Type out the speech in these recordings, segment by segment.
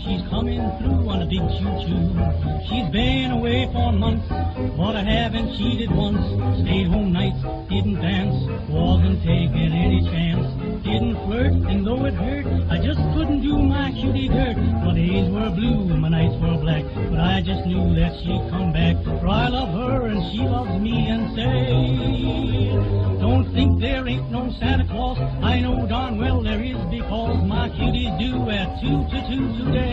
She's coming through on a big choo-choo. She's been away for months, but I haven't cheated once. Stayed home nights, didn't dance, wasn't taking any chance. Didn't flirt, and though it hurt, I just couldn't do my cutie dirt. My days were blue and my nights were black, but I just knew that she'd come back. For I love her and she loves me, and say, don't think there ain't no Santa Claus. I know darn well there is, because my cutie's due at 2 to 2 today.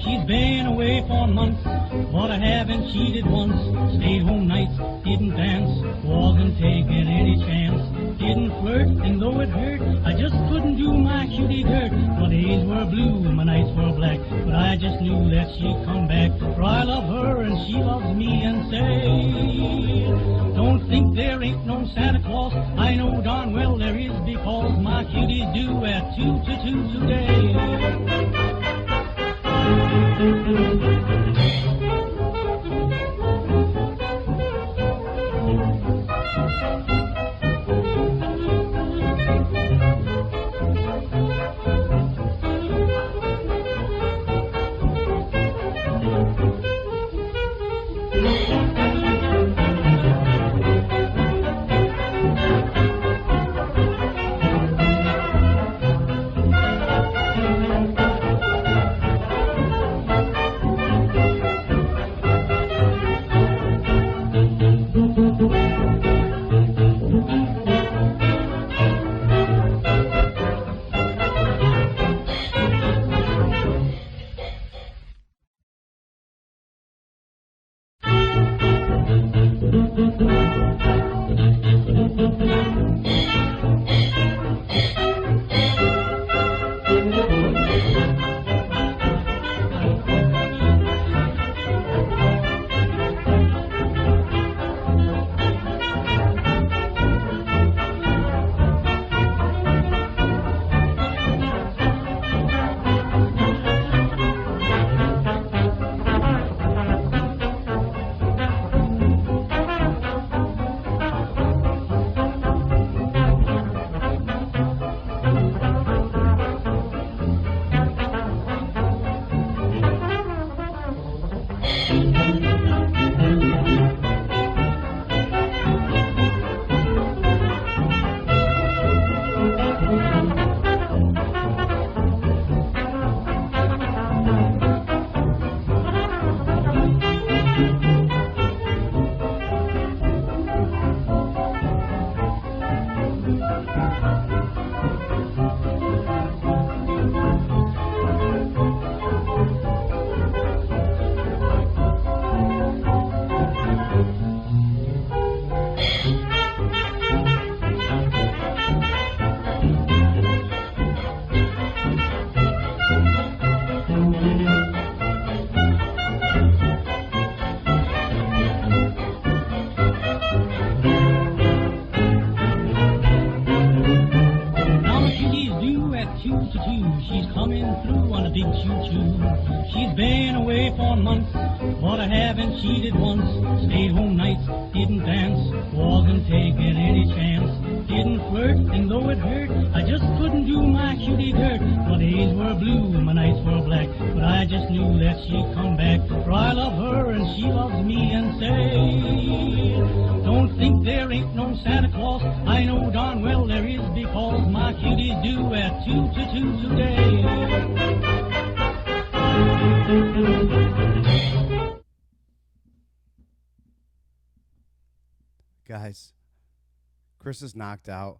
She's been away for months, but I haven't cheated once. Stayed home nights, didn't dance, wasn't taking any chance. Didn't flirt, and though it hurt, I just couldn't do my cutie dirt. My days were blue and my nights were black, but I just knew that she'd come back. For I love her and she loves me, and say, don't think there ain't no Santa Claus. I know darn well there is, because my cutie's due at 2 to 2 today. She's coming through on a big choo-choo. She's been away for months, but I haven't cheated once. Stayed home nights, didn't dance, wasn't taking any chance. Didn't flirt, and though it hurt, I just couldn't do my cutie dirt. My days were blue, my nights were black, but I just knew that she'd come back. For I love her and she loves me, and say, don't think there ain't no Santa Claus. I know darn well there is, because my cutie's due at 2 to 2 today. Guys, Chris is knocked out.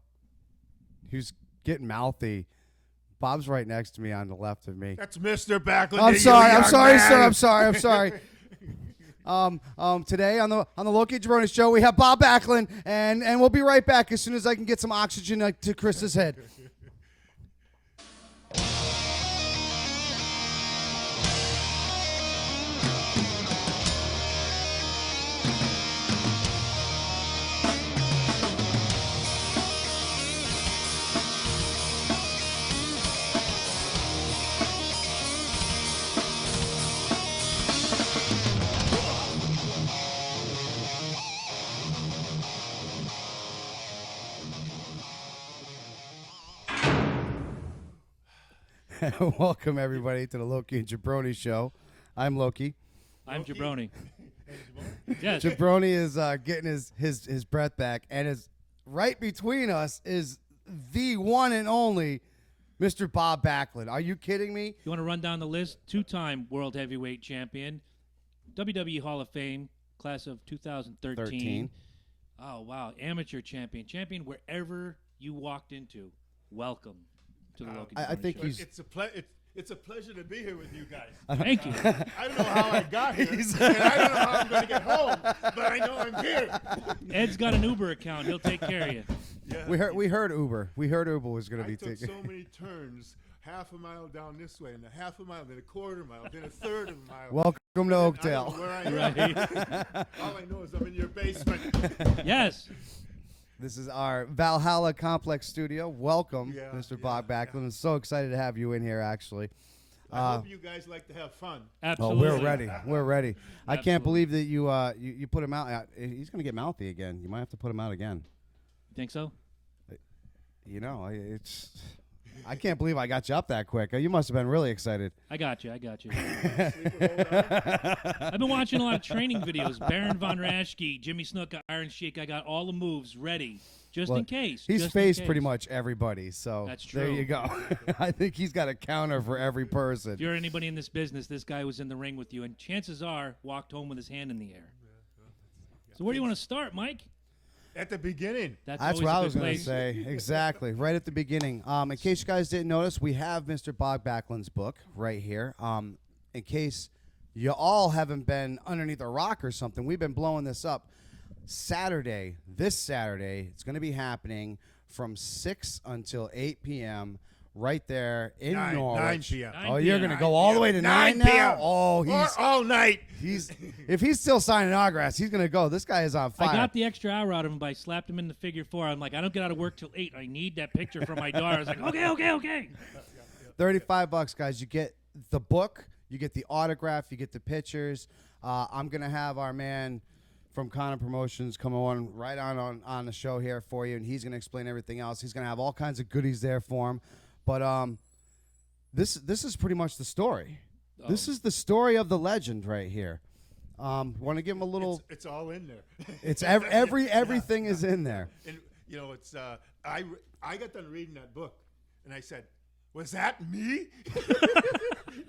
He's getting mouthy. Bob's right next to me on the left of me. That's Mr. Backlund. I'm sorry, sir. I'm sorry. Today on the Loki Jabroni show, we have Bob Backlund, and we'll be right back as soon as I can get some oxygen to Chris's head. Welcome, everybody, to the Loki and Jabroni show. I'm Loki. I'm Jabroni. Yes. Jabroni is getting his breath back, and is right between us is the one and only Mr. Bob Backlund. Are you kidding me? You want to run down the list? Two-time World Heavyweight Champion, WWE Hall of Fame, class of 2013. Oh, wow. Amateur champion wherever you walked into. Welcome to the Loki. I think show. he's... It's a pleasure to be here with you guys. Thank you. I don't know how I got here, and I don't know how I'm going to get home, but I know I'm here. Ed's got an Uber account. He'll take care of you. Yeah. We heard Uber. We heard Uber was going to be taken. taken. I took so many turns, half a mile down this way, and a half a mile, then a quarter mile, then a third of a mile. Welcome to Oakdale. Where I am. Right. All I know is I'm in your basement. Yes. This is our Valhalla Complex studio. Welcome, Yeah, Mr. Bob Backlund. I'm so excited to have you in here, actually. I hope you guys like to have fun. Absolutely. Oh, we're ready. We're ready. I can't Absolutely. believe that you put him out. He's going to get mouthy again. You might have to put him out again. You think so? You know, I can't believe I got you up that quick. You must have been really excited. I got you. I've been watching a lot of training videos. Baron Von Raschke, Jimmy Snuka, Iron Sheik. I got all the moves ready, just in case. He's just faced in case. pretty much everybody, so That's true. there you go. I think he's got a counter for every person. If you're anybody in this business, this guy was in the ring with you, and chances are walked home with his hand in the air. So where do you want to start, Mike? At the beginning. That's what I was going to say. Exactly. Right at the beginning. In case you guys didn't notice, we have Mr. Bob Backlund's book right here. In case you all haven't been underneath a rock or something, we've been blowing this up. This Saturday, it's going to be happening from 6 until 8 p.m. right there in Norwich. 9 p.m. Oh, you're going to go all the way to 9 p.m. now? Oh, he's all night. if he's still signing autographs, he's going to go. This guy is on fire. I got the extra hour out of him, but I slapped him in the figure 4. I'm like, I don't get out of work till 8. I need that picture for my daughter. I was like, okay. $35, guys. You get the book, you get the autograph, you get the pictures. I'm going to have our man from Connor Promotions come on right on the show here for you, and he's going to explain everything else. He's going to have all kinds of goodies there for him. But this is pretty much the story. Oh. This is the story of the legend right here. Want to give him a little... It's all in there. It's everything is in there. And, it's I got done reading that book, and I said, "Was that me?"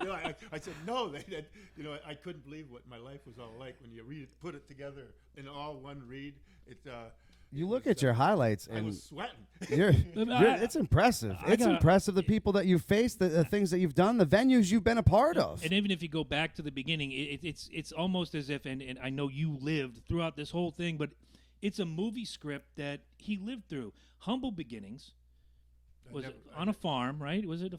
I said, "No." I couldn't believe what my life was all like when you put it together in all one read. You look at your highlights, I and was sweating. it's impressive. It's impressive the people that you've faced, the things that you've done, the venues you've been a part of. And even if you go back to the beginning, it's almost as if, and I know you lived throughout this whole thing, but it's a movie script that he lived through. Humble beginnings. Was it on a farm, right? Was it?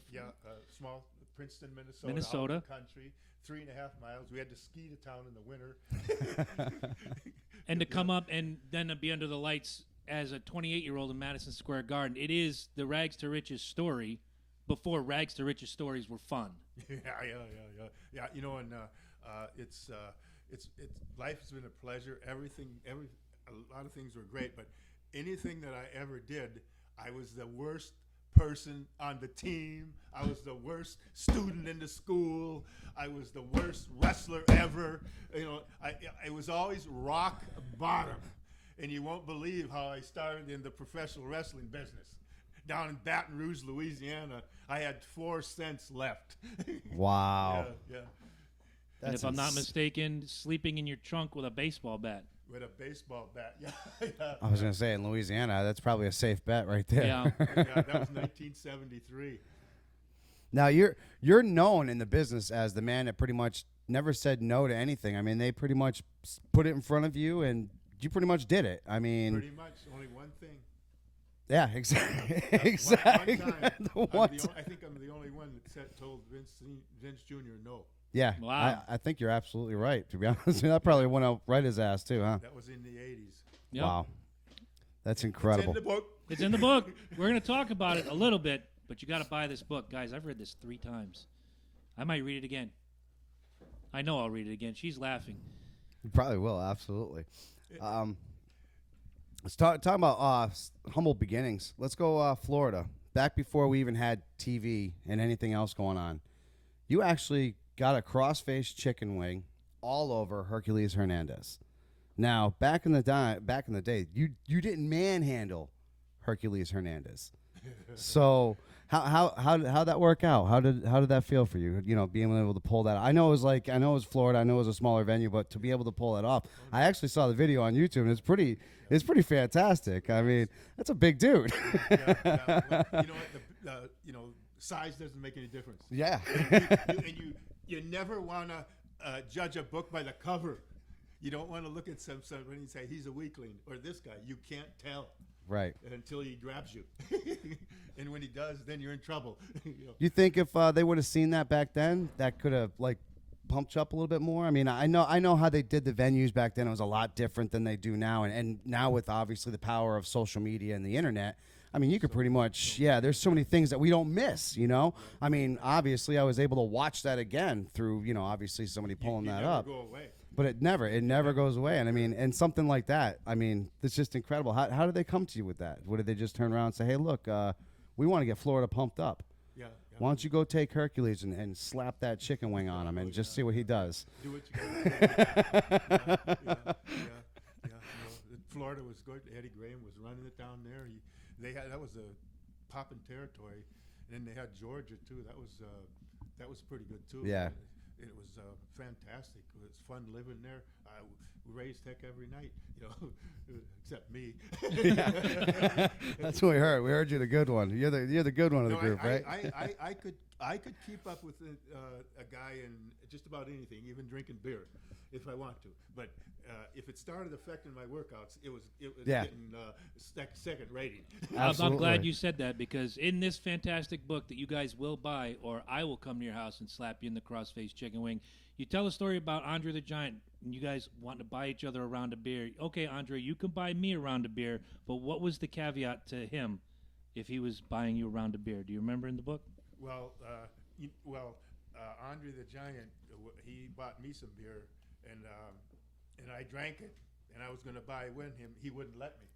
Small Princeton, Minnesota. Out in the country, 3.5 miles. We had to ski to town in the winter. And to come up and then to be under the lights as a 28-year-old in Madison Square Garden. It is the Rags to Riches story before Rags to Riches stories were fun. Yeah. And it's life has been a pleasure. A lot of things were great, but anything that I ever did, I was the worst person on the team. I was the worst student in the school. I was the worst wrestler ever. I was always rock bottom. And you won't believe how I started in the professional wrestling business. Down in Baton Rouge, Louisiana, I had 4 cents left. Wow. Yeah. And if I'm not mistaken, sleeping in your trunk with a baseball bat. With a baseball bat, yeah. I was going to say, in Louisiana, that's probably a safe bet right there. Yeah. That was 1973. Now, you're known in the business as the man that pretty much never said no to anything. I mean, they pretty much put it in front of you, and you pretty much did it. I mean, pretty much only one thing. Yeah, exactly. Exactly. One time, I think I'm the only one that told Vince Jr. no. Yeah, wow. I think you're absolutely right. To be honest, that probably went out right his ass too, huh? That was in the 80s. Yep. Wow, that's incredible. It's in the book. It's in the book. We're going to talk about it a little bit, but you got to buy this book, guys. I've read this 3 times. I might read it again. I know I'll read it again. She's laughing. You probably will, absolutely. Let's talk about humble beginnings. Let's go Florida. Back before we even had TV and anything else going on, you actually got a cross-faced chicken wing all over Hercules Hernandez. Now, back in the day, you didn't manhandle Hercules Hernandez. So how'd that work out? How did that feel for you? Being able to pull that. I know it was Florida. I know it was a smaller venue, but to be able to pull that off, I actually saw the video on YouTube, and it's pretty fantastic. I mean, that's a big dude. Size doesn't make any difference. Yeah. You never want to judge a book by the cover. You don't want to look at somebody and say he's a weakling or this guy. You can't tell. Right. Until he grabs you. And when he does, then you're in trouble. You think if they would have seen that back then, that could have pumped you up a little bit more? I mean, I know how they did the venues back then. It was a lot different than they do now. And now with obviously the power of social media and the internet, I mean, you could pretty much, there's so many things that we don't miss, I mean, obviously I was able to watch that again through, obviously somebody pulling that up. Go away. But it never goes away. And I mean, and something like that, I mean, it's just incredible. How did they come to you with that? What did they just turn around and say, hey, look, we want to get Florida pumped up. Yeah. Why don't you go take Hercules and slap that chicken wing on him and just see what he does? Do what you got to do. Yeah. Florida was good. Eddie Graham was running it down there. That was a poppin' territory, and then they had Georgia too. That was pretty good too. Yeah. It was fantastic. It was fun living there. We raised heck every night, except me. That's what we heard. We heard you're the good one. You're the good one of the group, right? I could keep up with a guy in just about anything, even drinking beer, if I want to. But if it started affecting my workouts, it was getting second rating. I'm glad you said that, because in this fantastic book that you guys will buy, or I will come to your house and slap you in the cross-faced chicken wing, you tell a story about Andre the Giant, and you guys want to buy each other a round of beer. Okay, Andre, you can buy me a round of beer, but what was the caveat to him if he was buying you a round of beer? Do you remember in the book? Well, Andre the Giant, he bought me some beer, and I drank it, and I was going to buy it with him. He wouldn't let me.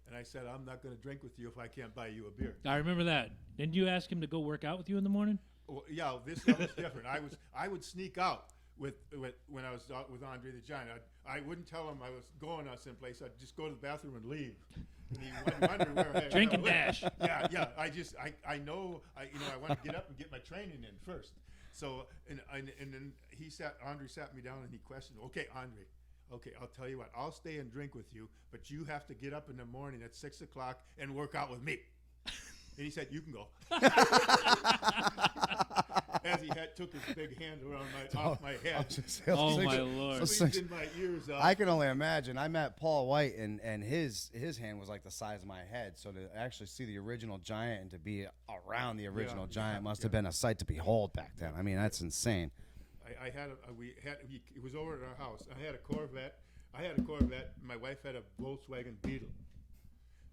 And I said, I'm not going to drink with you if I can't buy you a beer. I remember that. Didn't you ask him to go work out with you in the morning? Well, yeah, this was different. I would sneak out when I was out with Andre the Giant. I wouldn't tell him I was going out someplace. I'd just go to the bathroom and leave. And he wondered where I Drink and dash. Yeah. I know. I want to get up and get my training in first. So and then Andre sat me down and he questioned. Okay, Andre. Okay, I'll tell you what. I'll stay and drink with you, but you have to get up in the morning at 6 o'clock and work out with me. And he said, "You can go." As he took his big hand around off my head. Oh my Lord! Squeezed in my ears up. I can only imagine. I met Paul White, and his hand was like the size of my head. So to actually see the original Giant and to be around the original Giant must have been a sight to behold back then. I mean, that's insane. It was over at our house. I had a Corvette. My wife had a Volkswagen Beetle.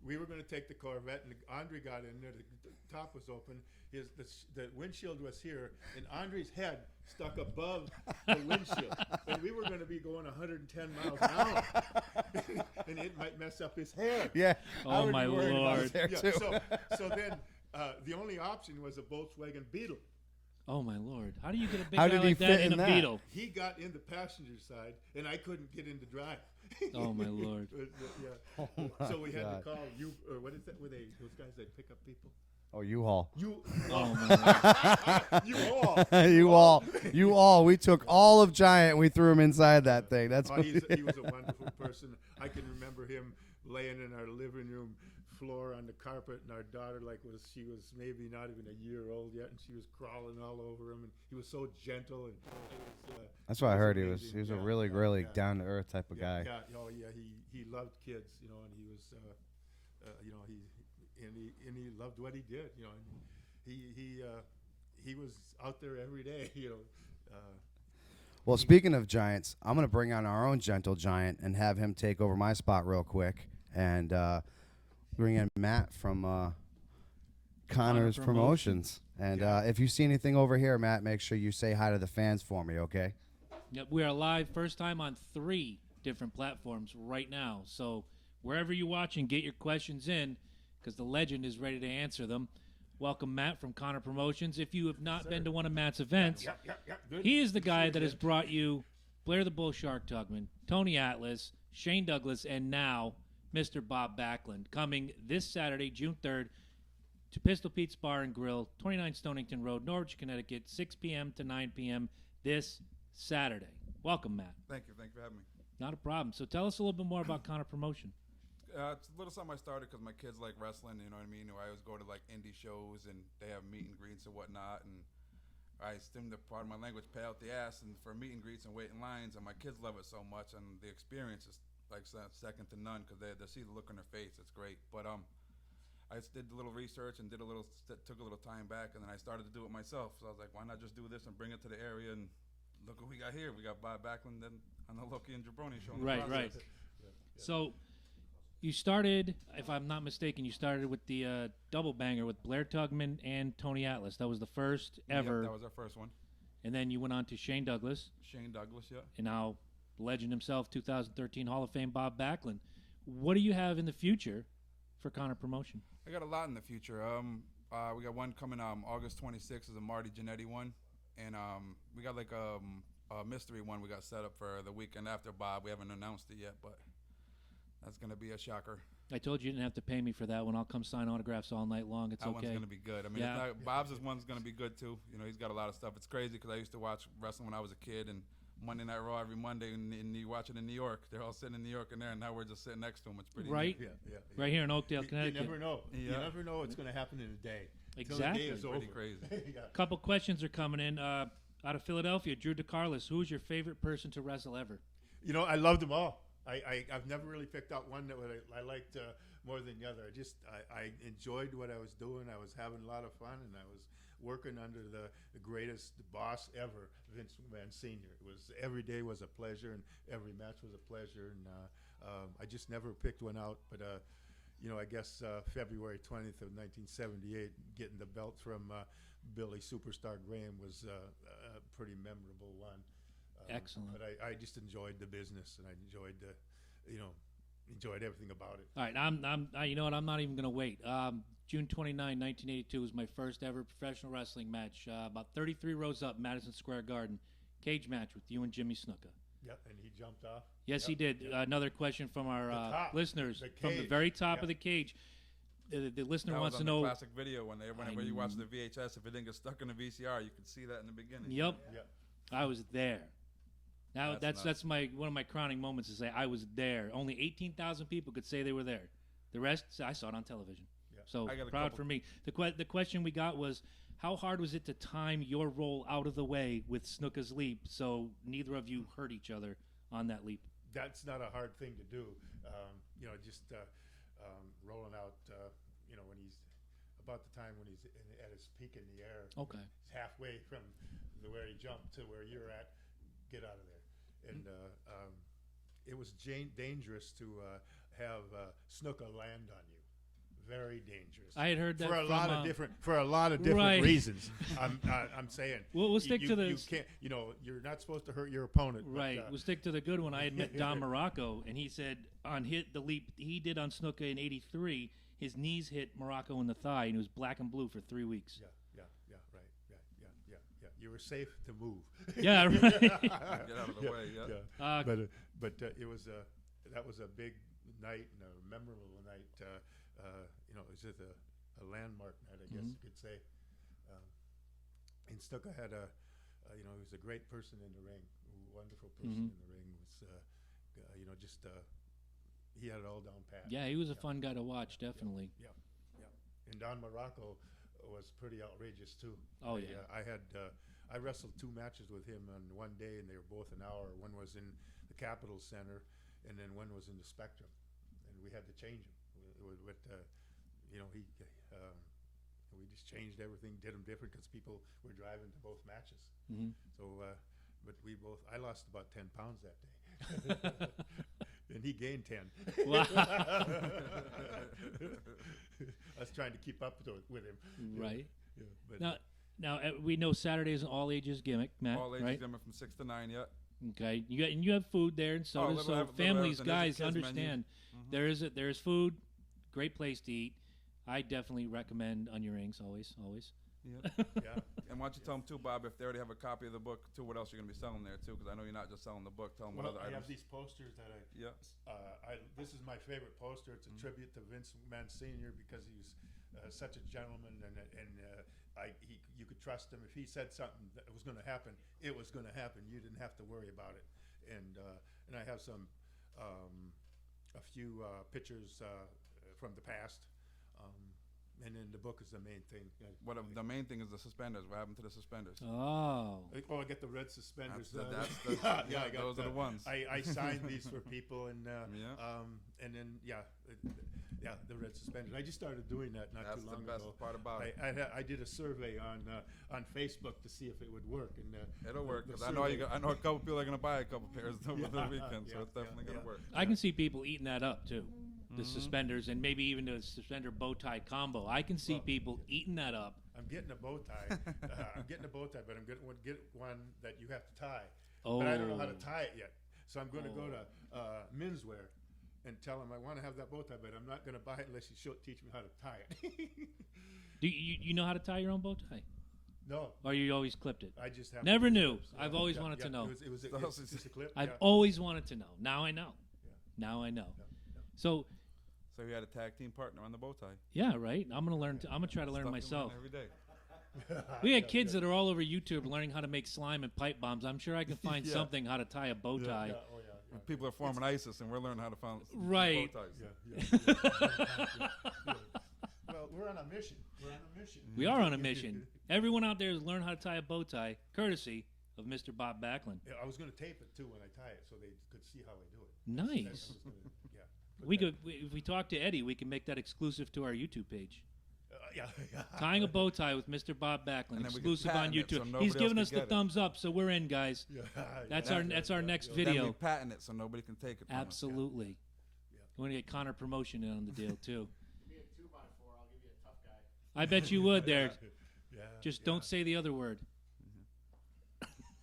We were going to take the Corvette, and Andre got in there. The top was open. The windshield was here, and Andre's head stuck above the windshield. And we were going to be going 110 miles an hour, and it might mess up his hair. Yeah. Oh my Lord! So then the only option was a Volkswagen Beetle. Oh my Lord! How do you get a big How guy did he like fit that in in a that? Beetle? He got in the passenger side, and I couldn't get into drive. Oh my Lord! Yeah. So we had to call you, or what is that? Were they those guys that pick up people? Oh, U-Haul. Oh my Lord! U-Haul. We took all of Giant and we threw him inside that thing. That's what he was a wonderful person. I can remember him laying in our living room floor on the carpet, and our daughter she was maybe not even a year old yet, and she was crawling all over him, and he was so gentle. And that's what I heard. Amazing. He was a really down to earth type of guy. Yeah. Oh yeah. He loved kids, and he was he loved what he did, and he was out there every day, Well, speaking of Giants, I'm going to bring on our own gentle Giant and have him take over my spot real quick, and bring in Matt from Connor's Promotions. And if you see anything over here, Matt, make sure you say hi to the fans for me, okay? Yep, we are live first time on 3 different platforms right now. So wherever you're watching, get your questions in because the legend is ready to answer them. Welcome, Matt from Connor Promotions. If you have not been to one of Matt's events, he is the guy that has brought you Blair the Bull Shark Tugman, Tony Atlas, Shane Douglas, and now Mr. Bob Backlund, coming this Saturday, June 3rd, to Pistol Pete's Bar and Grill, 29 Stonington Road, Norwich, Connecticut, 6 p.m. to 9 p.m. this Saturday. Welcome, Matt. Thank you. Thank you for having me. Not a problem. So tell us a little bit more about Connor Promotion. It's a little something I started because my kids like wrestling, you know what I mean? I always go to like indie shows and they have meet and greets and whatnot, and I stem the part of my language, pay out the ass, and for meet and greets and wait in lines, and my kids love it so much, and the experience is like second to none because they see the look on their face. It's great. But I just did a little research and took a little time back, and then I started to do it myself. So I was like, why not just do this and bring it to the area? And look what we got here. We got Bob Backlund and on the Loki and Jabroni show. Right. So you started, if I'm not mistaken, with the double banger with Blair Tugman and Tony Atlas. That was the first ever. Yep, that was our first one. And then you went on to Shane Douglas. Yeah. And now legend himself, 2013 Hall of Fame Bob Backlund. What do you have in the future for Connor Promotion? I got a lot in the future. We got one coming August 26th is a Marty Jannetty one, and we got like a mystery one we got set up for the weekend after Bob. We haven't announced it yet, but that's gonna be a shocker. I told you you didn't have to pay me for that one. I'll come sign autographs all night long. It's that okay. That one's gonna be good. I mean, yeah. Bob's one's gonna be good too. He's got a lot of stuff. It's crazy because I used to watch wrestling when I was a kid, and Monday Night Raw every Monday, and you watch it in New York. They're all sitting in New York in there, and now we're just sitting next to them. It's pretty right. neat. Yeah. Right here in Oakdale, Connecticut. You never know. You never know what's going to happen in a day. Exactly. The day is pretty over. Crazy. Yeah. A couple questions are coming in out of Philadelphia. Drew DeCarlos, who's your favorite person to wrestle ever? I loved them all. I've never really picked out one that I liked more than the other. I enjoyed what I was doing. I was having a lot of fun, and I was working under the greatest boss ever, Vince McMahon Sr. Every day was a pleasure, and every match was a pleasure, and I just never picked one out. But I guess February 20th of 1978, getting the belt from Billy Superstar Graham was a pretty memorable one. Excellent. But I just enjoyed the business, and I enjoyed enjoyed everything about it. All right, you know what? I'm not even going to wait. June 29, 1982 was my first ever professional wrestling match. About 33 rows up, Madison Square Garden, cage match with you and Jimmy Snuka. Yep, and he jumped off. Yes, he did. Another question from our top, listeners the from the cage. very top Yep. of the cage. The listener That wants was to on know. the classic video whenever you watch the VHS, if it didn't get stuck in the VCR, you could see that in the beginning. Yep, Yep. I was there. Now That's that's my one of my crowning moments to say I was there. Only 18,000 people could say they were there. The rest, I saw it on television. Yeah. So I got a proud couple- for me. The question we got was, how hard was it to time your roll out of the way with Snooka's leap so neither of you hurt each other on that leap? That's not a hard thing to do. Just rolling out. When he's about the time when he's at his peak in the air. Okay. He's halfway from where he jumped to where you're at. Get out of there. And it was dangerous to have Snooka land on you. Very dangerous. I had heard that for a lot of different right. reasons. I'm saying. We'll stick to the. You can't. You're not supposed to hurt your opponent. Right. But, We'll stick to the good one. I had met Don Morocco, and he said on the leap he did on Snooka in '83, his knees hit Morocco in the thigh, and he was black and blue for 3 weeks. Yeah. Right. Yeah. You were safe to move. Yeah. Right. Get out of the way. Yeah. But it was that was a big night and a memorable night. It was just a landmark night, I guess you could say. And Stuka had he was a great person in the ring, wonderful person in the ring. He had it all down pat. Yeah, he was a fun guy to watch, definitely. Yeah. And Don Morocco was pretty outrageous too. Oh, yeah. I wrestled 2 matches with him on one day, and they were both an hour. One was in the Capitol Center, and then one was in the Spectrum, and we had to change him. We just changed everything, did them different because people were driving to both matches. Mm-hmm. So, but I lost about 10 pounds that day. And he gained 10. Wow. I was trying to keep up with him. Right. Yeah, but Now we know Saturday is an all ages gimmick, Matt. All ages right? gimmick from 6 to 9. Yeah. Okay, you have food there and soda, little so little families, Everton, there's a guys, kids menu. understand. There's food, great place to eat. I definitely recommend Onion Rings, always. Yeah. yeah. And why don't you tell them too, Bob, if they already have a copy of the book too, what else you're gonna be selling there too? Because I know you're not just selling the book. Tell them what Well, other I items. have these posters that Yeah. this is my favorite poster. It's a tribute to Vince McMahon Sr. because he was such a gentleman, and you could trust him. If he said something that was going to happen, it was going to happen. You didn't have to worry about it. And I have a few pictures from the past. And then the book is the main thing. The main thing is the suspenders. What happened to the suspenders? Oh. I get the red suspenders. That's I got those are the ones. I signed these for people, and Yeah. and then the red suspenders. I just started doing that not That's too the long best ago. part about it. I did a survey on Facebook to see if it would work, and It'll work the because I know survey- I know a couple people are gonna buy a couple pairs over the weekend, so yeah, it's definitely yeah. gonna work. I can see people eating that up too. The suspenders and maybe even the suspender bow tie combo. I can see people eating that up. I'm getting a bow tie. But I'm going to get one that you have to tie. Oh. But I don't know how to tie it yet. So I'm going to go to Menswear and tell them I want to have that bow tie, but I'm not going to buy it unless you teach me how to tie it. Do you know how to tie your own bow tie? No, Or you always clipped it? I just have Never to do knew. clips. I've always wanted to know. It was just a clip. I've yeah. always wanted to know. Now I know. Yeah. Now I know. Yeah. So So you had a tag team partner on the bow tie. yeah, right. I'm gonna learn. I'm gonna try to learn Stuff you myself. every day. We had kids that are all over YouTube learning how to make slime and pipe bombs. I'm sure I can find Yeah. something how to tie a bow tie. Yeah, oh, yeah. People are forming ISIS, and we're learning how to find Right. bow ties. Yeah. Well, we're on a mission. We are on a mission. Everyone out there is learn how to tie a bow tie, courtesy of Mr. Bob Backlund. Yeah, I was going to tape it too when I tie it, so they could see how I do it. Nice. Put We that- could, if we talk to Eddie, we can make that exclusive to our YouTube page. Yeah. Tying a bow tie with Mr. Bob Backlund, And then we can exclusive on patent it so YouTube. nobody He's else giving can us the get it. thumbs up, so we're in, guys. Yeah. That's Yeah. our next Then we video. patent it so nobody can take it from us. Absolutely. Yeah. We're gonna get Connor promotion in on the deal too. Give me a 2x4, I'll give you a tough guy. I bet you would there. Yeah. Just don't say the other word.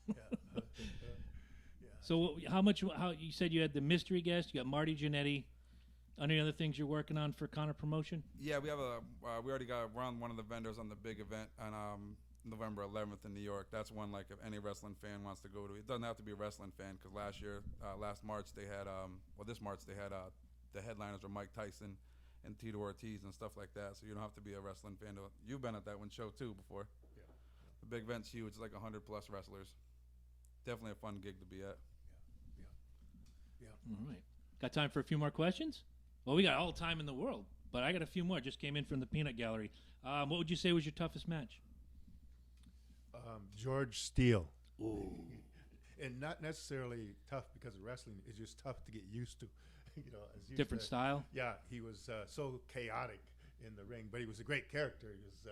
Yeah. So how you said you had the mystery guest, you got Marty Jannetty. Any other things you're working on for Connor promotion? Yeah, we have we're on one of the vendors on the big event, and November 11th in New York. That's one, like, if any wrestling fan wants to go to. It doesn't have to be a wrestling fan, because last March they had, this March they had the headliners were Mike Tyson and Tito Ortiz and stuff like that. So you don't have to be a wrestling fan. You've been at that one show too before. Yeah. The big event's huge. It's like 100+ wrestlers. Definitely a fun gig to be at. Yeah. All right. Got time for a few more questions? Well, we got all the time in the world, but I got a few more. Just came in from the Peanut Gallery. What would you say was your toughest match? George Steele. Ooh. And not necessarily tough because of wrestling. It's just tough to get used to. As used Different to, style? Yeah, he was so chaotic in the ring, but he was a great character. He was,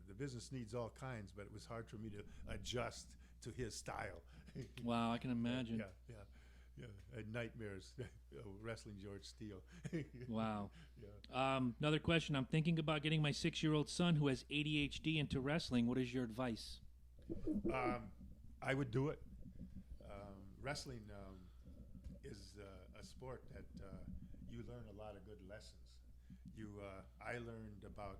the business needs all kinds, but it was hard for me to adjust to his style. Wow, I can imagine. Yeah. Nightmares, wrestling George Steele. Wow. Yeah. Another question. I'm thinking about getting my 6-year-old son who has ADHD into wrestling. What is your advice? I would do it. Wrestling is a sport that you learn a lot of good lessons. I learned about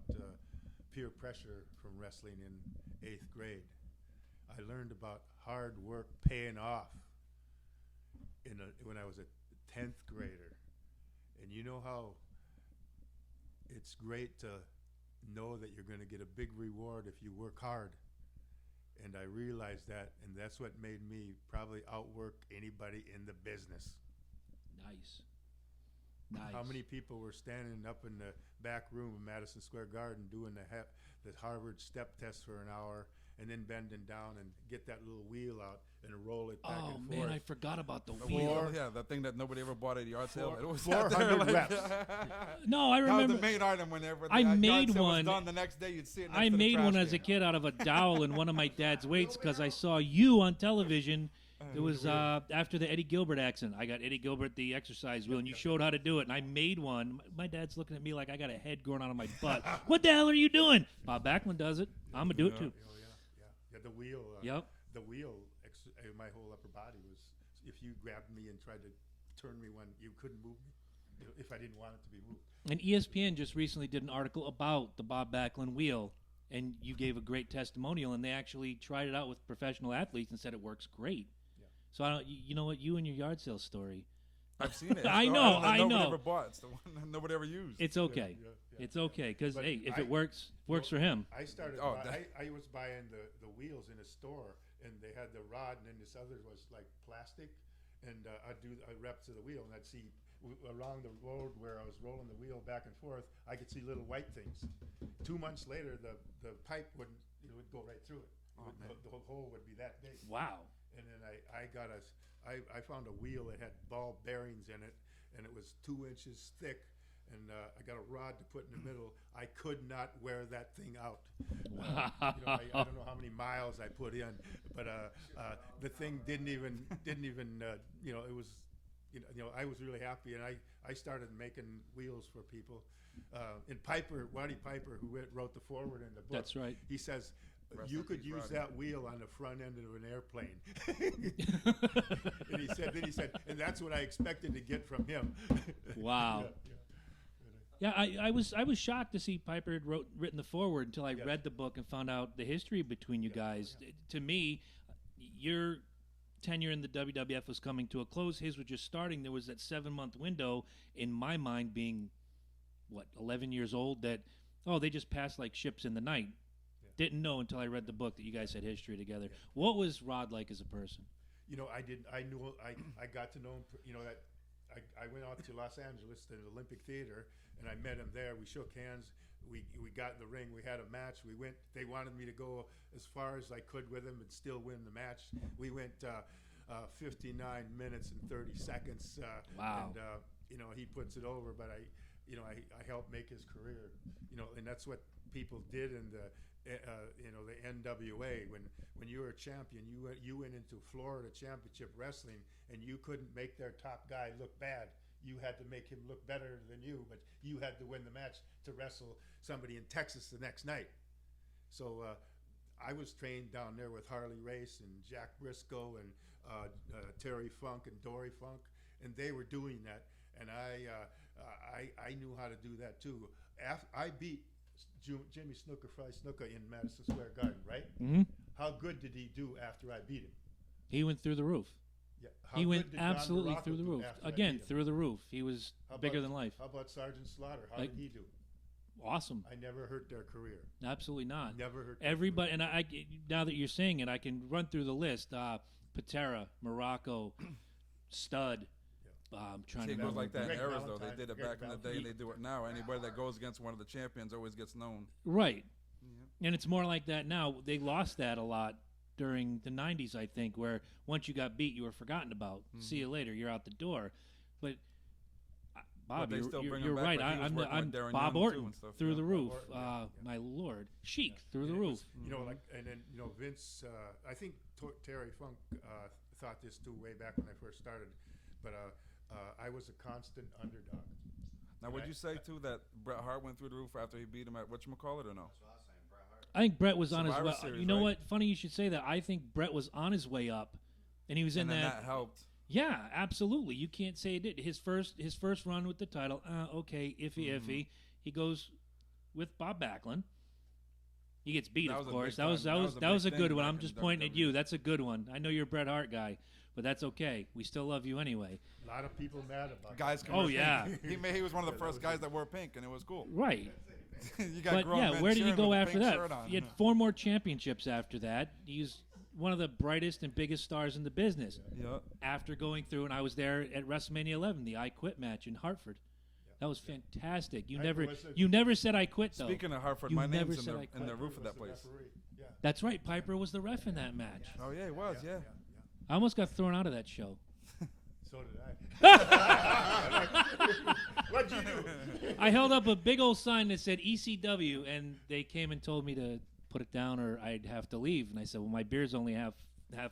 peer pressure from wrestling in 8th grade. I learned about hard work paying off when I was a 10th grader. And you know how it's great to know that you're going to get a big reward if you work hard. And I realized that, and that's what made me probably outwork anybody in the business. Nice. How many people were standing up in the back room of Madison Square Garden doing the Harvard step test for an hour, and then bending down and get that little wheel out and roll it back and forth. Oh, man, I forgot about the The wheel. yeah, that thing that nobody ever bought at a yard sale. It was 400 reps. No, I That was remember. the main item whenever the I yard made sale one. was done. The next day you'd see it next I to the made trash one as can. a kid out of a dowel in one of my dad's weights because I saw you on television. It was after the Eddie Gilbert accident. I got Eddie Gilbert the exercise wheel, and you showed how to do it, and I made one. My dad's looking at me like I got a head growing out of my butt. What the hell are you doing? Bob Backlund does it. I'm going to do it too. Yeah, the wheel. Yep. The wheel, my whole upper body was, if you grabbed me and tried to turn me when you couldn't move me, if I didn't want it to be moved. And ESPN just recently did an article about the Bob Backlund wheel, and you gave a great testimonial, and they actually tried it out with professional athletes and said it works great. Yeah. So I don't, you know what, you and your yard sale story, I've seen it. I It's the know, one that I nobody know. ever bought. It's the one that nobody ever used. it's okay. Yeah. It's okay because But hey, if I- it works for him. I started. Oh, I was buying the wheels in a store, and they had the rod, and then this other was like plastic, and I'd do reps of the wheel, and I'd see around the road where I was rolling the wheel back and forth, I could see little white things. 2 months later, the pipe would go right through it. The whole hole would be that big. Wow. And then I found a wheel that had ball bearings in it, and it was 2 inches thick. And I got a rod to put in the middle. I could not wear that thing out. I don't know how many miles I put in, but the thing didn't even. It was. I was really happy, and I started making wheels for people. And Waddy Piper, who wrote the foreword in the book, That's right. He says, Rest you in could peace, use Roddy. that wheel on the front end of an airplane. And he said, and that's what I expected to get from him. Wow. Yeah, I was shocked to see Piper had written the foreword until I read the book and found out the history between you guys. To me, your tenure in the WWF was coming to a close. His was just starting. There was that 7-month window in my mind being, 11 years old that, they just passed like ships in the night. Didn't know until I read the book that you guys had history together. What was Rod like as a person? I got to know him, that I went out to Los Angeles to the Olympic Theater, and I met him there. We shook hands. We got in the ring. We had a match. They wanted me to go as far as I could with him and still win the match. We went 59 minutes and 30 seconds. Wow. And, he puts it over, but I helped make his career, and that's what people did in the NWA. When you were a champion, you went into Florida Championship Wrestling, and you couldn't make their top guy look bad. You had to make him look better than you, but you had to win the match to wrestle somebody in Texas the next night. So I was trained down there with Harley Race and Jack Briscoe and Terry Funk and Dory Funk, and they were doing that, and I knew how to do that too. I beat Jimmy Snooker Fry Snooker in Madison Square Garden, right? Mm-hmm. How good did he do after I beat him? He went through the roof. Yeah. How He good went did Don absolutely Baracco through the do roof. after I Again, beat him? through the roof. He was How bigger about- than life. How about Sergeant Slaughter? How Like- did he do? Awesome. I never hurt their career. Absolutely not. Never hurt their Everybody, and I now that you're saying it, I can run through the list. Patera, Morocco, Stud. I'm trying See, to it goes remember. like that in Greg eras, though. They Valentine, did it Greg back in the day, and they do it now. Anybody that goes against one of the champions always gets known. Right. And it's more like that now. They lost that a lot during the 90s, I think, where once you got beat, you were forgotten about. See you later. You're out the door. But Bob, they still bring him you're back, right. like he was I'm working with Darren Bob Young, too, Orton and stuff, through yeah. the Bob roof. Orton, yeah. My Lord. Chic through the And it roof. was, you know, like, and then, you know, Vince, I think Terry Funk thought this too way back when I first started, but I was a constant underdog. Now, would you say, too, that Bret Hart went through the roof after he beat him at whatchamacallit or no? I think Brett was on his Survivor way. Series, You know right? what? Funny you should say that. I think Brett was on his way up, and he was in And then that. that helped. Yeah, absolutely. You can't say it did. His first run with the title. Okay, iffy. He goes with Bob Backlund. He gets beat, That of was a course. big That was time- that was a big good thing one. back I'm in just pointing at you. WWE. That's a good one. I know you're a Bret Hart guy, but that's okay. We still love you anyway. A lot of people mad about Guys, it. can Oh, wear yeah. pink. He was one of the first guys that wore pink, and it was cool. Right. You got But grown yeah, men where did he cheering go with a after pink that? shirt on. He had 4 more championships after that. He's one of the brightest and biggest stars in the business. Yeah. After going through, and I was there at WrestleMania 11, the I Quit match in Hartford. That was fantastic. You never said I quit though. Speaking of Hartford, You my never name's said I in quit. the roof of that Was the place. referee. Yeah. That's right. Piper was the ref in that match. Oh, yeah, he was, yeah. I almost got thrown out of that show. So did I. What'd you do? I held up a big old sign that said ECW, and they came and told me to put it down or I'd have to leave. And I said, well, my beer's only half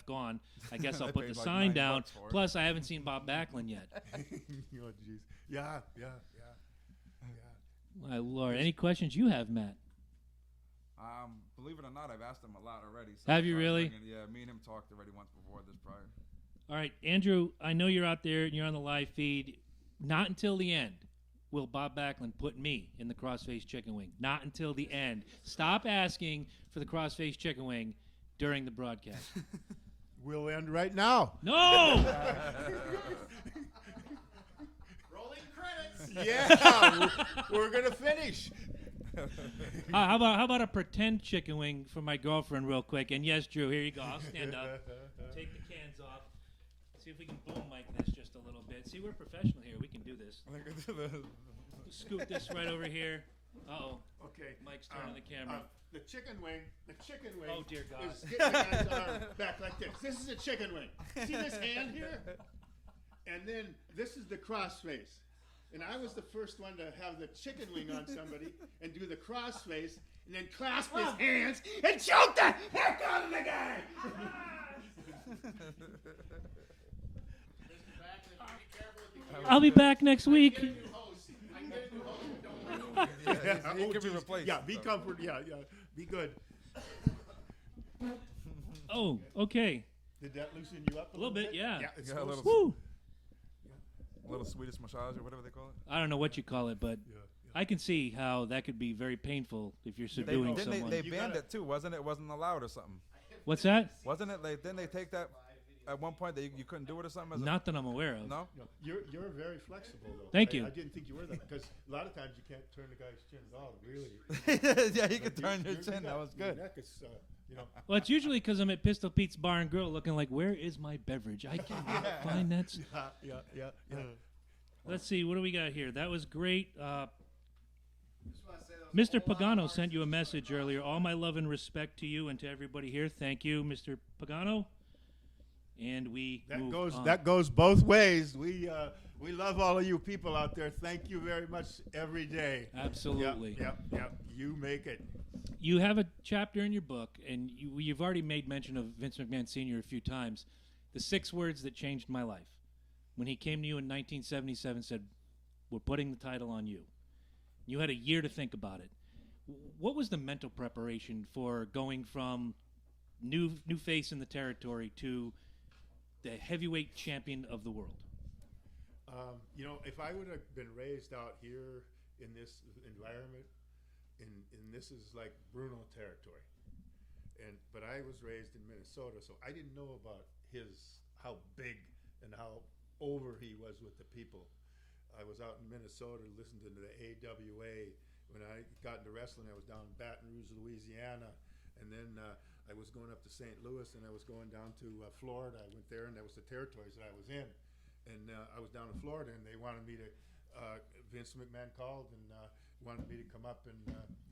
gone. I guess I'll They put paid the like sign $9 down. for it. Plus, I haven't seen Bob Backlund yet. Oh, jeez. Yeah. My Lord. Any questions you have, Matt? Believe it or not, I've asked him a lot already. So Have I'm you sorry, really? Yeah, me and him talked already once before this prior. All right, Andrew, I know you're out there and you're on the live feed. Not until the end will Bob Backlund put me in the crossface chicken wing. Not until the end. Stop asking for the crossface chicken wing during the broadcast. We'll end right now. No! Rolling credits. Yeah, we're gonna finish. How about a pretend chicken wing for my girlfriend real quick? And yes, Drew, here you go. I'll stand up. Take the cans off. See if we can boom mic this just a little bit. See, we're professional here. We can do this. Scoot this right over here. Uh-oh. Okay. Mike's turning the camera. The chicken wing. Oh, dear God. Is getting the guy's arm back like this. This is a chicken wing. See this hand here? And then this is the crossface. And I was the first one to have the chicken wing on somebody and do the crossface and then clasp his hands and choke the heck out of the guy. I'll be back next week. He can be replaced. Yeah, be comfort. Yeah, be good. Oh, okay. Did that loosen you up A little bit, yeah. Yeah, it's Yeah, a supposed little- to. Woo! A little Swedish massage or whatever they call it. I don't know what you call it, but I can see how that could be very painful if you're subduing Didn't someone. they You banned gotta- it too, wasn't it? It wasn't allowed or something. What's that? Wasn't it? Like, didn't they take that at one point that you couldn't do it or something? As Not that I'm aware of. no? No, you're very flexible though. Thank you. I didn't think you were that because a lot of times you can't turn the guy's chin at all. Really. Yeah, you could turn your chin. That was Your good. neck is, you know. Well, it's usually because I'm at Pistol Pete's Bar and Grill looking like, where is my beverage? I can't find that. Yeah. Let's see, what do we got here? That was great. Mr. Pagano sent you a message earlier. All my love and respect to you and to everybody here. Thank you, Mr. Pagano. And we move on. That goes both ways. We love all of you people out there. Thank you very much every day. Absolutely. Yep. You make it. You have a chapter in your book, and you've already made mention of Vince McMahon Sr. a few times. The 6 words that changed my life. When he came to you in 1977 and said, we're putting the title on you. You had a year to think about it. What was the mental preparation for going from new face in the territory to the heavyweight champion of the world? If I would have been raised out here in this environment, and this is like Bruno territory. But I was raised in Minnesota, so I didn't know about how big and how over he was with the people. I was out in Minnesota listening to the AWA. When I got into wrestling, I was down in Baton Rouge, Louisiana, and then I was going up to St. Louis, and I was going down to Florida. I went there, and that was the territories that I was in. And I was down in Florida, and they wanted me to. Vince McMahon called and wanted me to come up and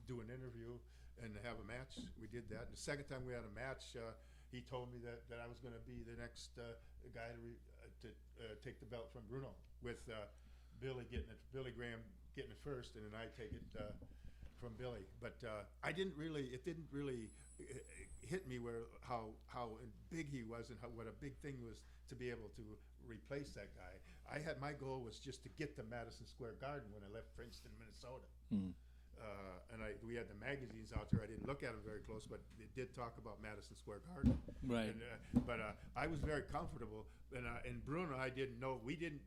do an interview and have a match. We did that. And the second time we had a match, he told me that I was going to be the next guy to take the belt from Bruno, with Billy Graham getting it first, and then I take it from Billy. But it didn't really hit me how big he was, and what a big thing was to be able to replace that guy. My goal was just to get to Madison Square Garden when I left Princeton, Minnesota. And we had the magazines out there. I didn't look at them very close, but it did talk about Madison Square Garden. Right. But I was very comfortable. And Bruno, I didn't know. We didn't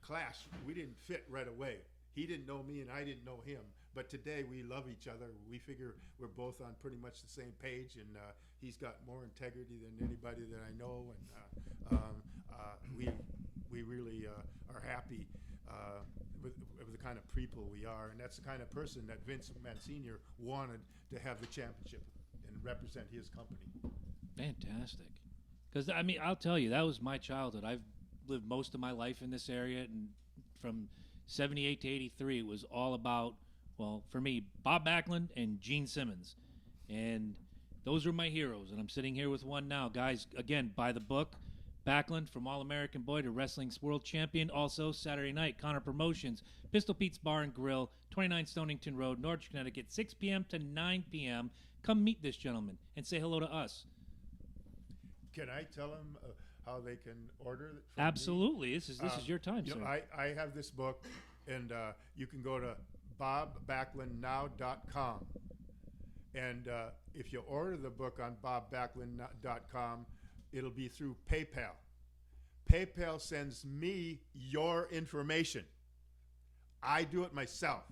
clash. We didn't fit right away. He didn't know me, and I didn't know him. But today we love each other. We figure we're both on pretty much the same page, and he's got more integrity than anybody that I know. And we really are happy with the kind of people we are, and that's the kind of person that Vince McMahon Sr. wanted to have the championship and represent his company. Fantastic. Because, I mean, I'll tell you, that was my childhood. I've lived most of my life in this area, and from 78 to 83, it was all about, well, for me, Bob Backlund and Gene Simmons. And those were my heroes, and I'm sitting here with one now. Guys, again, buy the book. Backlund, from All-American Boy to Wrestling's World Champion. Also, Saturday night, Connor Promotions, Pistol Pete's Bar and Grill, 29 Stonington Road, Norwich, Connecticut, 6 p.m. to 9 p.m. Come meet this gentleman and say hello to us. Can I tell them how they can order it from Absolutely. me? This is your time, sir. I have this book, and you can go to bobbacklundnow.com. And if you order the book on bobbacklund.com, it'll be through PayPal. PayPal sends me your information. I do it myself.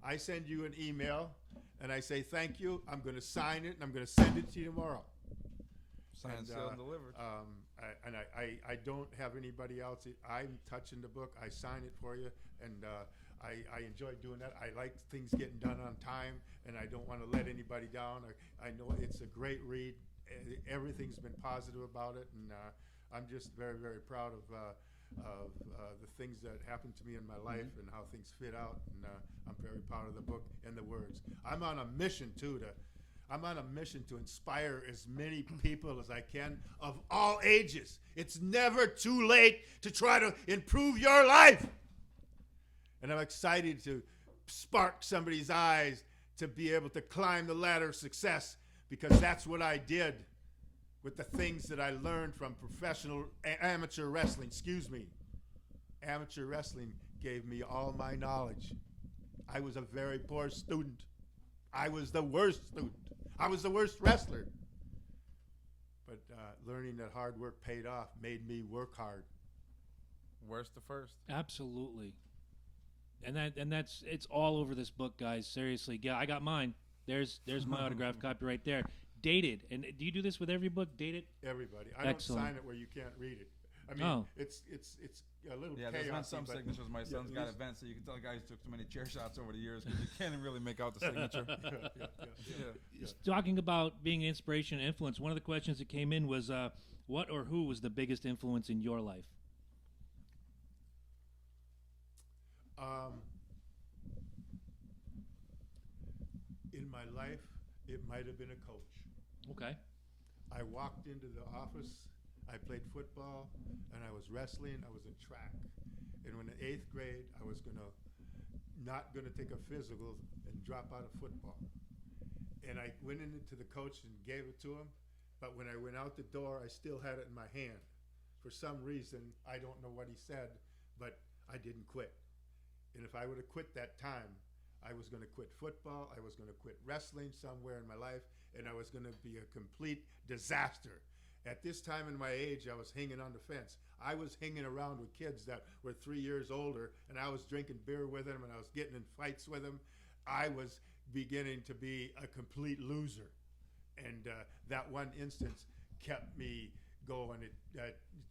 I send you an email, and I say, thank you. I'm going to sign it, and I'm going to send it to you tomorrow. Signed, sealed, and delivered. I don't have anybody else. I'm touching the book. I sign it for you, and I enjoy doing that. I like things getting done on time, and I don't want to let anybody down. I know it's a great read. Everything's been positive about it, and I'm just very, very proud of the things that happened to me in my life and how things fit out. And I'm very proud of the book and the words. I'm on a mission to inspire as many people as I can of all ages. It's never too late to try to improve your life. And I'm excited to spark somebody's eyes to be able to climb the ladder of success, because that's what I did with the things that I learned from amateur wrestling. Amateur wrestling gave me all my knowledge. I was a very poor student. I was the worst student. I was the worst wrestler. But learning that hard work paid off made me work hard. Worst to first. Absolutely. And that's it's all over this book, guys. Seriously, yeah, I got mine. There's my autographed copy right there, dated. And do you do this with every book? Dated? Everybody. I Excellent. don't sign it where you can't read it. I mean, it's a little Yeah, there's been chaos. some signatures. My son's got events, so you can tell the guys took too many chair shots over the years because you can't really make out the signature. Talking about being an inspiration and influence, one of the questions that came in was, what or who was the biggest influence in your life? In my life, it might have been a coach. Okay. I walked into the office, I played football, and I was wrestling, I was in track. And when in 8th grade, I was not gonna take a physical and drop out of football. And I went into the coach and gave it to him, but when I went out the door, I still had it in my hand. For some reason, I don't know what he said, but I didn't quit. And if I would have quit that time, I was going to quit football, I was going to quit wrestling somewhere in my life, and I was going to be a complete disaster. At this time in my age, I was hanging on the fence. I was hanging around with kids that were 3 years older, and I was drinking beer with them, and I was getting in fights with them. I was beginning to be a complete loser. And that one instance kept me going. It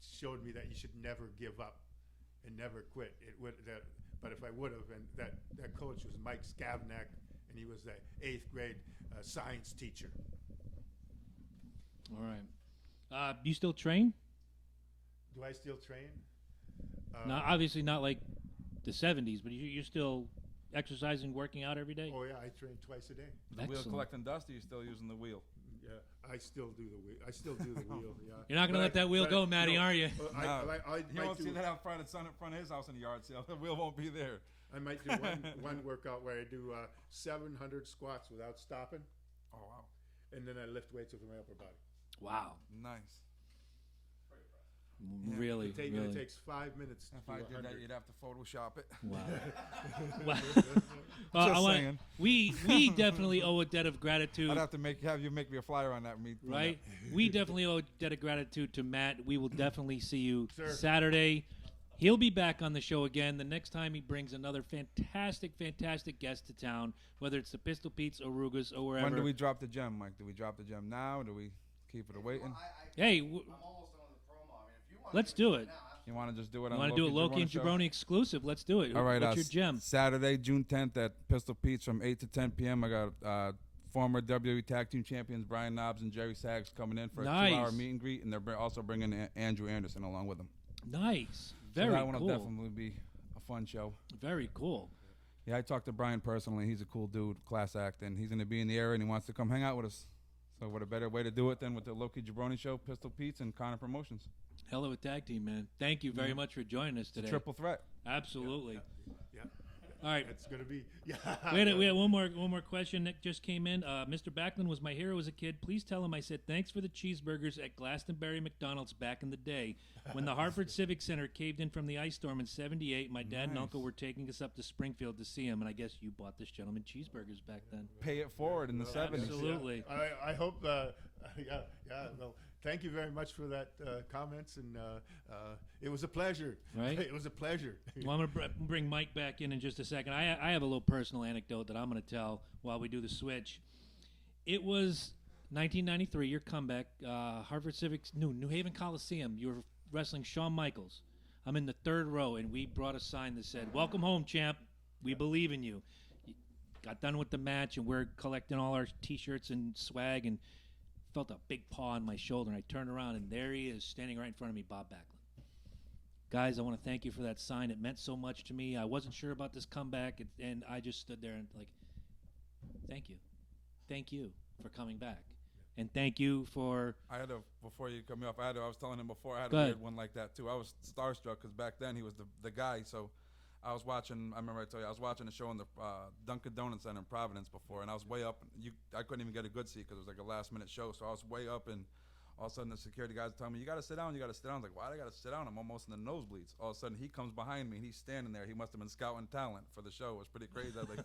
showed me that you should never give up and never quit. But if I would have, and that coach was Mike Skavnak, and he was the 8th grade science teacher. All right. You still train? Do I still train? Not obviously not like the 70s, but you're still exercising, working out every day? Oh, yeah, I train twice a day. The wheel collecting dust, or you still using the wheel? Yeah, I still do the wheel. Yeah. You're not going to let that wheel go, Matty, are you? You won't see that out front of his house in the yard sale. The wheel won't be there. I might do one workout where I do 700 squats without stopping. Oh, wow. And then I lift weights with my upper body. Wow. Nice. Really, It takes 5 minutes to If do I did 100. that, you'd have to Photoshop it. Wow. Just saying. We definitely owe a debt of gratitude. I'd have to have you make me a flyer on that. Right? We definitely owe a debt of gratitude to Matt. We will definitely see you Sir. Saturday. He'll be back on the show again the next time he brings another fantastic guest to town, whether it's the Pistol Pete's or Rugas or wherever. When do we drop the gem, Mike? Do we drop the gem now? Or do we keep it awaiting? Hey, I'm almost done with the promo. I mean, if you want let's do it. You want to just do it You on want to do a Loki and show? Jabroni exclusive? Let's do it. All right, What's your gem? Saturday, June 10th at Pistol Pete's from 8 to 10 p.m. I got former WWE Tag Team Champions Brian Knobbs and Jerry Sags coming in for a 2-hour meet and greet, and they're also bringing Andrew Anderson along with them. Nice. So Very that one cool. will definitely be a fun show. Very cool. Yeah, I talked to Brian personally. He's a cool dude, class act, and he's going to be in the area, and he wants to come hang out with us. So what a better way to do it than with the Loki Jabroni Show, Pistol Pete's, and Connor Promotions. Hell of a tag team, man. Thank you very much for joining us today. Triple threat. Absolutely. Yeah. All right. It's going to be. Yeah. We had one more question that just came in. Mr. Backlund was my hero as a kid. Please tell him I said thanks for the cheeseburgers at Glastonbury McDonald's back in the day. When the Hartford Civic Center caved in from the ice storm in '78, my dad and uncle were taking us up to Springfield to see him, and I guess you bought this gentleman cheeseburgers back then. Pay it forward in the 70s. Absolutely. I hope. Well, thank you very much for that comments, and it was a pleasure. Right? It was a pleasure. Well, I'm going to bring Mike back in just a second. I have a little personal anecdote that I'm going to tell while we do the switch. It was 1993, your comeback, Hartford Civic, New Haven Coliseum. You were wrestling Shawn Michaels. I'm in the third row, and we brought a sign that said, "Welcome home, champ. We believe in you." Got done with the match, and we're collecting all our T-shirts and swag, and felt a big paw on my shoulder, and I turned around, and there he is, standing right in front of me, Bob Backlund. Guys, I want to thank you for that sign. It meant so much to me. I wasn't sure about this comeback, and I just stood there and thank you. Thank you for coming back. And thank you for... Before you cut me off, I was telling him before, I had Go a ahead. weird one like that, too. I was starstruck because back then he was the guy, so I was watching, I remember I told you, I was watching a show in the Dunkin' Donuts Center in Providence before, and I was way up. I couldn't even get a good seat because it was like a last-minute show, so I was way up, and all of a sudden the security guys telling me, you got to sit down, you got to sit down. I was like, why do I got to sit down? I'm almost in the nosebleeds. All of a sudden he comes behind me, and he's standing there. He must have been scouting talent for the show. It was pretty crazy. I was like,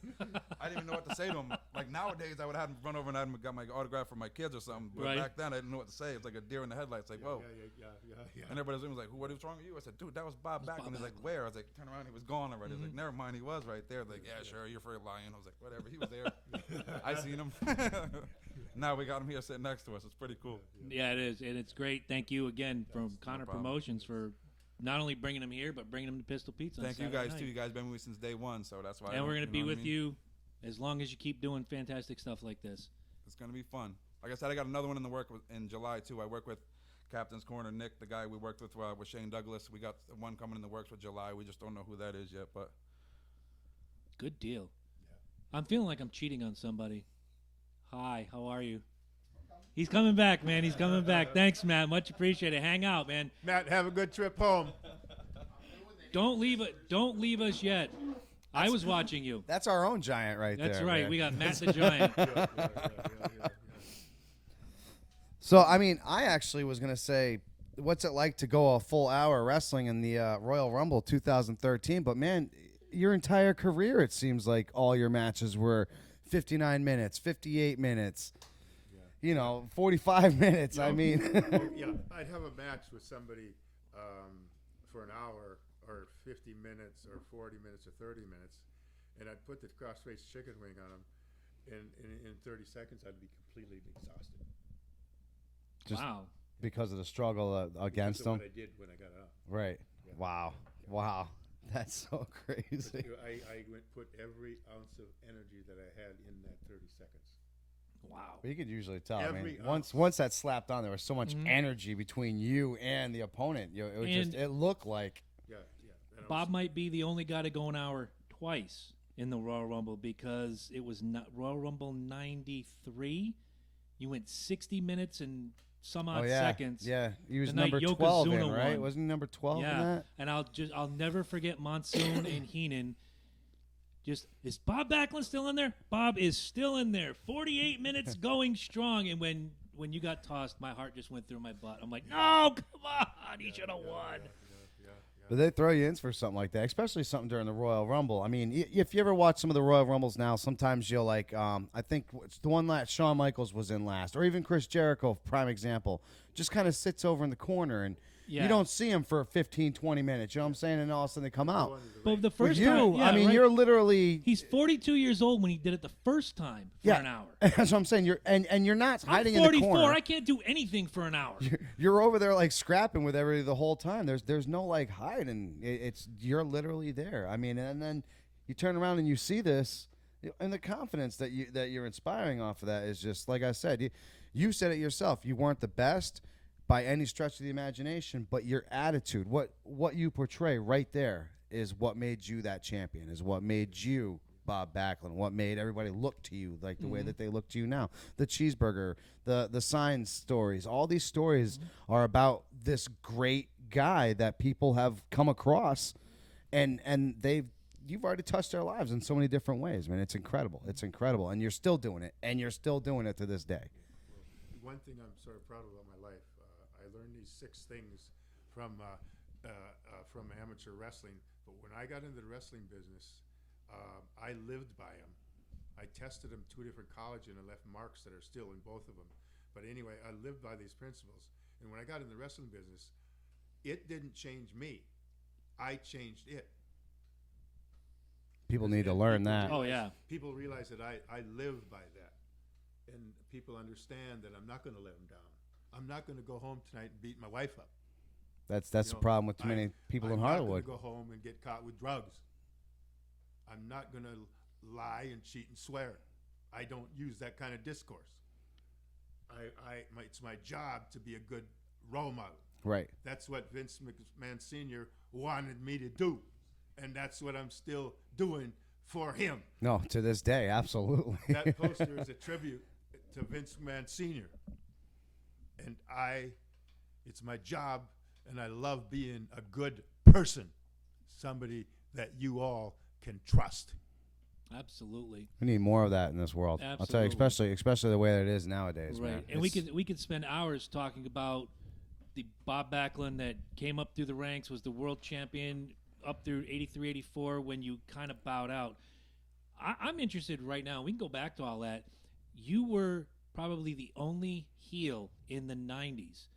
I didn't even know what to say to him. Like nowadays, I would have him run over and I'd got my autograph for my kids or something, but Right. back then I didn't know what to say. It's like a deer in the headlights. Like, whoa. Yeah. And everybody was like, "What is wrong with you?" I said, "Dude, that was Bob Backlund." He's like, "Where?" I was like, "Turn around." He was gone already. I was like, "Never mind, he was right there." Like, "Yeah, sure, you're for lying." I was like, "Whatever." He was there. I seen him. Now we got him here sitting next to us. It's pretty cool. Yeah, it is, and it's great. Thank you again from Connor problem. Promotions for not only bringing him here, but bringing him to Pistol Pete's on Thank you Saturday guys night. too. You guys been with me since day one, so that's why. And we're going to be know what with I mean? you as long as you keep doing fantastic stuff like this. It's gonna be fun. Like I said, I got another one in the work in July too. I work with Captain's Corner Nick, the guy we worked with Shane Douglas. We got one coming in the works for July. We just don't know who that is yet, but Good deal. I'm feeling like I'm cheating on somebody. Hi, how are you? He's coming back, man. He's coming back. Thanks, Matt. Much appreciated. Hang out, man. Matt, have a good trip home. Don't leave us yet. I was watching you. That's our own giant right there. That's right. man. We got Matt the Giant. So, I mean, I actually was going to say, what's it like to go a full hour wrestling in the Royal Rumble 2013? But, man, your entire career, it seems like all your matches were 59 minutes, 58 minutes, 45 minutes. I mean. Yeah, I'd have a match with somebody for an hour or 50 minutes or 40 minutes or 30 minutes. and I'd put the cross-faced chicken wing on them, and in 30 seconds I'd be completely exhausted. Just wow. because of the struggle against Because of them. what I did when I got up. Right. Yeah. Wow. Yeah. Wow. That's so crazy. But, I put every ounce of energy that I had in that 30 seconds. Wow. But you could usually tell. Every Once that slapped on, there was so much energy between you and the opponent. It was And- it looked like. Yeah, yeah. And I Bob was- might be the only guy to go an hour twice in the Royal Rumble because it was not Royal Rumble 93. You went 60 minutes and some odd seconds. Yeah, he was The night number 12 in, Yokozuna right? won. Wasn't he number 12 in Yeah, that? and I'll never forget Monsoon and Heenan. Just, is Bob Backlund still in there? Bob is still in there. 48 minutes going strong. And when you got tossed, my heart just went through my butt. I'm like, no, come on, he should have won. But they throw you in for something like that, especially something during the Royal Rumble. I mean, if you ever watch some of the Royal Rumbles now, sometimes you'll like, I think it's the one that Shawn Michaels was in last, or even Chris Jericho, prime example, just kind of sits over in the corner and Yeah. you don't see him for 15, 20 minutes. You know what I'm saying? And all of a sudden they come out. But the For first you, time, yeah, I mean, right. you're literally. He's 42 years old when he did it the first time for Yeah, an hour. that's what I'm saying. You're and you're not hiding I'm 44. in the corner. I can't do anything for an hour. You're over there like scrapping with everybody the whole time. There's no like hiding. It's you're literally there. I mean, and then you turn around and you see this, and the confidence that you're inspiring off of that is just like I said. You said it yourself. You weren't the best by any stretch of the imagination, but your attitude, what you portray right there, is what made you that champion. Is what made you Bob Backlund. What made everybody look to you like the way that they look to you now. The cheeseburger, the sign stories, all these stories are about this great guy that people have come across, and you've already touched their lives in so many different ways, man. It's incredible. It's incredible, and you're still doing it, and you're still doing it to this day. One thing I'm sort of proud of about my life, I learned these 6 things from amateur wrestling. But when I got into the wrestling business, I lived by them. I tested them 2 different colleges and I left marks that are still in both of them. But anyway, I lived by these principles. And when I got in the wrestling business, it didn't change me. I changed it. People need to learn that. Oh, yeah. People realize that I live by that. And people understand that I'm not going to let them down. I'm not going to go home tonight and beat my wife up. That's You the know, problem with too many people in Hollywood. I'm not going to go home and get caught with drugs. I'm not going to lie and cheat and swear. I don't use that kind of discourse. It's my job to be a good role model. Right. That's what Vince McMahon Sr. wanted me to do. And that's what I'm still doing for him. No, to this day, absolutely. That poster is a tribute to Vince McMahon Sr. And it's my job, and I love being a good person, somebody that you all can trust. Absolutely. We need more of that in this world. I'll tell you, especially the way that it is nowadays, Right. man. And we could spend hours talking about the Bob Backlund that came up through the ranks, was the world champion up through 83, 84 when you kind of bowed out. I'm interested right now. We can go back to all that. You were probably the only heel in the 90s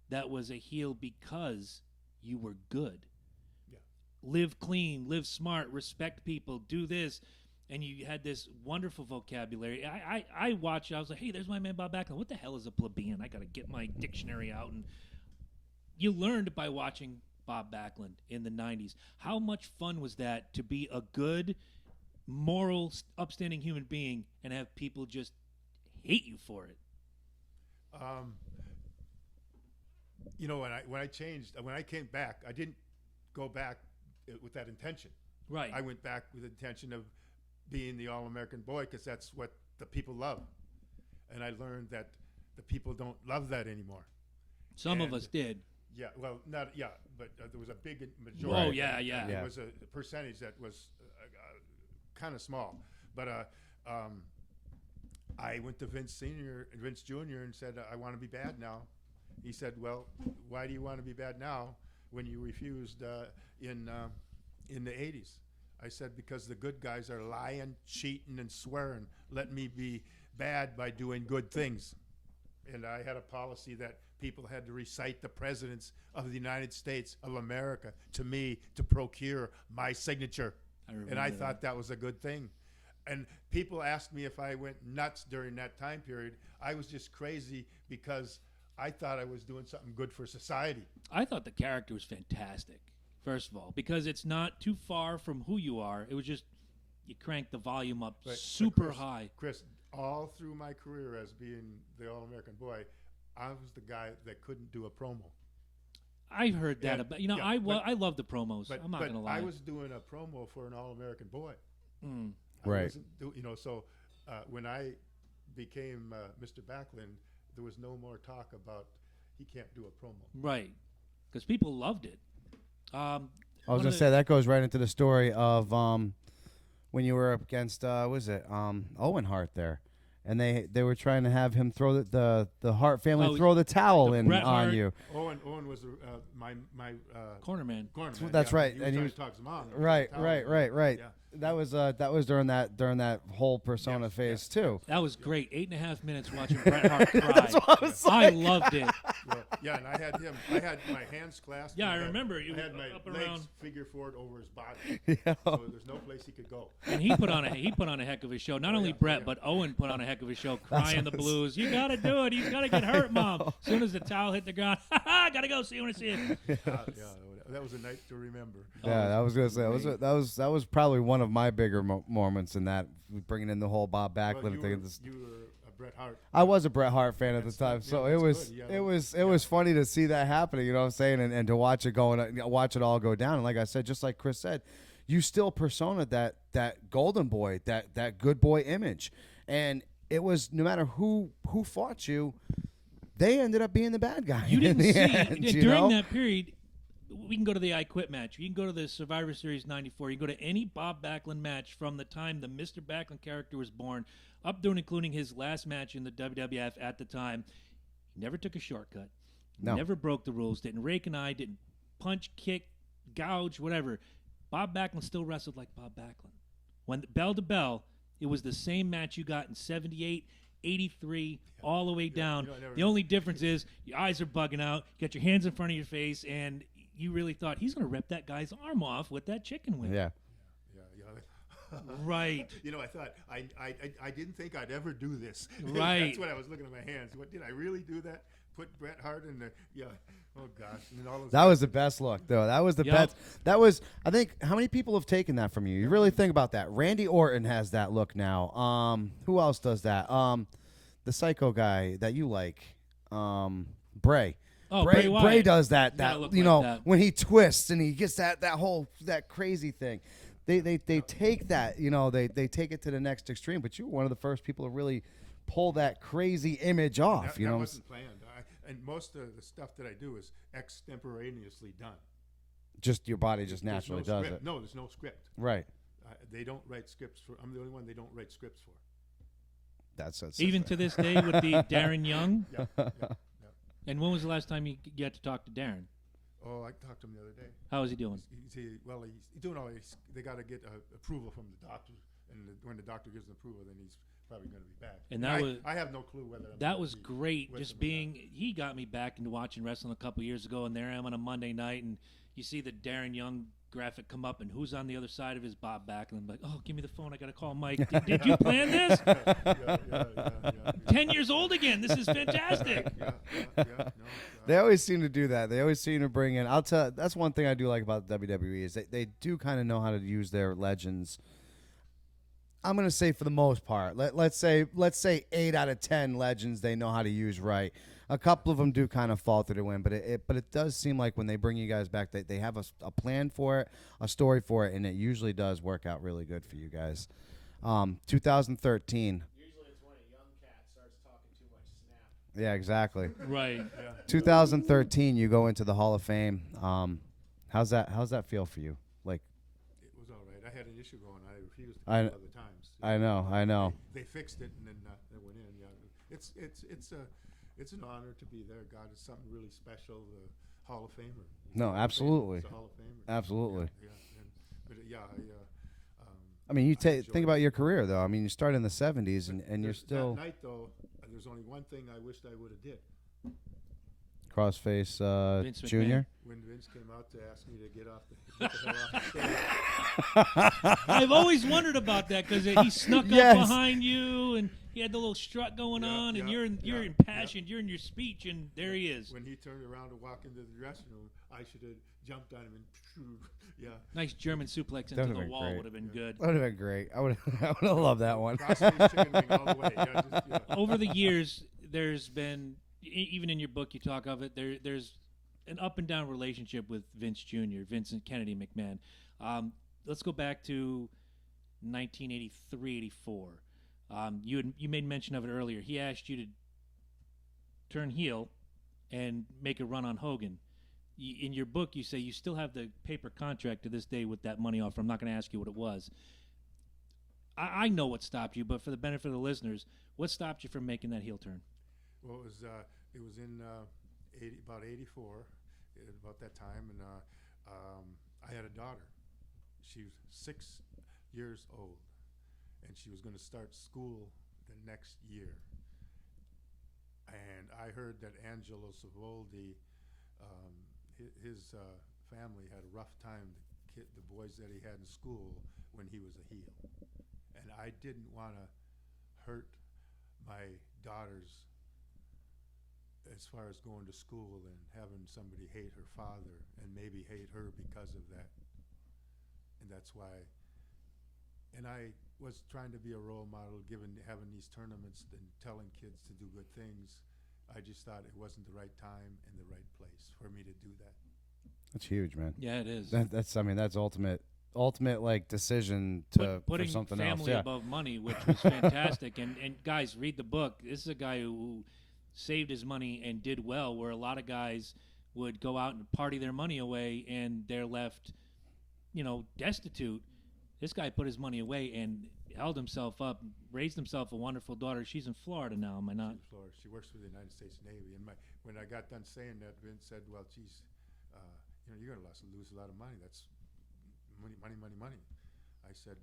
that was a heel because you were good. Yeah. Live clean, live smart, respect people, do this. And you had this wonderful vocabulary. I watched it. I was like, hey, there's my man Bob Backlund. What the hell is a plebeian? I got to get my dictionary out. And you learned by watching Bob Backlund in the 90s. How much fun was that to be a good, moral, upstanding human being and have people just hate you for it? When I came back, I didn't go back with that intention. Right. I went back with the intention of being the All-American boy because that's what the people love. And I learned that the people don't love that anymore. Some of And- us did. Yeah, well, but there was a big majority. Oh, yeah, yeah. There was a percentage that was kind of small. But I went to Vince Jr. and said, I want to be bad now. He said, well, why do you want to be bad now when you refused in the 80s? I said, because the good guys are lying, cheating, and swearing. Let me be bad by doing good things. And I had a policy that people had to recite the presidents of the United States of America to me to procure my signature. And I thought that was a good thing. And people asked me if I went nuts during that time period. I was just crazy because I thought I was doing something good for society. I thought the character was fantastic, first of all, because it's not too far from who you are. It was just you crank the volume up super high. Chris, all through my career as being the All-American boy, I was the guy that couldn't do a promo. I heard that about I love the promos. But, I'm not gonna lie. I was doing a promo for an All-American boy. Right. So when I became Mr. Backlund, there was no more talk about he can't do a promo. Right, because people loved it. I was gonna say that goes right into the story of when you were up against Owen Hart there. And they were trying to have him throw the Hart family throw the towel in on you. Owen was my cornerman. That's right, and he was talk his mom. Right. Yeah. That was during that whole persona phase too. That was great. 8.5 minutes watching Bret Hart cry. I loved it. Well, and I had my hands clasped. Yeah, I remember. I had my legs figure forward over his body. Yeah. So there's no place he could go. And he put on a heck of a show. Not only Bret, but Owen put on a heck of a show, crying the blues. You got to do it. He's got to get hurt, Mom. As soon as the towel hit the ground, got to go. See you when I see it. That was a night to remember. Yeah, I was gonna say that was probably one of my bigger moments in that, bringing in the whole Bob Backlund thing. You were a Bret Hart. I was a Bret Hart fan at the time, so it was funny to see that happening. You know what I'm saying, and to watch it watch it all go down. And like I said, just like Chris said, you still personaed that golden boy, that good boy image, and it was no matter who fought you, they ended up being the bad guy. You didn't see end, during that period. We can go to the I Quit match. You can go to the Survivor Series 94. You can go to any Bob Backlund match from the time the Mr. Backlund character was born, up to and including his last match in the WWF at the time. He never took a shortcut. No. Never broke the rules. Didn't rake an eye. Didn't punch, kick, gouge, whatever. Bob Backlund still wrestled like Bob Backlund. When bell to bell, it was the same match you got in 78, 83, all the way down. The only difference is your eyes are bugging out. You got your hands in front of your face, and you really thought he's going to rip that guy's arm off with that chicken wing. Yeah. Right. I thought I didn't think I'd ever do this. Right. That's when I was looking at my hands. What did I really do that? Put Bret Hart in the Oh gosh. And all those that was the best look, though. That was the best. That was, I think, how many people have taken that from you? You really think about that. Randy Orton has that look now. Who else does that? The psycho guy that you like, Bray. Oh, Bray does that that. When he twists and he gets that crazy thing. They take that, they take it to the next extreme, but you were one of the first people to really pull that crazy image off. That wasn't planned. And most of the stuff that I do is extemporaneously done. Just your body just naturally does script. it. No, there's no script. Right. They don't write scripts for. I'm the only one they don't write scripts for. That's even to this day with the Darren Young. Yeah. And when was the last time you got to talk to Darren? Oh, I talked to him the other day. How is he doing? He's doing all. They got to get approval from the doctor, and when the doctor gives them approval, then he's probably going to be back. And I have no clue whether that was great. Just being, he got me back into watching wrestling a couple years ago, and there I am on a Monday night, and you see the Darren Young graphic come up, and who's on the other side of his Bob Backlund? I'm like, oh, give me the phone. I got to call Mike. Did you plan this? Yeah. 10 years old again. This is fantastic. They always seem to do that. They always seem to bring in. I'll tell. That's one thing I do like about the WWE is they do kind of know how to use their legends. I'm gonna say for the most part. Let's say 8 out of 10 legends they know how to use right. A couple of them do kind of fall through the wind, but it does seem like when they bring you guys back, they have a plan for it, a story for it, and it usually does work out really good for you guys. 2013. Usually it's when a young cat starts talking too much snap. Yeah, exactly. Right. Yeah. 2013, you go into the Hall of Fame. How's that feel for you? Like, It was all right. I had an issue going. I refused to I- go other times. I know. They fixed it, and then it went in. Yeah, it's an honor to be there. God, it's something really special. The Hall of Famer. No, absolutely. It's a Hall of Famer. Absolutely. Yeah. I mean, you enjoyed think it. about your career, though. I mean, you started in the 70s, and you're still. That night, though, there's only one thing I wished I would have did. Crossface Vince McMahon. Jr. When Vince came out to ask me to get the hell off the stage. I've always wondered about that because he snuck Yes. up behind you and he had the little strut going on, and you're impassioned, you're in your speech, and there he is. When he turned around to walk into the dressing room, I should have jumped on him and yeah. Nice German suplex into That would've the been wall great. would have been good. That would have been great. I would have loved that one. Crossface chicken wing all the way. Yeah. Over the years, there's been, even in your book you talk of it, there's an up and down relationship with Vince Jr., Vincent Kennedy McMahon. Let's go back to 1983, 84. You made mention of it earlier. He asked you to turn heel and make a run on Hogan. In your book, you say you still have the paper contract to this day with that money offer. I'm not going to ask you what it was. I know what stopped you, but for the benefit of the listeners, what stopped you from making that heel turn? Well, it was in about 84, about that time, and I had a daughter. She was 6 years old, and she was going to start school the next year. And I heard that Angelo Savoldi, his family had a rough time, the boys that he had in school when he was a heel. And I didn't want to hurt my daughters as far as going to school and having somebody hate her father and maybe hate her because of that. And that's why. And I was trying to be a role model, having these tournaments and telling kids to do good things. I just thought it wasn't the right time and the right place for me to do that. That's huge, man. Yeah, it is. That's ultimate like decision to putting for something family else. Yeah. above money, which was fantastic. and guys, read the book. This is a guy who saved his money and did well, where a lot of guys would go out and party their money away and they're left, destitute. This guy put his money away and held himself up, raised himself a wonderful daughter. She's in Florida now, am I not? She's in Florida. She works for the United States Navy. And when I got done saying that, Vince said, well, geez, you're going to lose a lot of money. That's money. I said,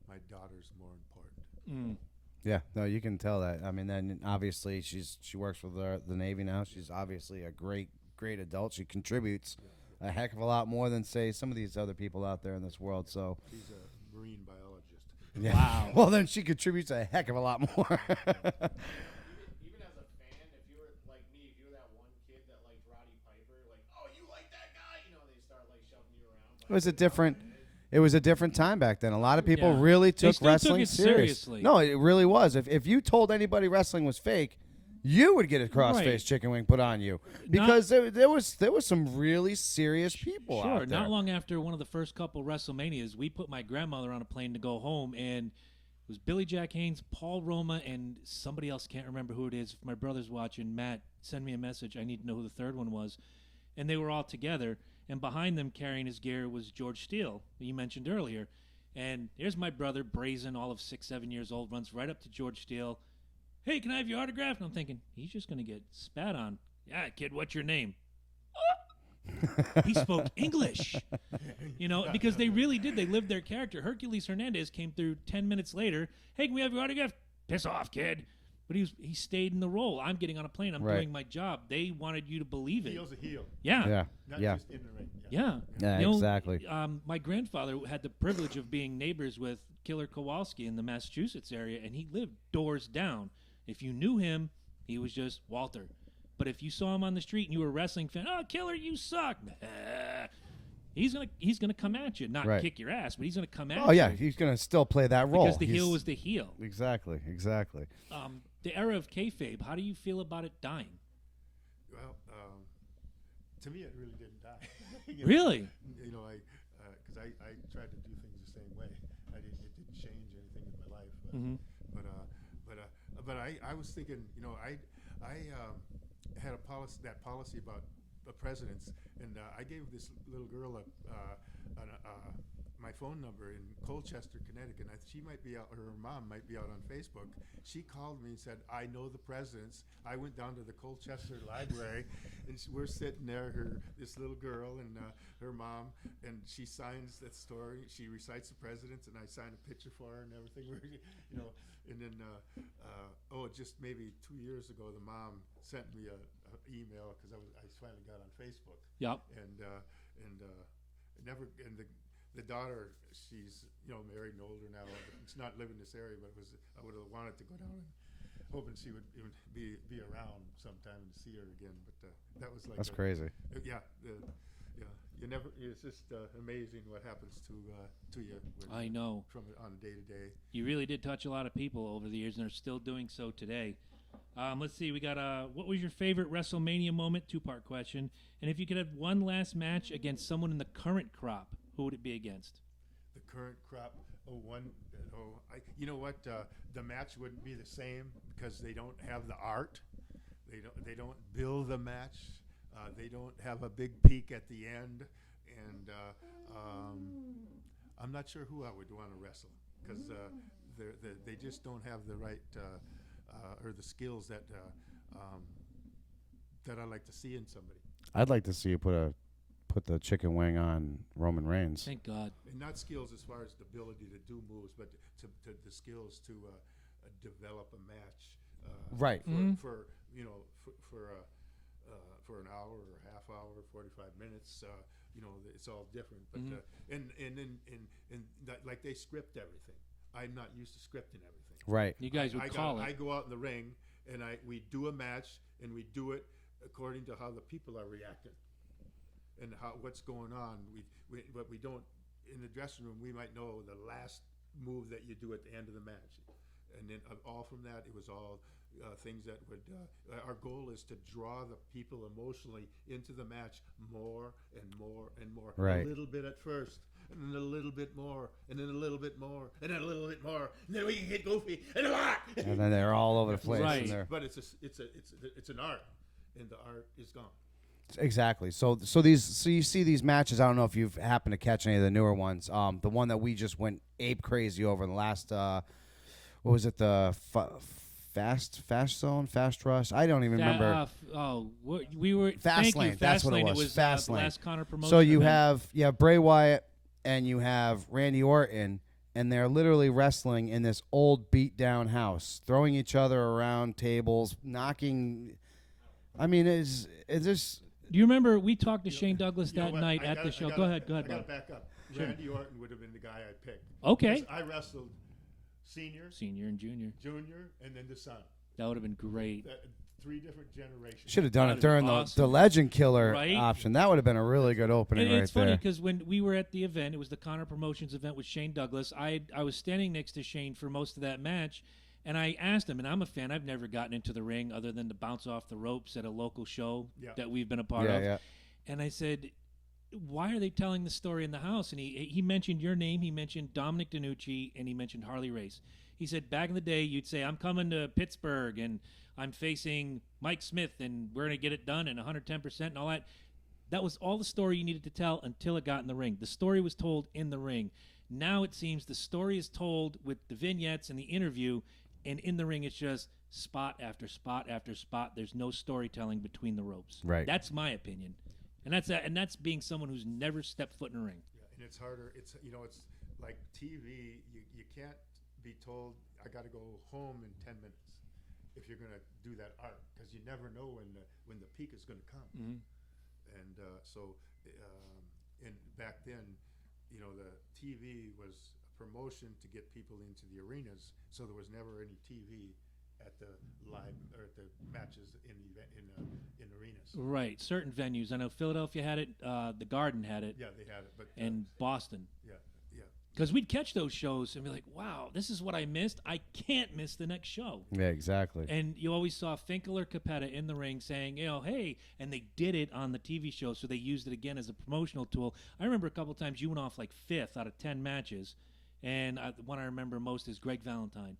my daughter's more important. Yeah, no, you can tell that. I mean, then obviously she works for the Navy now. She's obviously a great adult. She contributes a heck of a lot more than, say, some of these other people out there in this world. So She's a marine biologist. yeah. Wow. Well, then she contributes a heck of a lot more. Even as a fan, if you were like me, if you were that one kid that liked Roddy Piper, like, oh, you like that guy, they start like shoving you around. It was a different time back then. A lot of people Yeah. really They took still took wrestling it serious. seriously. No, it really was. If you told anybody wrestling was fake, you would get a crossface Right. chicken wing put on you because there was some really serious people Sure. out there. Not long after one of the first couple WrestleManias, we put my grandmother on a plane to go home, and it was Billy Jack Haynes, Paul Roma, and somebody else. Can't remember who it is. If my brother's watching, Matt, send me a message. I need to know who the third one was. And they were all together, and behind them carrying his gear was George Steele, that you mentioned earlier. And here's my brother, brazen, all of 6, 7 years old, runs right up to George Steele. Hey, can I have your autograph? And I'm thinking, he's just going to get spat on. Yeah, kid, what's your name? He spoke English, because they really did. They lived their character. Hercules Hernandez came through 10 minutes later. Hey, can we have your autograph? Piss off, kid. But he stayed in the role. I'm getting on a plane. I'm Right. doing my job. They wanted you to believe it. Heel's a heel. Yeah. Not Yeah. just in the ring. Yeah. Yeah, exactly. My grandfather had the privilege of being neighbors with Killer Kowalski in the Massachusetts area, and he lived doors down. If you knew him, he was just Walter. But if you saw him on the street and you were a wrestling fan, oh, Killer, you suck. He's gonna come at you, not Right. kick your ass, but he's gonna come at you. Oh yeah, he's gonna still play that role because the heel was the heel. exactly. The era of kayfabe. How do you feel about it dying? Well, to me, it really didn't die. Really? Because I tried to do things the same way. It didn't change anything in my life. Mhm. But I was thinking, I had that policy about the presidents, and I gave this little girl my phone number in Colchester, Connecticut. And she might be out, or her mom might be out on Facebook. She called me and said, "I know the presidents." I went down to the Colchester Library, and we're sitting there. This little girl and her mom, and she signs that story. She recites the presidents, and I sign a picture for her and everything. You know, and then just maybe 2 years ago, the mom sent me a email because I finally got on Facebook. Yep. The daughter, she's married and older now. It's not living in this area, but I would have wanted to go down and hoping she would be around sometime and see her again. But that was like That's crazy. You never. It's just amazing what happens to you. I know. From on a day to day. You really did touch a lot of people over the years, and are still doing so today. Let's see. We got what was your favorite WrestleMania moment? 2-part question. And if you could have one last match against someone in the current crop, who would it be against? The current crop. You know what? The match wouldn't be the same because they don't have the art. They don't build the match. They don't have a big peak at the end, and I'm not sure who I would want to wrestle because they just don't have the right or the skills that I like to see in somebody. I'd like to see you put the chicken wing on Roman Reigns. Thank God. And not skills as far as the ability to do moves, but to the skills to develop a match. Right. For an hour or a half hour, 45 minutes. It's all different. But like they script everything. I'm not used to scripting everything. Right. You guys would call it. I go out in the ring and we do a match and we do it according to how the people are reacting and what's going on. But we don't in the dressing room. We might know the last move that you do at the end of the match, and then all from that it was all. Things that would our goal is to draw the people emotionally into the match more and more and more. Right. A little bit at first, and then a little bit more, and then a little bit more, and then a little bit more, and then we can get goofy and a lot. And then they're all over the place. Right. And But it's an art, and the art is gone. Exactly. So you see these matches. I don't know if you've happened to catch any of the newer ones. The one that we just went ape crazy over in the last. What was it? The Fast Rush. I don't even remember. We were Fast Lane. That's what it was. It was Fast the Lane. last Connor promotion. So you event. have Bray Wyatt and you have Randy Orton, and they're literally wrestling in this old beat down house, throwing each other around tables, knocking. I mean, is this? Do you remember we talked to Shane Douglas that night at the show? Go ahead, I got Bob. to back up. Sure. Randy Orton would have been the guy I picked. Okay. I wrestled senior, and junior. and then the son. That would have been great. 3 different generations. Should have done it That'd have during been the awesome. Legend Killer Right? option. That would have been a really good opening And right it's funny there. because when we were at the event, it was the Connor Promotions event with Shane Douglas. I was standing next to Shane for most of that match, and I asked him, and I'm a fan. I've never gotten into the ring other than to bounce off the ropes at a local show that we've been a part of. Yeah. And I said, why are they telling the story in the house? And he mentioned your name, he mentioned Dominic DiNucci, and he mentioned Harley Race. He said, back in the day, you'd say, I'm coming to Pittsburgh, and I'm facing Mike Smith, and we're going to get it done, and 110% and all that. That was all the story you needed to tell until it got in the ring. The story was told in the ring. Now it seems the story is told with the vignettes and the interview, and in the ring it's just spot after spot after spot. There's no storytelling between the ropes. Right. That's my opinion. And that's being someone who's never stepped foot in a ring. Yeah, and it's harder. It's like TV. You can't be told I got to go home in 10 minutes if you're going to do that art because you never know when the peak is going to come. Mm-hmm. And and back then, the TV was a promotion to get people into the arenas, so there was never any TV at the live or at the matches in arenas. Right, certain venues. I know Philadelphia had it. The Garden had it. Yeah, they had it, but and Boston. Yeah. Because we'd catch those shows and be like, "Wow, this is what I missed. I can't miss the next show." Yeah, exactly. And you always saw Finkel or Capetta in the ring saying, "Hey," and they did it on the TV show, so they used it again as a promotional tool. I remember a couple times you went off like 5th out of 10 matches, and the one I remember most is Greg Valentine.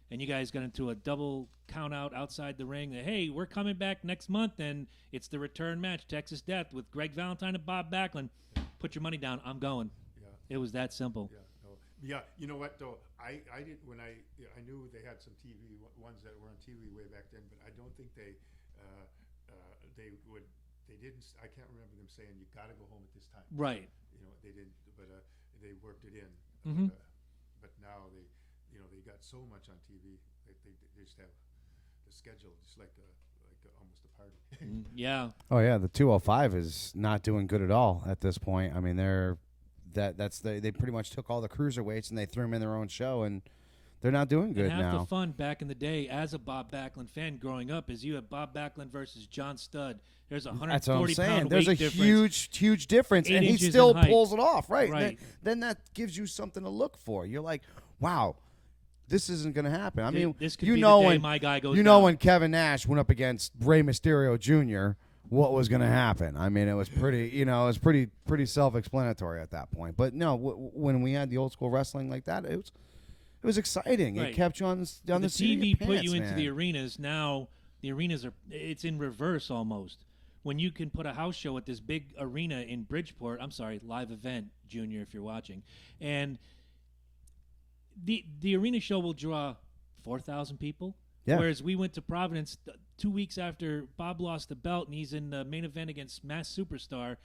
And you guys got into a double count out outside the ring. Hey, we're coming back next month, and it's the return match, Texas Death, with Greg Valentine and Bob Backlund. Put your money down. I'm going. It was that simple. Yeah, no. Yeah, you know what though? I did when I knew they had some TV ones that were on TV way back then, but I don't think they would. They didn't. I can't remember them saying you got to go home at this time. Right. You know, they didn't, but they worked it in. Mhm. But now they got so much on TV. They just have the schedule just like almost a party. Yeah. Oh yeah, the 205 is not doing good at all at this point. I mean, they pretty much took all the cruiserweights and they threw them in their own show, and they're not doing good And half now. the fun back in the day as a Bob Backlund fan growing up is you have Bob Backlund versus John Studd. There's a 140 That's what I'm saying. pound There's a weight difference. huge difference, 8 and he inches still in height. pulls it off. Right. Right. Then that gives you something to look for. You're like, wow, this isn't going to happen. I mean, This could you be know the day when my guy goes you know down. when Kevin Nash went up against Rey Mysterio Jr., what was going to happen. I mean, it was pretty self-explanatory at that point. But no, when we had the old school wrestling like that, it was exciting. Right. It kept you on the seat of your TV put pants, you into man. the arenas. Now the arenas it's in reverse almost. When you can put a house show at this big arena in Bridgeport, I'm sorry, live event, Junior, if you're watching, and the arena show will draw 4,000 people. Yeah. Whereas we went to Providence 2 weeks after Bob lost the belt and he's in the main event against Mass Superstar,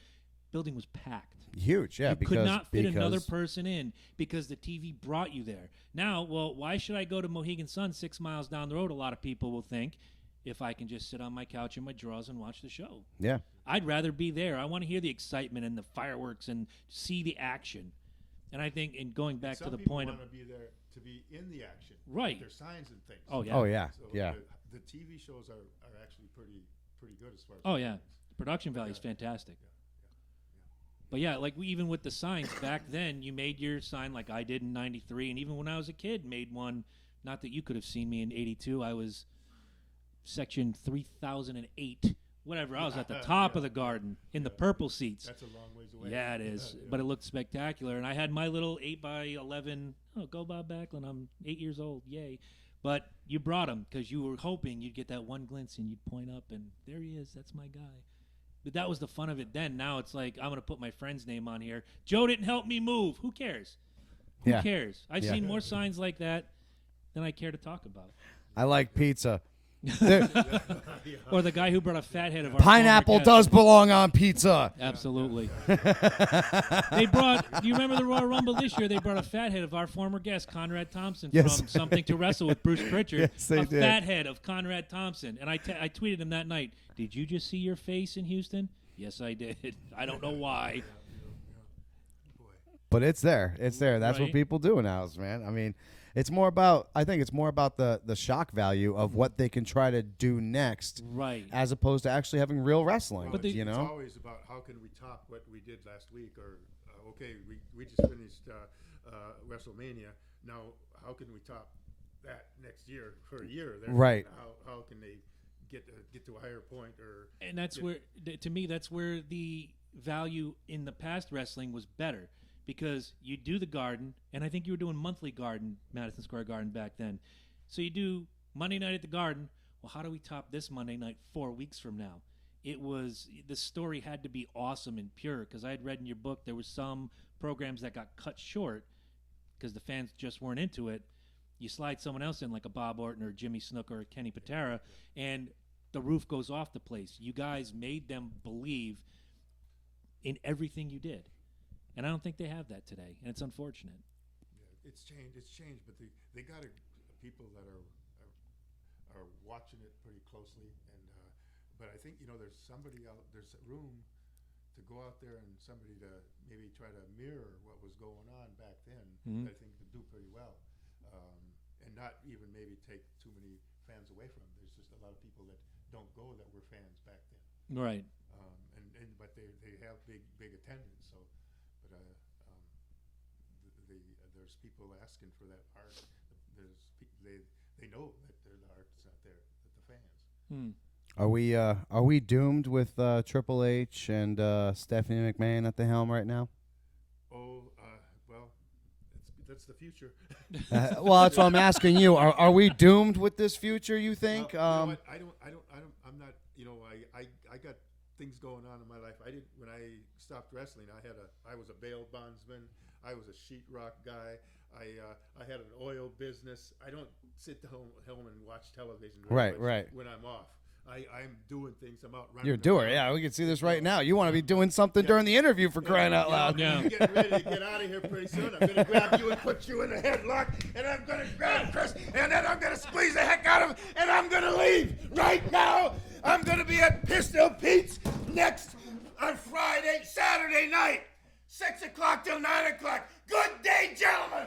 building was packed. Huge, yeah. You because could not fit because another person in because the TV brought you there. Now, well, why should I go to Mohegan Sun 6 miles down the road, a lot of people will think, if I can just sit on my couch in my drawers and watch the show? Yeah. I'd rather be there. I want to hear the excitement and the fireworks and see the action. And I think, in going back to the point of... Some people want to be there to be in the action. Right. There's signs and things. Oh, yeah. Oh yeah, So yeah. The TV shows are actually pretty good as far as. Oh, yeah. The production value is fantastic. But yeah, like even with the signs back then, you made your sign like I did in '93, and even when I was a kid, made one. Not that you could have seen me in '82. I was section 3008, whatever. I was at the top of the garden in the purple seats. That's a long ways away. Yeah, it is. But it looked spectacular, and I had my little 8x11. Oh, go Bob Backlund! I'm 8 years old. Yay! But you brought him because you were hoping you'd get that one glimpse, and you'd point up, and there he is. That's my guy. But that was the fun of it then. Now it's like, I'm going to put my friend's name on here. Joe didn't help me move. Who cares? Who Yeah. cares? I've Yeah. seen more signs like that than I care to talk about. I like pizza. There- Or the guy who brought a fat head of our Pineapple former does guest. belong on pizza. Absolutely. They brought, do you remember the Royal Rumble this year? They brought a fat head of our former guest, Conrad Thompson, Yes. from Something to Wrestle with Bruce Pritchard. Yes, they a did. fat head of Conrad Thompson. And I tweeted him that night, did you just see your face in Houston? Yes, I did. I don't know why. But it's there. It's there. That's what Right. people do now, man. I mean, I think it's more about the shock value of what they can try to do next, Right. as opposed to actually having real wrestling. But It's you know, always about how can we top what we did last week, or okay, we just finished WrestleMania. Now, how can we top that next year for a year? Right. How can they get to a higher point? Or And that's get- where, to me, that's where the value in the past wrestling was better. Because you do the Garden, and I think you were doing monthly Garden, Madison Square Garden back then. So you do Monday night at the Garden. Well, how do we top this Monday night 4 weeks from now? The story had to be awesome and pure, because I had read in your book there was some programs that got cut short because the fans just weren't into it. You slide someone else in, like a Bob Orton or Jimmy Snuka or Kenny Patera, and the roof goes off the place. You guys made them believe in everything you did. And I don't think they have that today, and it's unfortunate. Yeah, it's changed, but they got people that are watching it pretty closely, and but I think there's room to go out there and somebody to maybe try to mirror what was going on back then. Mhm. That I think could do pretty well, and not even maybe take too many fans away from them. There's just a lot of people that don't go that were fans back then, Right. but they have big attendance. So. There's people asking for that art. They know that the art's not there, that the fans. are we doomed with Triple H and Stephanie McMahon at the helm right now? Oh, well, that's the future. Well, that's what I'm asking you. Are we doomed with this future? You think? You know what? I'm not. I got things going on in my life. When I stopped wrestling, I was a bail bondsman. I was a sheetrock guy. I had an oil business. I don't sit home and watch television Right. when I'm off. I'm doing things. I'm out running. You're a doer. Yeah, we can see this right now. You want to be doing something during the interview for crying out loud. Yeah. I'm getting ready to get out of here pretty soon. I'm going to grab you and put you in a headlock, and I'm going to grab Chris, and then I'm going to squeeze the heck out of him, and I'm going to leave right now. I'm going to be at Pistol Pete's next on Saturday night, 6 o'clock till 9 o'clock. Good day, gentlemen.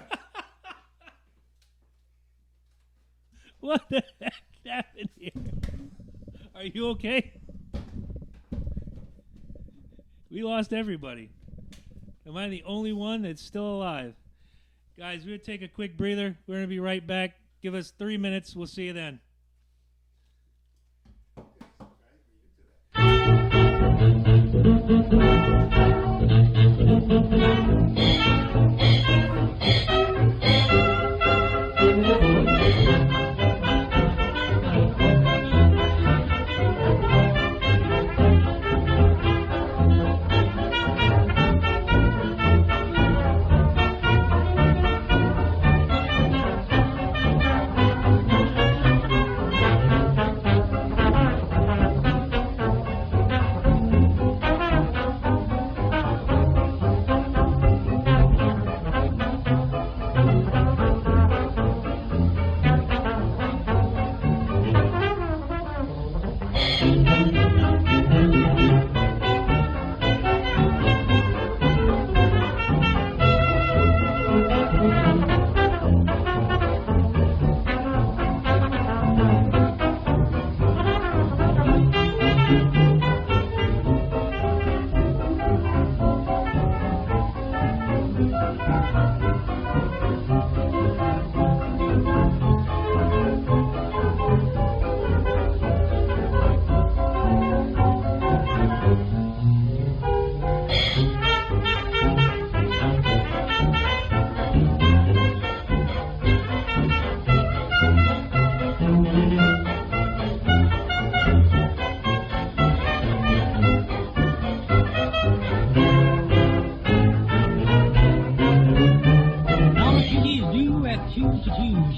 What the heck happened here? Are you okay? We lost everybody. Am I the only one that's still alive? Guys, we're going to take a quick breather. We're going to be right back. Give us 3 minutes. We'll see you then.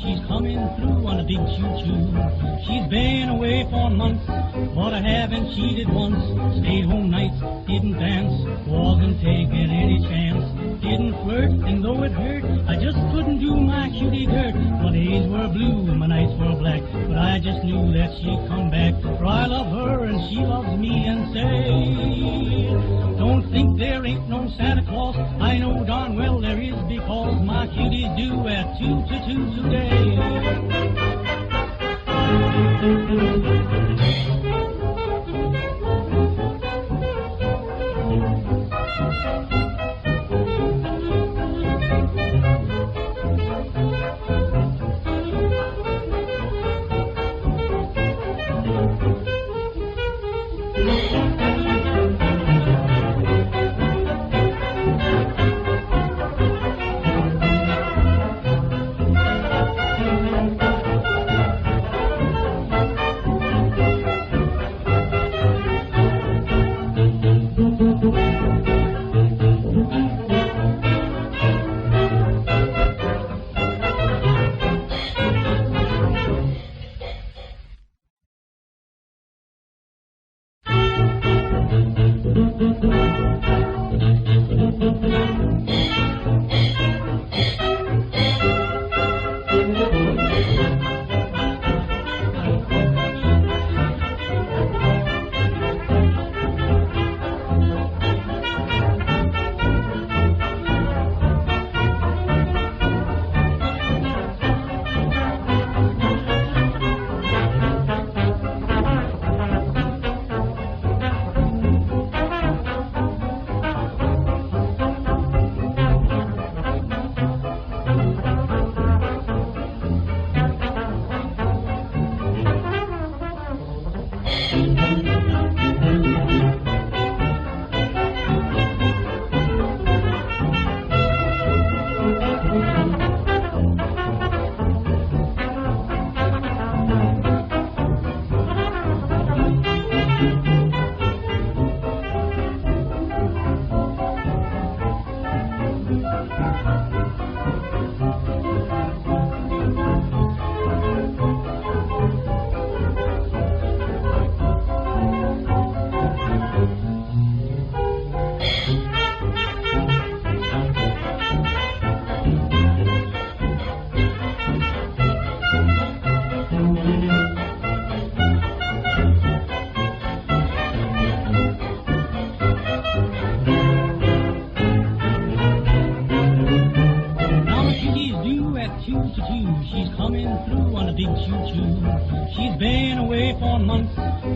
She's coming through on a big choo-choo. She's been away for months, but I haven't cheated once. Stayed home nights, didn't dance, wasn't taking any chance. Didn't flirt, and though it hurt, I just couldn't do my cutie dirt. My days were blue, my nights were black, but I just knew that she'd come back. For I love her and she loves me, and say, don't think there ain't no Santa Claus. I know darn well there is, because my cutie's due at 2 to 2 today.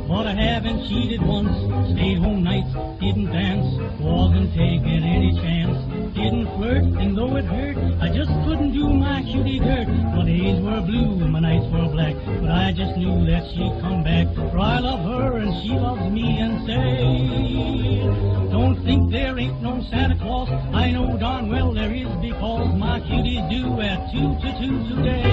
but I haven't cheated once. Stayed home nights, didn't dance, wasn't taking any chance. Didn't flirt, and though it hurt, I just couldn't do my cutie dirt. My days were blue, my nights were black, but I just knew that she'd come back. For I love her and she loves me, and say, don't think there ain't no Santa Claus. I know darn well there is, because my cutie's due at 2 to 2 today.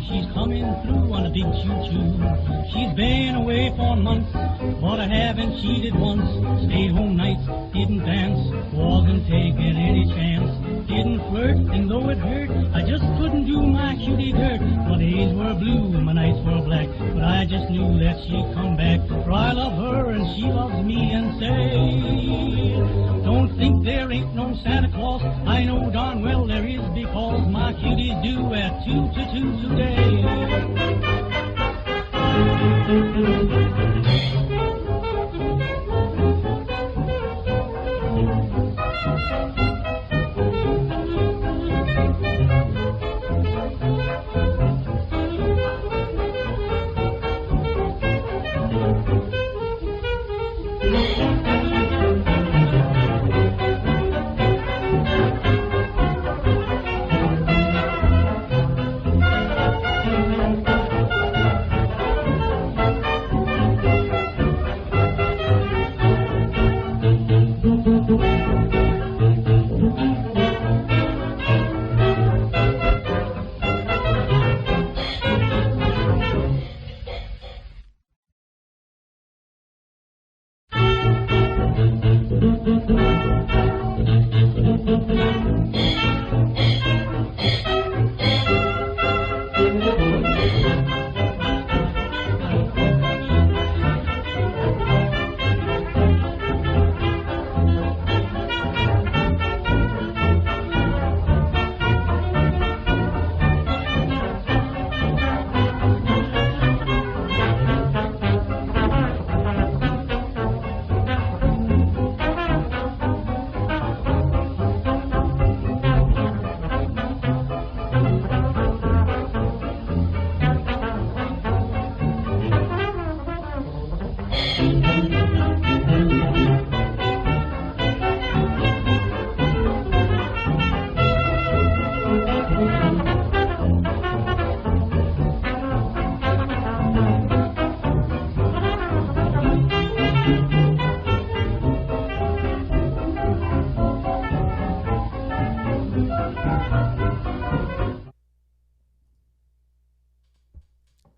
She's coming through on a big choo-choo. She's been away for months, but I haven't cheated once. Stayed home nights, didn't dance, wasn't taking any chance. Didn't flirt, and though it hurt, I just couldn't do my cutie dirt. My days were blue, my nights were black, but I just knew that she'd come back. For I love her and she loves me, and say, don't think there ain't no Santa Claus. I know darn well there is, because my cutie's due at 2 to 2 today.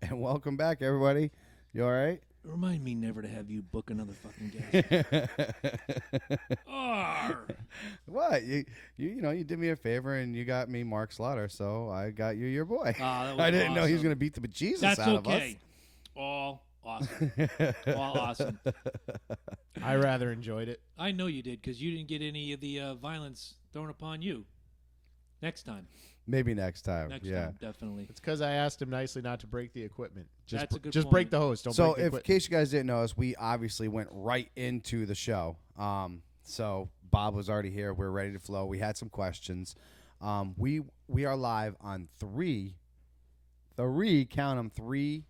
And welcome back, everybody. You all right? Remind me never to have you book another fucking guest. Arr. What? You know, you did me a favor and you got me Mark Slaughter, so I got you your boy. That was I didn't know he was awesome. going to beat the bejesus That's out of us. okay. All awesome. All awesome. I rather enjoyed it. I know you did because you didn't get any of the violence thrown upon you. Next time. Maybe next time. Next yeah. time, definitely. It's because I asked him nicely not to break the equipment. Just That's a good just point. break the hose. Don't So, break the if in equipment. case you guys didn't know us, we obviously went right into the show. So Bob was already here. We're ready to flow. We had some questions. We are live on three. Count them, three.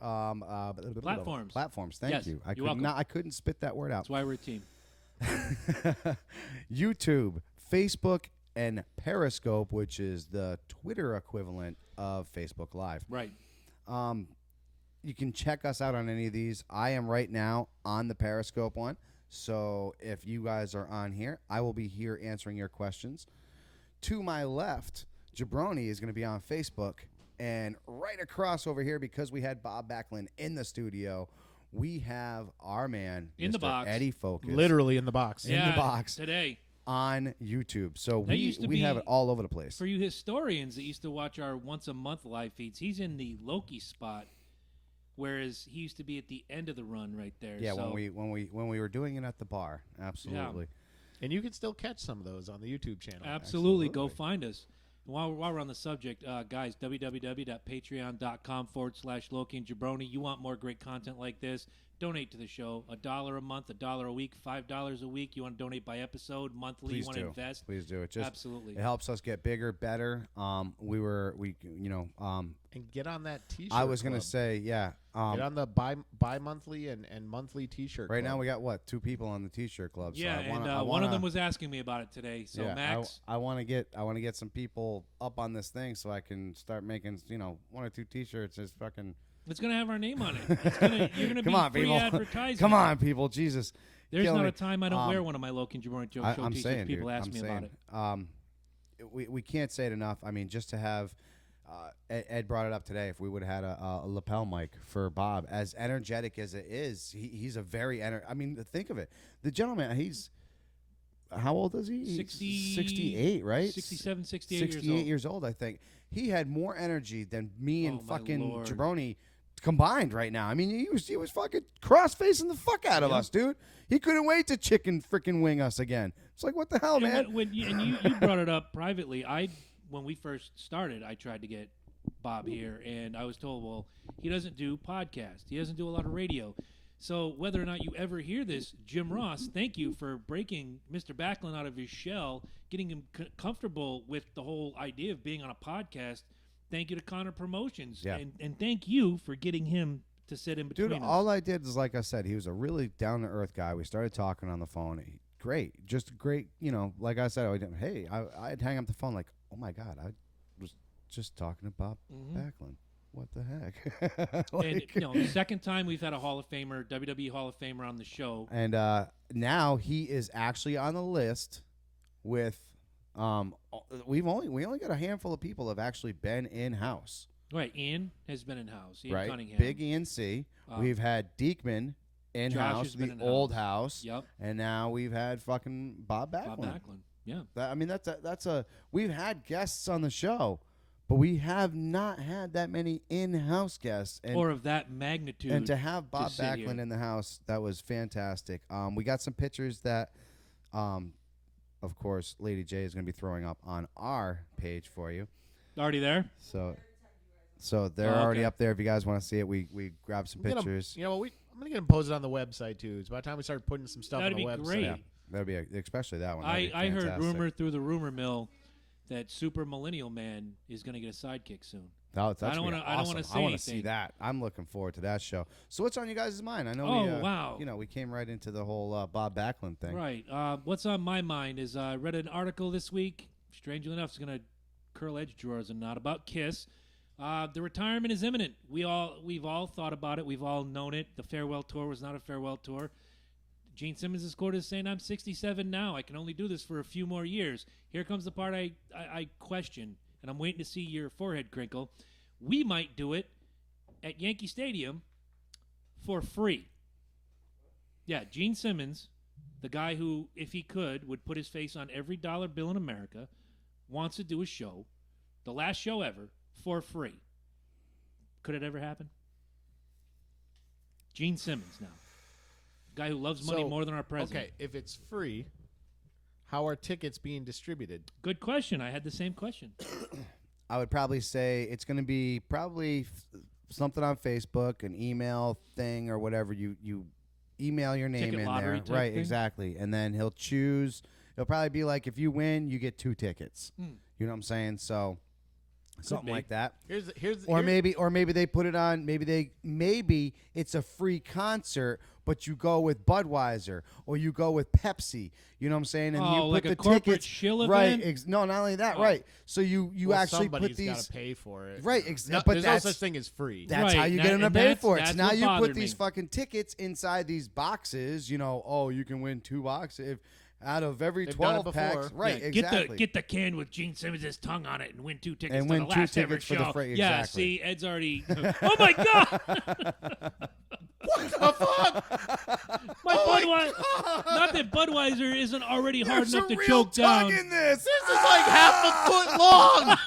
Platforms. Platforms. Thank Yes, you. you're welcome. I couldn't spit that word out. That's why we're a team. YouTube, Facebook, and Periscope, which is the Twitter equivalent of Facebook Live. Right. You can check us out on any of these. I am right now on the Periscope one. So if you guys are on here, I will be here answering your questions. To my left, Jabroni is going to be on Facebook. And right across over here, because we had Bob Backlund in the studio, we have our man, In the Mr. box. Eddie Focus. Literally in the box. In the box. Today. On YouTube. So That used to we have be- it all over the place. For you historians that used to watch our once-a-month live feeds, he's in the Loki spot, whereas he used to be at the end of the run right there. Yeah, so, when we were doing it at the bar. Absolutely. And you can still catch some of those on the YouTube channel. Absolutely. Go find us. And while we're on the subject, guys, www.patreon.com/Loki and Jabroni. You want more great content like this? Donate to the show. $1 a month, $1 a week, $5 a week. You want to donate by episode, monthly? Please you want do. to invest? Please do it. Just Absolutely. It helps us get bigger, better. And get on that T-shirt. I was gonna club. say, yeah. Get on the bi-monthly and monthly T-shirt. Right club. now we got what, 2 people on the T-shirt club. Yeah, so I wanna, and one of them was asking me about it today. So yeah, Max, I want to get some people up on this thing so I can start making 1 or 2 T-shirts. Just fucking. it's gonna have our name on it. You're gonna Come be on, free people. advertising. Come on, people. Jesus. There's Killing not me. a time I don't wear one of my Loki and Jabroni show I'm T-shirts. saying, People dude, ask I'm me saying, about it. We can't say it enough. I mean, just to have Ed brought it up today. If we would have had a lapel mic for Bob, as energetic as it is, he's a very I mean, think of it. The gentleman, he's how old is he? He's 68, right? 67, 68, 68 years old, I think. He had more energy than me and Oh, my fucking Lord. Jabroni combined right now. I mean, he was fucking cross-facing the fuck out of us, dude. He couldn't wait to chicken freaking wing us again. It's like, what the hell, And man? when you brought it up privately, when we first started, I tried to get Bob here, and I was told, well, he doesn't do podcasts. He doesn't do a lot of radio. So whether or not you ever hear this, Jim Ross, thank you for breaking Mr. Backlund out of his shell, getting him comfortable with the whole idea of being on a podcast. Thank you to Connor Promotions. Yeah. And thank you for getting him to sit in between Dude, us. all I did is, like I said, he was a really down-to-earth guy. We started talking on the phone. Great. Just great, like I said, I'd hang up the phone like, oh, my God, I was just talking to Bob Backlund. What the heck? And the second time we've had a Hall of Famer, WWE Hall of Famer on the show. And now he is actually on the list with we only got a handful of people that have actually been in house. Right, Ian has been in house. Ian Right, Cunningham. Big Ian C. We've had Deekman in Josh house, has been the in old house. house. Yep. And now we've had fucking Bob Backlund. Bob Backlund. Yeah. That's we've had guests on the show, but we have not had that many in-house guests. And, Or of that magnitude. and to have Bob sit Backlund here. in the house, that was fantastic. We got some pictures that, of course, Lady J is going to be throwing up on our page for you. Already there? So they're Oh, already okay. up there. If you guys want to see it, we grabbed some pictures. I'm gonna get him posted on the website too. It's by the time we start putting some stuff That'd on the be website. great. Yeah, that'd be especially that one. That'd be I heard fantastic. rumor through the rumor mill that Super Millennial Man is going to get a sidekick soon. That's I don't gonna wanna- be I don't awesome. wanna say I want to see anything. that. I'm looking forward to that show. So what's on you guys' mind? I know. Oh, wow. We came right into the whole Bob Backlund thing. Right. What's on my mind is I read an article this week. Strangely enough, it's going to curl edge drawers and not about Kiss. The retirement is imminent. We've all thought about it. We've all known it. The farewell tour was not a farewell tour. Gene Simmons is quoted as saying, "I'm 67 now. I can only do this for a few more years." Here comes the part I question, and I'm waiting to see your forehead crinkle. We might do it at Yankee Stadium for free. Yeah, Gene Simmons, the guy who, if he could, would put his face on every dollar bill in America, wants to do a show, the last show ever, for free. Could it ever happen? Gene Simmons now. Guy who loves money more than our president. Okay, if it's free, how are tickets being distributed? Good question. I had the same question. I would probably say it's going to be probably something on Facebook, an email thing or whatever. You email your name Ticket in lottery there. type Right, thing? exactly. And then he'll choose. It'll probably be like if you win, you get 2 tickets. Hmm. You know what I'm saying? So something be. like that. Here's Maybe they put it on. Maybe it's a free concert, but you go with Budweiser or you go with Pepsi. You know what I'm saying? And you put like a the corporate tickets, shill right? event? No, not only that, Oh. right? So you well, actually put somebody's these. got to pay for it. Right, No, but there's no that's- such thing as free. That's Right, how you that- get them to and pay that's- for it. So that's now what you put bothered these me. fucking tickets inside these boxes. You know, oh, you can win 2 boxes if out of every They've done it 12 packs. before. Right, Yeah, exactly. Get the can with Gene Simmons' tongue on it and win 2 tickets And to win the 2 last ever tickets for the show. free- Yeah, exactly. see, Ed's already. Oh my god! My Budweiser. Not that Budweiser isn't already hard There's enough a to real choke tongue down. in this. This is like half a foot long.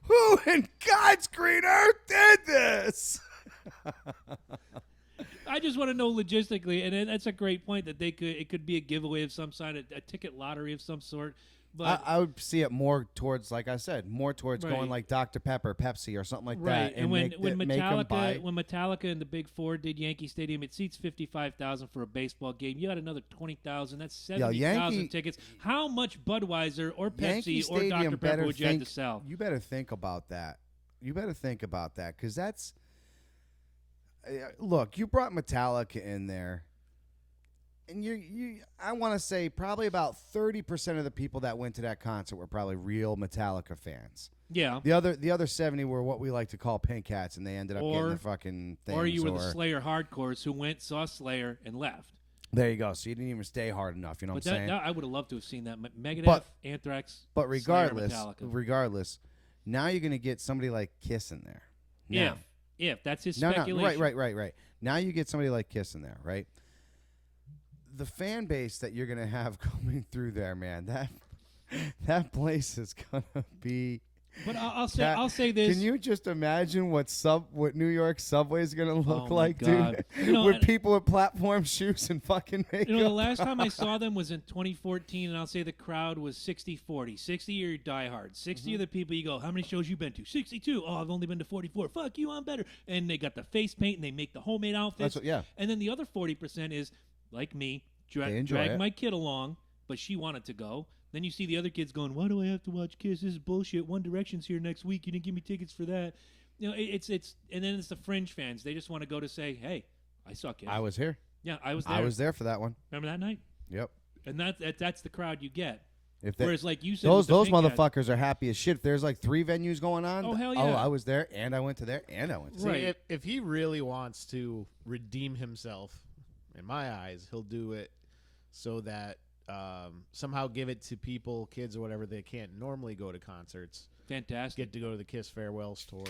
Who in God's green earth did this? I just want to know logistically, and that's a great point that it could be a giveaway of some sort, a ticket lottery of some sort. But I would see it more towards, like I said, more towards Right. going like Dr. Pepper, Pepsi, or something like right, that. and when make 'em buy. Metallica and the Big Four did Yankee Stadium, it seats 55,000 for a baseball game. You got another 20,000. That's 70,000 Yankee- tickets. How much Budweiser or Yankee Pepsi or Stadium Dr. Pepper better would you have to think- sell? You better think about that. Because that's. Look, you brought Metallica in there, and I want to say probably about 30% of the people that went to that concert were probably real Metallica fans. Yeah. The other 70 were what we like to call pink hats, and they ended up getting Or- the fucking things. Or you were the Slayer hardcores who went, saw Slayer, and left. There you go. So you didn't even stay hard enough. You know But what I'm saying? I would have loved to have seen that. Megadeth, But- Anthrax, But Slayer, regardless, Metallica. now you're gonna get somebody like Kiss in there. Now. If that's his No, speculation. right. Now you get somebody like Kiss in there, right? The fan base that you're gonna have coming through there, man, that place is gonna be. But I'll say this. Can you just imagine what New York subway is gonna look Oh my like, God. dude? You know, with and- people with platform shoes and fucking makeup. You know, the last time I saw them was in 2014, and I'll say the crowd was 60-40. 60 are your diehards. 60 Mm-hmm. are the people you go, how many shows you been to? 62. Oh, I've only been to 44. Fuck you, I'm better. And they got the face paint, and they make the homemade outfits. Yeah. And then the other 40% is, like me, They enjoy drag it. my kid along, but she wanted to go. Then you see the other kids going, why do I have to watch Kiss? This is bullshit. One Direction's here next week. You didn't give me tickets for that. You know, it's and then it's the fringe fans. They just want to go to say, hey, I saw Kiss. I was here. Yeah, I was there. I was there for that one. Remember that night? Yep. And that's the crowd you get. If they, Whereas, like you said, those with the pink hats- motherfuckers are happy as shit. If there's like 3 venues going on. Oh, hell Oh, yeah. I was there, and I went to there, and I went to See, Right. if he really wants to redeem himself, in my eyes, he'll do it so that somehow give it to people, kids or whatever, that can't normally go to concerts, Fantastic. get to go to the Kiss Farewells tour.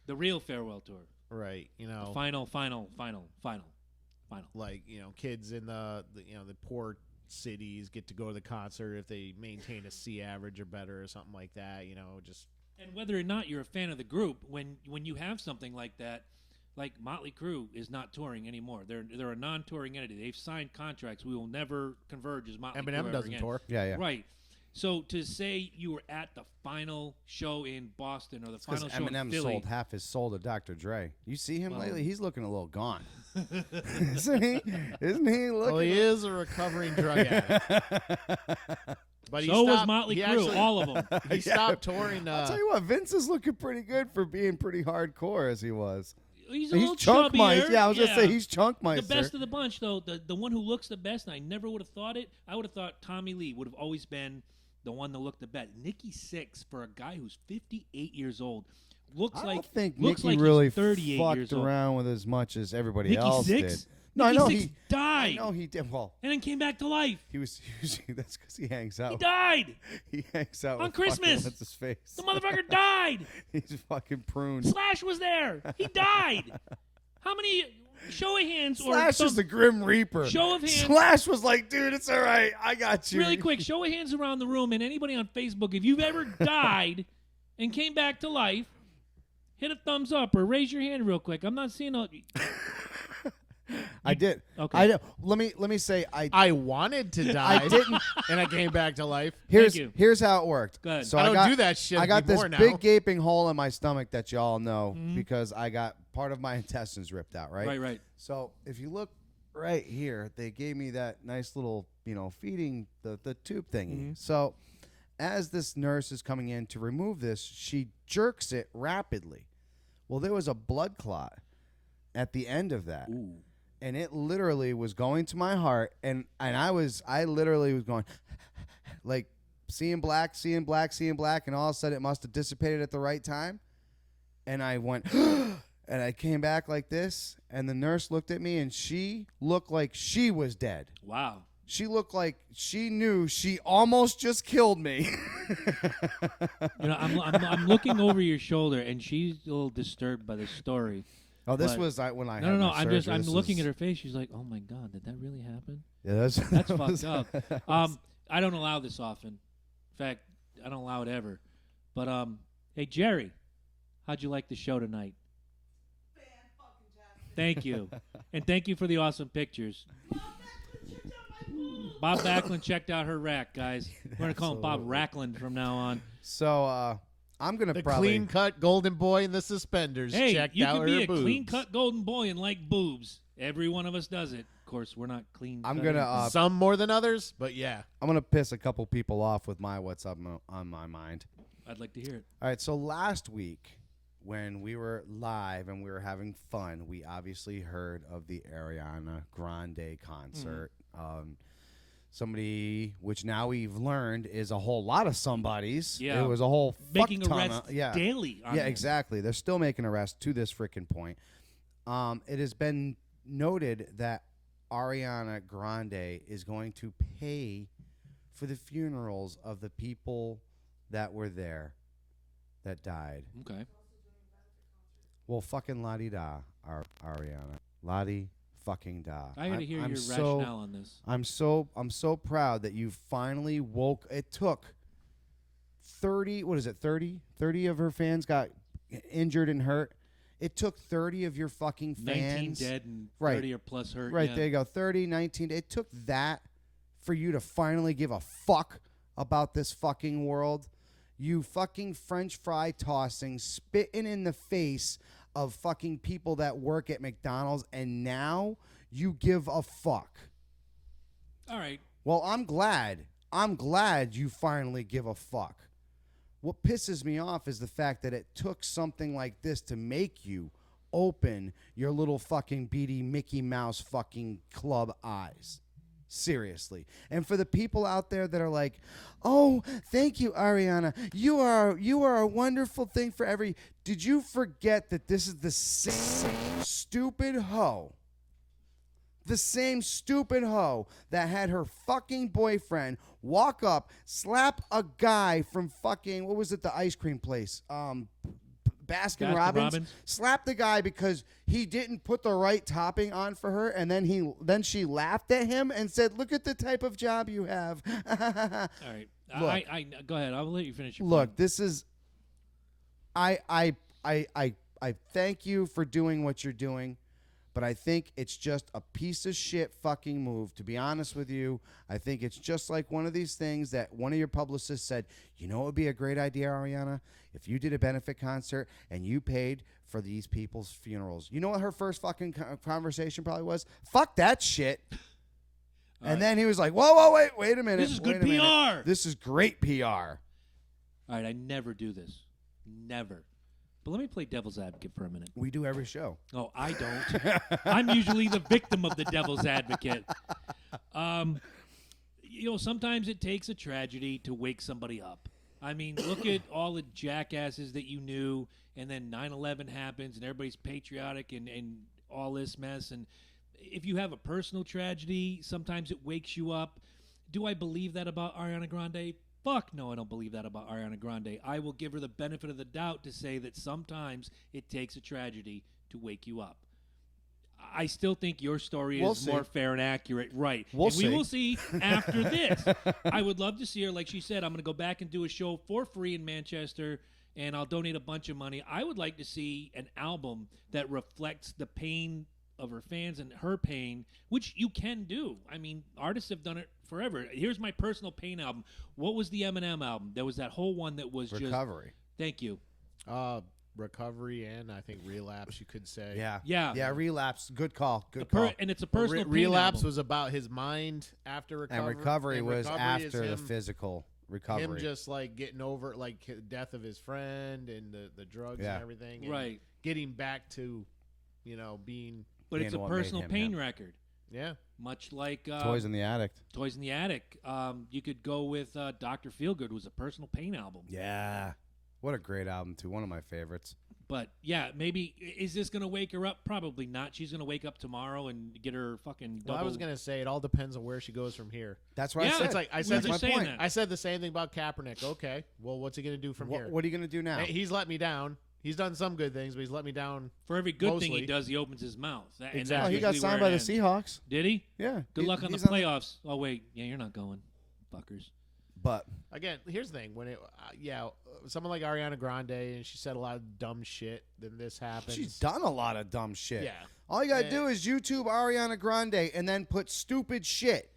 The real farewell tour. Right, you The know, final. like, you know, kids in the poor cities get to go to the concert if they maintain a C average or better or something like that, you know, just And whether or not you're a fan of the group, when you have something like that, like Motley Crue is not touring anymore. They're a non-touring entity. They've signed contracts. We will never converge as Motley Crue Eminem ever doesn't again. tour. Yeah. Right. So to say you were at the final show in Boston or the Because final show in Eminem Philly, sold half his soul to Dr. Dre. You see him Well- lately? He's looking a little gone. Isn't he? Isn't he looking? well, he is a recovering drug addict. But So was stopped- Motley he Crue, actually- all of them. He stopped touring. I'll tell you what, Vince is looking pretty good for being pretty hardcore as he was. He's a He's little Chunk chubbier. Meister. Yeah, I was gonna say he's Chunk Meister. The best of the bunch, though, the one who looks the best, and I never would have thought it. I would have thought Tommy Lee would have always been the one that looked the best. Nikki Sixx, for a guy who's 58 years old, looks I like don't think looks Nikki like really he's 38 years fucked old. around with as much as everybody Nikki else Sixx? did. No, Nikki I know Sixx he died. I know he did. Well, And then came back to life. he was. That's because he hangs out. He died. He hangs out On with Christmas. fucking what's his face. The motherfucker died. He's fucking pruned. Slash was there. He died. How many show of hands or Slash is the Grim Reaper. Show of hands. Slash was like, dude, it's all right. I got you. Really quick, show of hands around the room and anybody on Facebook, if you've ever died and came back to life, hit a thumbs up or raise your hand real quick. I'm not seeing a... I did. Okay. I did. Let me say I wanted to die. I didn't. and I came back to life. you. Here's how it worked. Go ahead. So I don't got, do that shit I got this anymore now. big gaping hole in my stomach that y'all know Mm-hmm. because I got part of my intestines ripped out. Right. Right. So if you look right here, they gave me that nice little, feeding the tube thingy. Mm-hmm. So as this nurse is coming in to remove this, she jerks it rapidly. Well, there was a blood clot at the end of that. Ooh. And it literally was going to my heart, and I literally was going like seeing black, and all of a sudden it must have dissipated at the right time. And I went and I came back like this, and the nurse looked at me and she looked like she was dead. Wow. She looked like she knew she almost just killed me. I'm looking over your shoulder, and she's a little disturbed by the story. Oh, this But- was when I had No. my surgery. I'm This looking is- at her face. She's like, "Oh my God, did that really happen?" Yeah, that's That's fucked up. I don't allow this often. In fact, I don't allow it ever. But hey Jerry, how'd you like the show tonight? Thank you, and thank you for the awesome pictures. Bob Backlund checked out her rack, guys. We're gonna call him Bob Rackland from now on. So I'm gonna The probably clean cut golden boy in the suspenders. Hey, checked you out can be her a boobs. clean cut golden boy and like boobs. Every one of us does it. Of course, we're not clean. I'm cut. gonna Some more than others, but yeah. I'm gonna piss a couple people off with my what's up on my mind. I'd like to hear it. All right, so last week when we were live and we were having fun, we obviously heard of the Ariana Grande concert. Somebody, which now we've learned is a whole lot of somebodies. Yeah. It was a whole Making fuck ton arrests of, yeah. daily. On Yeah, this. exactly. They're still making arrests to this freaking point. It has been noted that Ariana Grande is going to pay for the funerals of the people that were there that died. Okay. Well, fucking la-di-da, Ariana. La-di fucking da. I got to hear your so, rationale on this. I'm so proud that you finally woke. It took 30, what is it, 30? 30 of her fans got injured and hurt. It took 30 of your fucking 19 fans. dead and Right. 30 or plus hurt. Right, yeah. there you go. 30, 19. It took that for you to finally give a fuck about this fucking world. You fucking French fry tossing, spitting in the face of fucking people that work at McDonald's, and now you give a fuck. All right. Well, I'm glad. I'm glad you finally give a fuck. What pisses me off is the fact that it took something like this to make you open your little fucking beady Mickey Mouse fucking club eyes. Seriously. And for the people out there that are like, "Oh, thank you, Ariana. You are a wonderful thing for every..." Did you forget that this is the same stupid hoe? The same stupid hoe that had her fucking boyfriend walk up, slap a guy from fucking, what was it, the ice cream place? Baskin Robbins. Slapped the guy because he didn't put the right topping on for her, and then she laughed at him and said, "Look at the type of job you have." All right. Look. I go ahead. I'll let you finish your Look, point. this is I thank you for doing what you're doing, but I think it's just a piece of shit fucking move. To be honest with you, I think it's just like one of these things that one of your publicists said, "You know what would be a great idea, Ariana? If you did a benefit concert and you paid for these people's funerals." You know what her first fucking conversation probably was? "Fuck that shit." And then he was like, whoa, wait a minute. This is good wait a minute. PR. This is great PR. All right, I never do this. Never. But let me play devil's advocate for a minute. We do every show. Oh, I don't. I'm usually the victim of the devil's advocate. Sometimes it takes a tragedy to wake somebody up. I mean, look at all the jackasses that you knew, and then 9/11 happens, and everybody's patriotic and all this mess. And if you have a personal tragedy, sometimes it wakes you up. Do I believe that about Ariana Grande? Fuck no, I don't believe that about Ariana Grande. I will give her the benefit of the doubt to say that sometimes it takes a tragedy to wake you up. I still think your story is more fair and accurate. Right. We will see after this. I would love to see her. Like she said, I'm going to go back and do a show for free in Manchester, and I'll donate a bunch of money. I would like to see an album that reflects the pain of her fans and her pain, which you can do. I mean, artists have done it forever. Here's my personal pain album. What was the Eminem album? There was that whole one that was Recovery. Thank you. Recovery and I think relapse, you could say. Yeah, relapse. Good call. Good call. And it's a personal pain relapse album. was about his mind after recovery. And recovery was recovery after the him, physical recovery. Him just like getting over like death of his friend and the drugs and everything. And right. Getting back to, being. But it's a personal pain record. Yeah. Much like Toys in the Attic. Toys in the Attic. You could go with Dr. Feelgood was a personal pain album. Yeah. What a great album, too. One of my favorites. But, yeah, maybe, is this going to wake her up? Probably not. She's going to wake up tomorrow and get her fucking double. Well, I was going to say, it all depends on where she goes from here. That's what I said. It's like, I said the same thing about Kaepernick. Okay, well, what's he going to do from here? What are you going to do now? Hey, he's let me down. He's done some good things, but he's let me down. For every good thing he does, he opens his mouth. Exactly. He got signed by the Seahawks. Did he? Yeah. Good luck on the playoffs. Oh, wait. Yeah, you're not going. Fuckers. But again, here's the thing: when someone like Ariana Grande and she said a lot of dumb shit, then this happens. She's done a lot of dumb shit. Yeah. All you gotta do is YouTube Ariana Grande and then put stupid shit,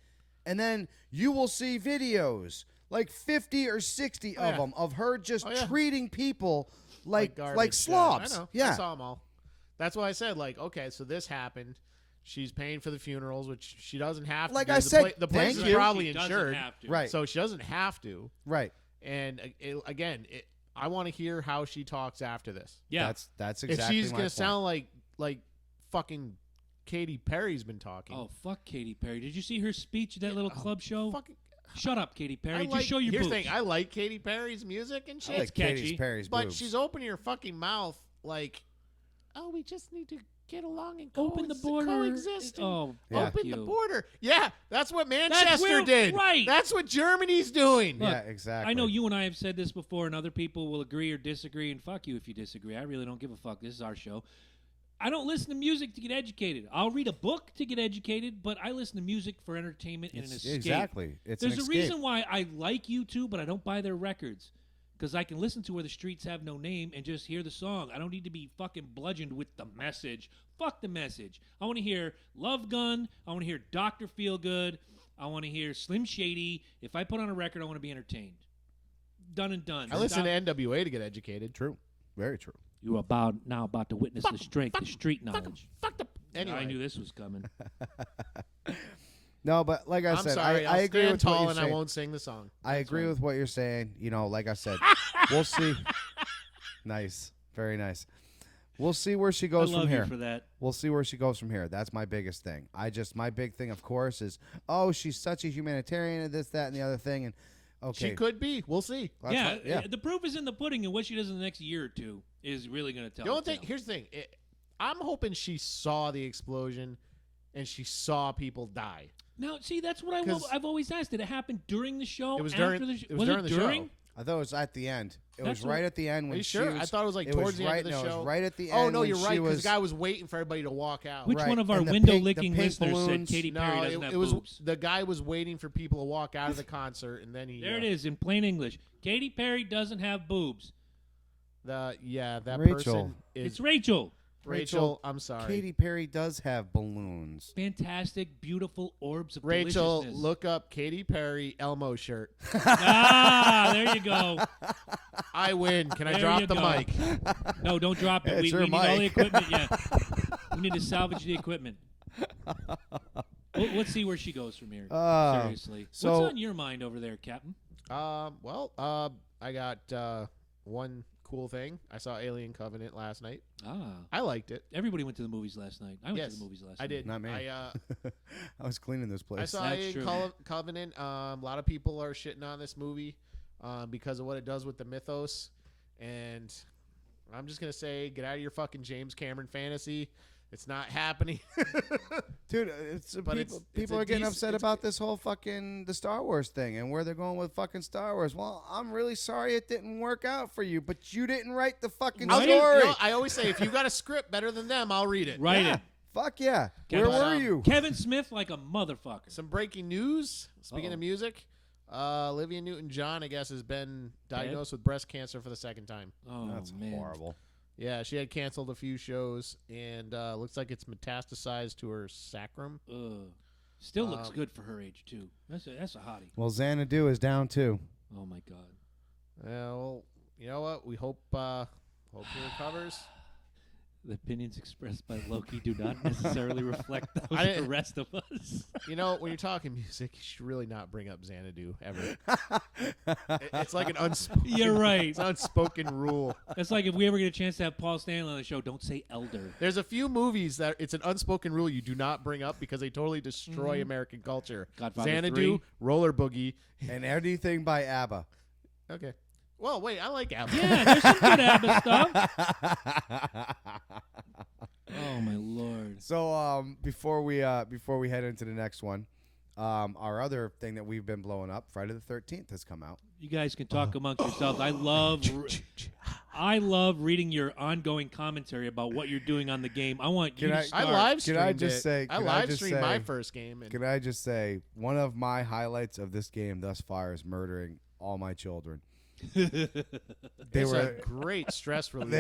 and then you will see videos like 50 or 60 of them of her just treating people like slobs. I know. Yeah. I saw them all. That's why I said okay, so this happened. She's paying for the funerals, which she doesn't have to. Like do. I said, the place is probably insured, right? So she doesn't have to, right? And I want to hear how she talks after this. Yeah, that's exactly. If she's gonna sound like fucking Katy Perry's been talking. Oh fuck, Katy Perry! Did you see her speech at that little club show? Shut up, Katy Perry. Just show your boobs. Here's the thing: I like Katy Perry's music and shit. I like Katy Perry's but boobs. she's opening her fucking mouth like, oh, we just need to get along and open the border. Coexist. Oh, open the border. Yeah, that's what Manchester did. Right. That's what Germany's doing. Look, yeah, exactly. I know you and I have said this before, and other people will agree or disagree, and fuck you if you disagree. I really don't give a fuck. This is our show. I don't listen to music to get educated. I'll read a book to get educated, but I listen to music for entertainment and an escape. Exactly. There's a reason why I like U2, but I don't buy their records. Because I can listen to Where the Streets Have No Name and just hear the song. I don't need to be fucking bludgeoned with the message. Fuck the message. I want to hear Love Gun. I want to hear Dr. Feelgood. I want to hear Slim Shady. If I put on a record, I want to be entertained. Done and done. I listen to NWA to get educated. True. Very true. You are now about to witness the strength, the street knowledge. Anyway. I knew this was coming. No, but like I I'm said, sorry, I agree with tall what you're and saying. I won't sing the song. I agree with what you're saying. Like I said, we'll see. Nice. Very nice. We'll see where she goes I love from here. you for that. We'll see where she goes from here. That's my biggest thing. My big thing, of course, is, she's such a humanitarian and this, that, and the other thing. And okay. She could be. We'll see. Yeah, the proof is in the pudding, and what she does in the next year or two is really going to tell. The only thing, here's the thing. I'm hoping she saw the explosion and she saw people die. Now, see, that's what I've always asked. Did it happen during the show? It was after during. the show? It was during the show. I thought it was at the end. It That's was right at the end when Are you she sure? was. I thought it was like towards the end of the show. It was right at the end. Oh no, when you're she right. Because was, the guy was waiting for everybody to walk out. Which Right, one of our and the window-licking pink listeners said balloons. Katy Perry doesn't have it was boobs? the guy was waiting for people to walk out of the concert, and then he. There it is in plain English. Katy Perry doesn't have boobs. That Rachel. person is It's Rachel. Rachel. I'm sorry. Katy Perry does have balloons. Fantastic, beautiful orbs of Rachel, deliciousness. look up Katy Perry Elmo shirt. There you go. I win. Can I There drop you the go. mic? No, don't drop it. It's We her need all the mic. equipment. Yeah, we need to salvage the equipment. Let's see where she goes from here. Seriously. so- What's on your mind over there, Captain? I got one cool thing. I saw Alien Covenant last night. Ah. I liked it. Everybody went to the movies last night. I went Yes, to the movies last I night. did. Not me. I was cleaning this place. I saw That's Alien true. Covenant. A lot of people are shitting on this movie because of what it does with the mythos. And I'm just going to say, get out of your fucking James Cameron fantasy. It's not happening. Dude, But people a are getting decent- upset it's about this whole fucking the Star Wars thing and where they're going with fucking Star Wars. Well, I'm really sorry it didn't work out for you, but you didn't write the fucking I'll story. do- I always say, if you got a script better than them, I'll read it. Write Yeah. it. Fuck yeah. Kevin- Where were you? Kevin Smith like a motherfucker. Some breaking news. Speaking Uh-oh. of music, Olivia Newton-John, I guess, has been diagnosed with breast cancer for the second time. Oh, That's man. horrible. Yeah, she had canceled a few shows, and looks like it's metastasized to her sacrum. Ugh. Still looks Um, good for her age, too. That's a hottie. Well, Xanadu is down too. Oh, my God. Well, you know what? We hope she recovers. The opinions expressed by Loki do not necessarily reflect those I of the didn't- rest of us. You know, when you're talking music, you should really not bring up Xanadu ever. It's like an unspoken. You're right. It's an unspoken rule. That's like if we ever get a chance to have Paul Stanley on the show, don't say elder. There's a few movies that it's an unspoken rule you do not bring up because they totally destroy American culture. Godfather Xanadu, 3. Roller Boogie. And anything by ABBA. Okay. Well, wait, I like ABBA. Yeah, there's some good ABBA stuff. Oh, my Lord. So before we head into the next one, our other thing that we've been blowing up, Friday the 13th has come out. You guys can talk amongst yourselves. I love reading your ongoing commentary about what you're doing on the game. I want you Can to I- start. I live streamed Can I just it. say- I can I live just streamed my say- first game. And Can I just say one of my highlights of this game thus far is murdering all my children. They it's were a great stress relief.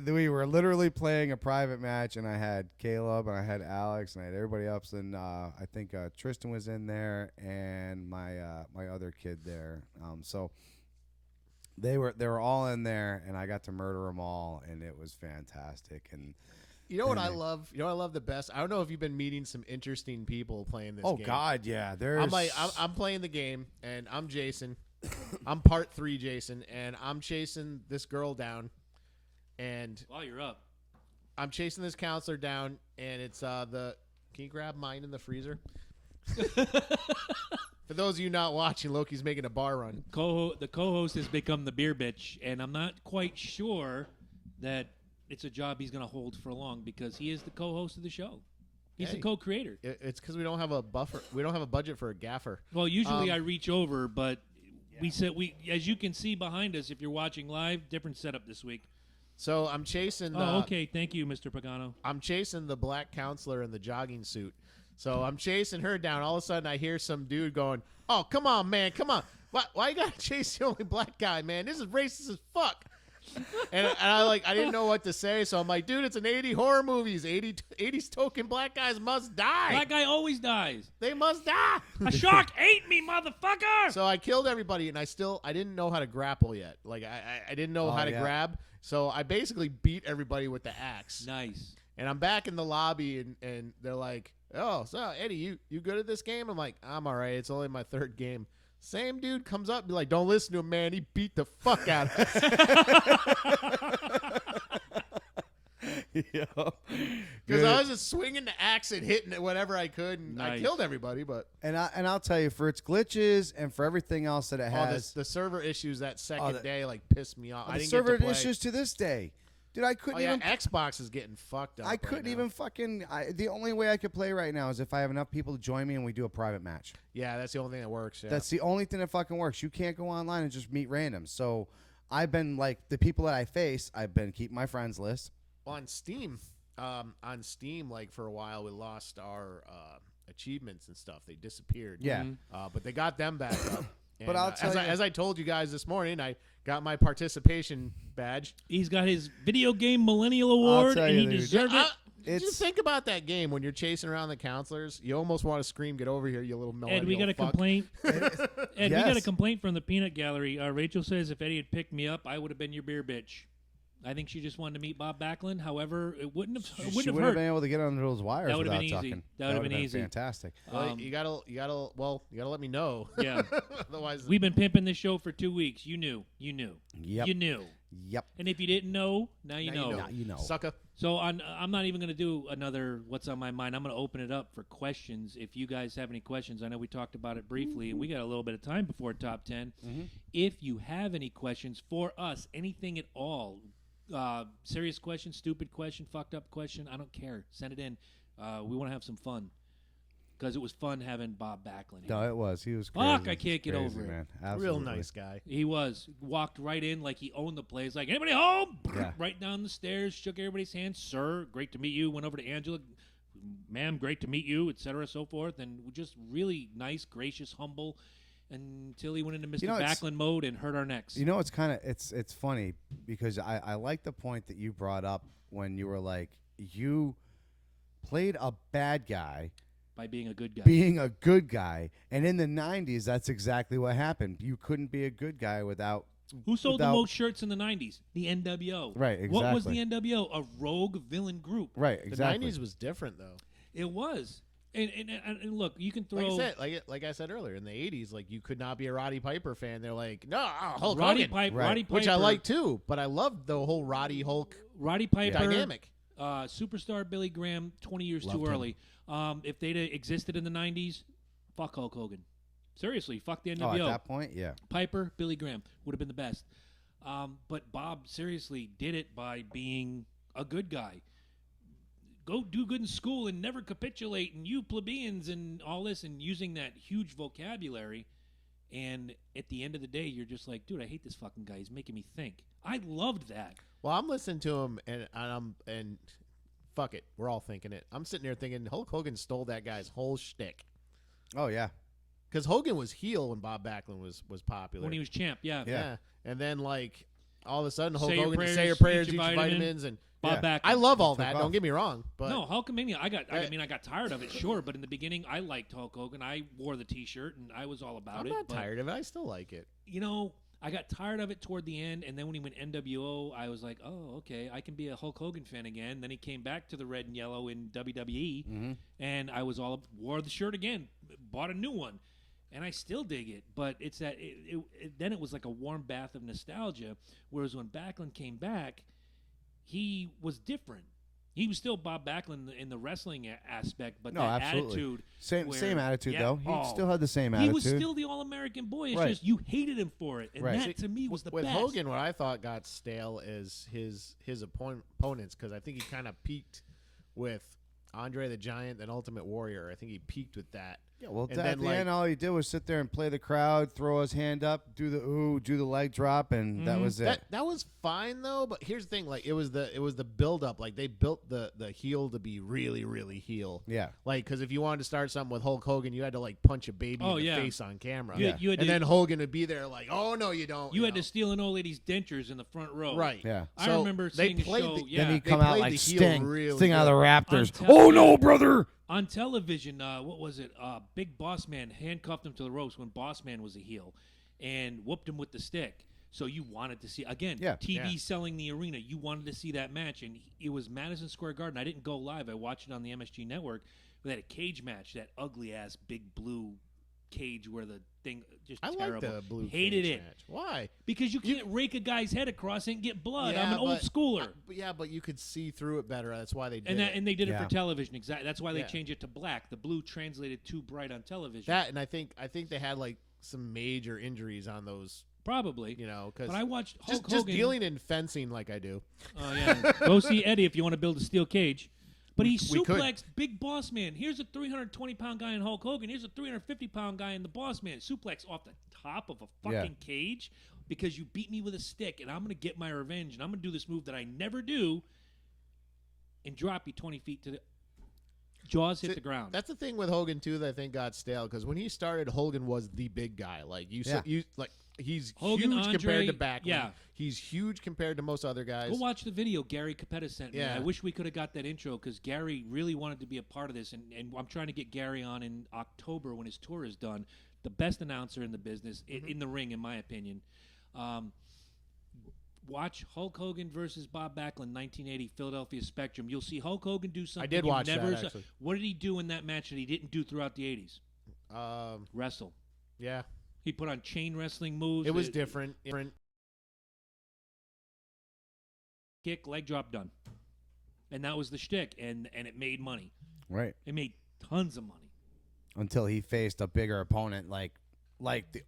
we were literally playing a private match, and I had Caleb and I had Alex and I had everybody else, and I think Tristan was in there and my other kid there. So they were all in there, and I got to murder them all, and it was fantastic. And You know what I love? You know what I love the best? I don't know if you've been meeting some interesting people playing this game. God, yeah, there's I'm playing the game, and I'm Jason. I'm part 3 Jason, and I'm chasing this girl down, and While you're up. I'm chasing this counselor down, and it's can you grab mine in the freezer? For those of you not watching, Loki's making a bar run. The co-host has become the beer bitch, and I'm not quite sure that it's a job he's going to hold for long because he is the co-host of the show. He's Hey. the co-creator. It's because we don't have a buffer. We don't have a budget for a gaffer. Well, usually I reach over, but as you can see behind us, if you're watching live, different setup this week. So I'm chasing. Oh, okay. Thank you, Mr. Pagano. I'm chasing the black counselor in the jogging suit. So I'm chasing her down. All of a sudden, I hear some dude going, "Oh, come on, man, come on! Why you gotta chase the only black guy, man? This is racist as fuck." And I didn't know what to say, so I'm like, "Dude, it's an 80 horror movies. 80s token black guys must die. Black guy always dies. They must die." A shark ate me, motherfucker! So I killed everybody, and I didn't know how to grapple yet. Like I didn't know how to grab. So I basically beat everybody with the axe. Nice. And I'm back in the lobby, and they're like, "Oh, so Eddie, you good at this game?" I'm like, "I'm all right. It's only my 3rd game." Same dude comes up and be like, "Don't listen to him, man. He beat the fuck out of us." Because I was just swinging the axe and hitting it whatever I could, and I Nice. killed everybody. But and I'll tell you, for its glitches and for everything else that it has, the server issues that second the- day like pissed me off. I the didn't server get to play. issues to this day, dude. I couldn't Oh yeah, even. Xbox is getting fucked up. I couldn't even fucking. The only way I could play right now is if I have enough people to join me and we do a private match. Yeah, that's the only thing that works. Yeah. That's the only thing that fucking works. You can't go online and just meet randoms. So I've been like the people that I face. I've been keeping my friends list. on Steam. Like for a while, we lost our achievements and stuff. They disappeared. Yeah. But they got them back up. And, But I'll tell you- as I told you guys this morning, I got my participation badge. He's got his video game millennial award, tell and you, he dude. deserved it. Just think about that game when you're chasing around the counselors. You almost want to scream, "Get over here, you little millennial Ed, we got a fuck." complaint. Ed, we got a Yes. complaint from the peanut gallery. Rachel says if Eddie had picked me up, I would have been your beer bitch. I think she just wanted to meet Bob Backlund. However, it wouldn't have She hurt. would have been able to get under those wires That would've without been easy. talking. That would've been easy. Fantastic. Well, you gotta let me know. Yeah. Otherwise, We've been pimping this show for 2 weeks. You knew. Yep. You knew. Yep. And if you didn't know, now you know. Now you know. sucker. So I'm not even going to do another What's on My Mind. I'm going to open it up for questions. If you guys have any questions, I know we talked about it briefly, and we got a little bit of time before top 10. If you have any questions for us, anything at all, serious question, stupid question, fucked up question, I don't care. Send it in. We want to have some fun. Because it was fun having Bob Backlund here. No, it was. He was crazy. Fuck, I can't get Crazy, over it. man. Real Absolutely. nice guy. He walked right in like he owned the place. Like, anybody home? Yeah. Right down the stairs, shook everybody's hand. Sir, great to meet you. Went over to Angela. Ma'am, great to meet you, etc., so forth. And just really nice, gracious, humble, until he went into Mr. You know, Backlund mode and hurt our necks. You know, it's kind of it's funny because I like the point that you brought up when you were like, you played a bad guy by being a good guy. being a good guy, and in the 90s, that's exactly what happened. You couldn't be a good guy without. Who sold the without- most shirts in the 90s? The NWO. Right, What was the exactly. NWO? A rogue villain group. Right, The exactly. 90s was different though. It was. And look, you can throw. Like I said earlier, in the 80s, like you could not be a Roddy Piper fan. They're like, no, Hulk Roddy Hogan, Piper, Right. Roddy Piper, which I like too. But I loved the whole Roddy Hulk Roddy Piper dynamic. Superstar Billy Graham, 20 years Loved too him. early. If they'd have existed in the 90s, fuck Hulk Hogan. Seriously, fuck the Oh, NWO. at that point, yeah. Piper, Billy Graham would have been the best. But Bob seriously did it by being a good guy. Go do good in school and never capitulate, and you plebeians and all this, and using that huge vocabulary. And at the end of the day, you're just like, dude, I hate this fucking guy. He's making me think. I loved that. Well, I'm listening to him, and fuck it, we're all thinking it. I'm sitting there thinking Hulk Hogan stole that guy's whole shtick. Oh, yeah. Because Hogan was heel when Bob Backlund was popular. When he was champ, yeah. yeah. And then like all of a sudden Hulk Say your Hogan prayers, say your prayers, eat eat your your vitamin. vitamins, and Bob Yeah. Backlund. I love all Took that. off. Don't get me wrong, but No, Hulkamania. I got tired of it, sure, but in the beginning, I liked Hulk Hogan. I wore the T-shirt, and I was all about I'm it. not but, tired of it. I still like it. You know, I got tired of it toward the end, and then when he went NWO, I was like, oh, okay, I can be a Hulk Hogan fan again. Then he came back to the red and yellow in WWE, and I was wore the shirt again, bought a new one, and I still dig it. But it's that then it was like a warm bath of nostalgia. Whereas when Backlund came back, he was different. He was still Bob Backlund in the wrestling aspect, but No, that absolutely. attitude. Same where- attitude, yeah, though. He oh, still had the same He attitude. was still the All-American boy. It's Right. just you hated him for it, and Right. that to me was the With best. Hogan, what I thought got stale is his opponents, because I think he kind of peaked with Andre the Giant and Ultimate Warrior. I think he peaked with that. Yeah, well, And at then, the like- end, all he did was sit there and play the crowd, throw his hand up, do the ooh, do the leg drop, and that was it. That was fine though, but here's the thing: like it was the build up. Like they built the heel to be really really heel. Yeah. Like because if you wanted to start something with Hulk Hogan, you had to like punch a baby Oh, in the yeah. face on camera. You had and to- then Hogan would be there like, oh no, you don't. You had know? to steal an old lady's dentures in the front row. right. Yeah. I So remember they seeing a played show. the- Yeah, Then he'd they come out played like the heel Sting, really Sting out of the Raptors. I'm Oh telling no, you. brother! on television. What was it? Big Boss Man handcuffed him to the ropes when Boss Man was a heel, and whooped him with the stick. So you wanted to see again. Yeah. TV Yeah. selling the arena. You wanted to see that match, and it was Madison Square Garden. I didn't go live. I watched it on the MSG network. We had a cage match. That ugly ass big blue cage where the thing just I like terrible. the blue Hated cage it match. Why? because you can't rake a guy's head across it and get blood. Yeah, I'm an old but- schooler. But you could see through it better. That's why they did And they did it Yeah. for television. Exactly. That's why they Yeah. changed it to black. The blue translated too bright on television. that. And I think they had like some major injuries on those. Probably. You know, because But I watched Hulk just Hogan. dealing in fencing like I do. Oh yeah. Go see Eddie if you want to build a steel cage. But he we could. suplexed Big Boss Man. Here's a 320-pound guy in Hulk Hogan. Here's a 350-pound guy in the Boss Man. Suplex off the top of a fucking cage because you beat me with a stick, and I'm going to get my revenge, and I'm going to do this move that I never do and drop you 20 feet to the jaws hit See, the ground. That's the thing with Hogan too that I think got stale because when he started, Hogan was the big guy. Like Yeah. he's Hogan, huge compared to Andre, Backlund. yeah. He's huge compared to most other guys. Go watch the video Gary Capetta sent me. Yeah. I wish we could have got that intro because Gary really wanted to be a part of this, and I'm trying to get Gary on in October when his tour is done. The best announcer in the business, in the ring, in my opinion. Watch Hulk Hogan versus Bob Backlund, 1980, Philadelphia Spectrum. You'll see Hulk Hogan do something. I did you watch never that, saw. actually. What did he do in that match that he didn't do throughout the 80s? Wrestle. Yeah. He put on chain wrestling moves. It was different. Kick, leg drop, done. And that was the shtick, and it made money. Right. It made tons of money. Until he faced a bigger opponent like the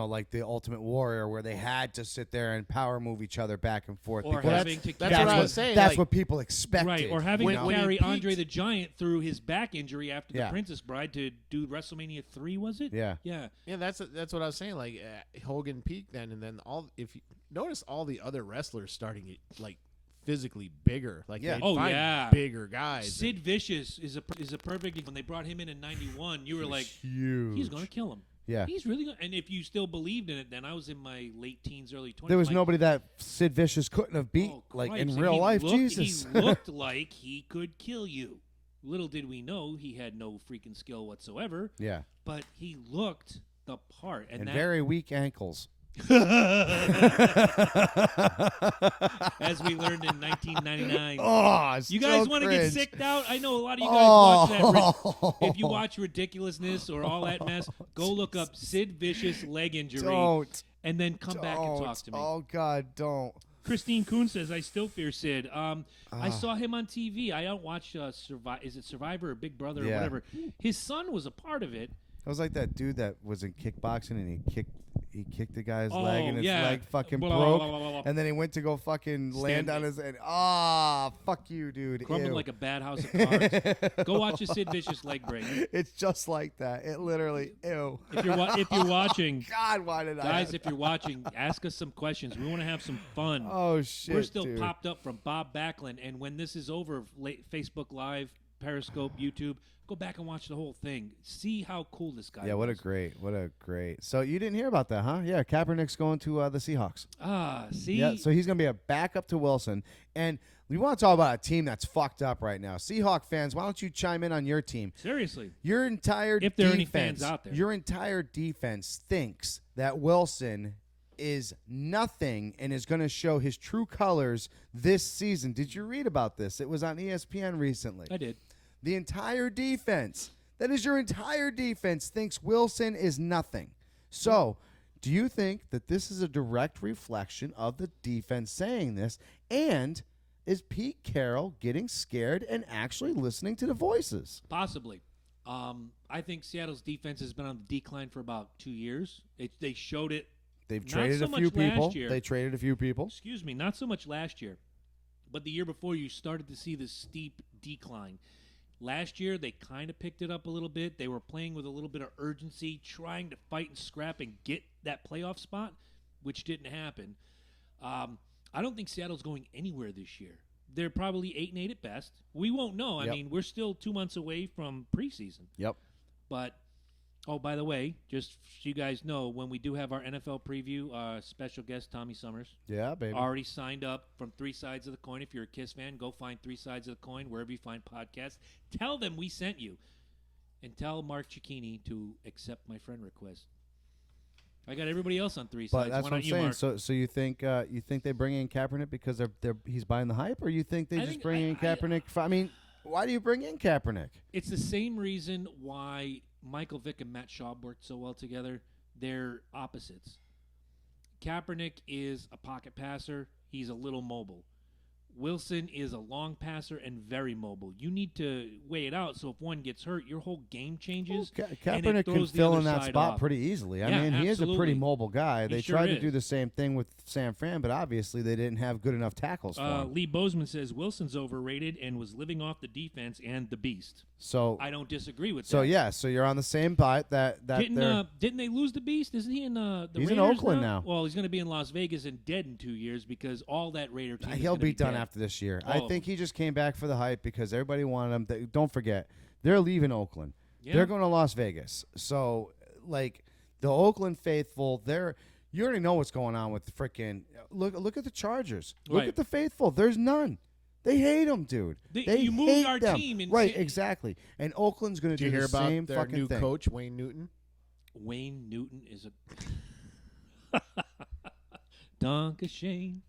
like the Ultimate Warrior, where they had to sit there and power move each other back and forth. Or because having to that's carry, what I was saying. That's like, what people expected. right, or having to when he carry peaked- Andre the Giant through his back injury after the Yeah. Princess Bride to do WrestleMania 3, was it? Yeah. Yeah. Yeah, that's what I was saying. Like Hogan peaked then, and then if you notice all the other wrestlers starting like physically bigger, like Yeah. they'd Oh, find yeah. bigger guys. Sid Vicious is a perfect. When they brought him in 91, you were like, Huge. he's going to kill him. Yeah. He's really going to. And if you still believed in it, then I was in my late teens, early 20s. There was like, nobody that Sid Vicious couldn't have beat, oh, like Christ. in And real he life. looked, Jesus. He looked like he could kill you. Little did we know he had no freaking skill whatsoever, Yeah. but he looked the part. And that, very weak ankles. as we learned in 1999. Oh, it's You guys so want to get cringe. sicked out? I know a lot of you guys watch that. Oh. If you watch Ridiculousness or all that mess, go look up Sid Vicious leg injury Don't. and then come back and talk to me. Oh God, don't. Christine Kuhn says, I still fear Sid. I saw him on TV. I don't watch is it Survivor or Big Brother or Yeah. whatever. His son was a part of it. It was like that dude that was in kickboxing and he kicked the guy's Oh, leg and his yeah. leg fucking Blah, broke. blah, blah, blah, blah. And then he went to go fucking land Stand- on his head. Fuck you, dude. Crumbled Ew. like a bad house of cards. Go watch a Sid Vicious leg break. It's just like that. It literally, ew. If you're watching, God, why did guys, if you're watching, ask us some questions. We want to have some fun. Oh, shit, We're still dude. popped up from Bob Backlund, and when this is over, Facebook Live, Periscope, YouTube, go back and watch the whole thing. See how cool this guy Yeah, what a was. great. So you didn't hear about that, huh? Yeah, Kaepernick's going to the Seahawks. See? Yeah, so he's going to be a backup to Wilson. And we want to talk about a team that's fucked up right now. Seahawk fans, why don't you chime in on your team? Seriously. Your entire If there are defense, any fans out there. Your entire defense thinks that Wilson is nothing and is going to show his true colors this season. Did you read about this? It was on ESPN recently. I did. The entire defense, that is your entire defense, thinks Wilson is nothing. So, do you think that this is a direct reflection of the defense saying this? And is Pete Carroll getting scared and actually listening to the voices? Possibly. I think Seattle's defense has been on the decline for about 2 years. They showed it. They've Not traded so a much few last people. year. They traded a few people. Excuse me, not so much last year, but the year before you started to see this steep decline. Last year, they kind of picked it up a little bit. They were playing with a little bit of urgency, trying to fight and scrap and get that playoff spot, which didn't happen. I don't think Seattle's going anywhere this year. They're probably 8-8 at best. We won't know. I Yep. mean, we're still 2 months away from preseason. Yep. But, oh, by the way, just so you guys know, when we do have our NFL preview, special guest Tommy Summers Yeah, baby. already signed up from Three Sides of the Coin. If you're a Kiss fan, go find Three Sides of the Coin wherever you find podcasts. Tell them we sent you. And tell Mark Cicchini to accept my friend request. I got everybody else on Three But Sides. that's Why what I'm don't you, saying. Mark? So you think they bring in Kaepernick because he's buying the hype, or you think they I just think- bring in Kaepernick? I mean, why do you bring in Kaepernick? It's the same reason why Michael Vick and Matt Schaub worked so well together. They're opposites. Kaepernick is a pocket passer. He's a little mobile. Wilson is a long passer and very mobile. You need to weigh it out, so if one gets hurt, your whole game changes. and it Kaepernick can throws the fill other in that side spot off. pretty easily. I Yeah, mean, he is a pretty absolutely. mobile guy. He They sure tried to is. do the same thing with San Fran, but obviously they didn't have good enough tackles for him. Lee Bozeman says Wilson's overrated and was living off the defense and the beast. So I don't disagree with so that. yeah, so you're on the same boat that they're Didn't they lose the beast? Isn't he in the He's in Raiders Oakland now. Well, he's going to be in Las Vegas and dead in 2 years because all that Raider team. is he'll gonna be done dead. after this year. All I of think them. he just came back for the hype because everybody wanted him. Don't forget, they're leaving Oakland. Yeah. They're going to Las Vegas. So, like, the Oakland faithful, you already know what's going on with the freaking look at the Chargers. Look Right. at the faithful. There's none. They hate him, dude. They you moved hate our them. team and right? sa- Exactly. And Oakland's going to Did do you hear the about same their fucking new thing. coach, Wayne Newton? Wayne Newton is a. Dunk a shame.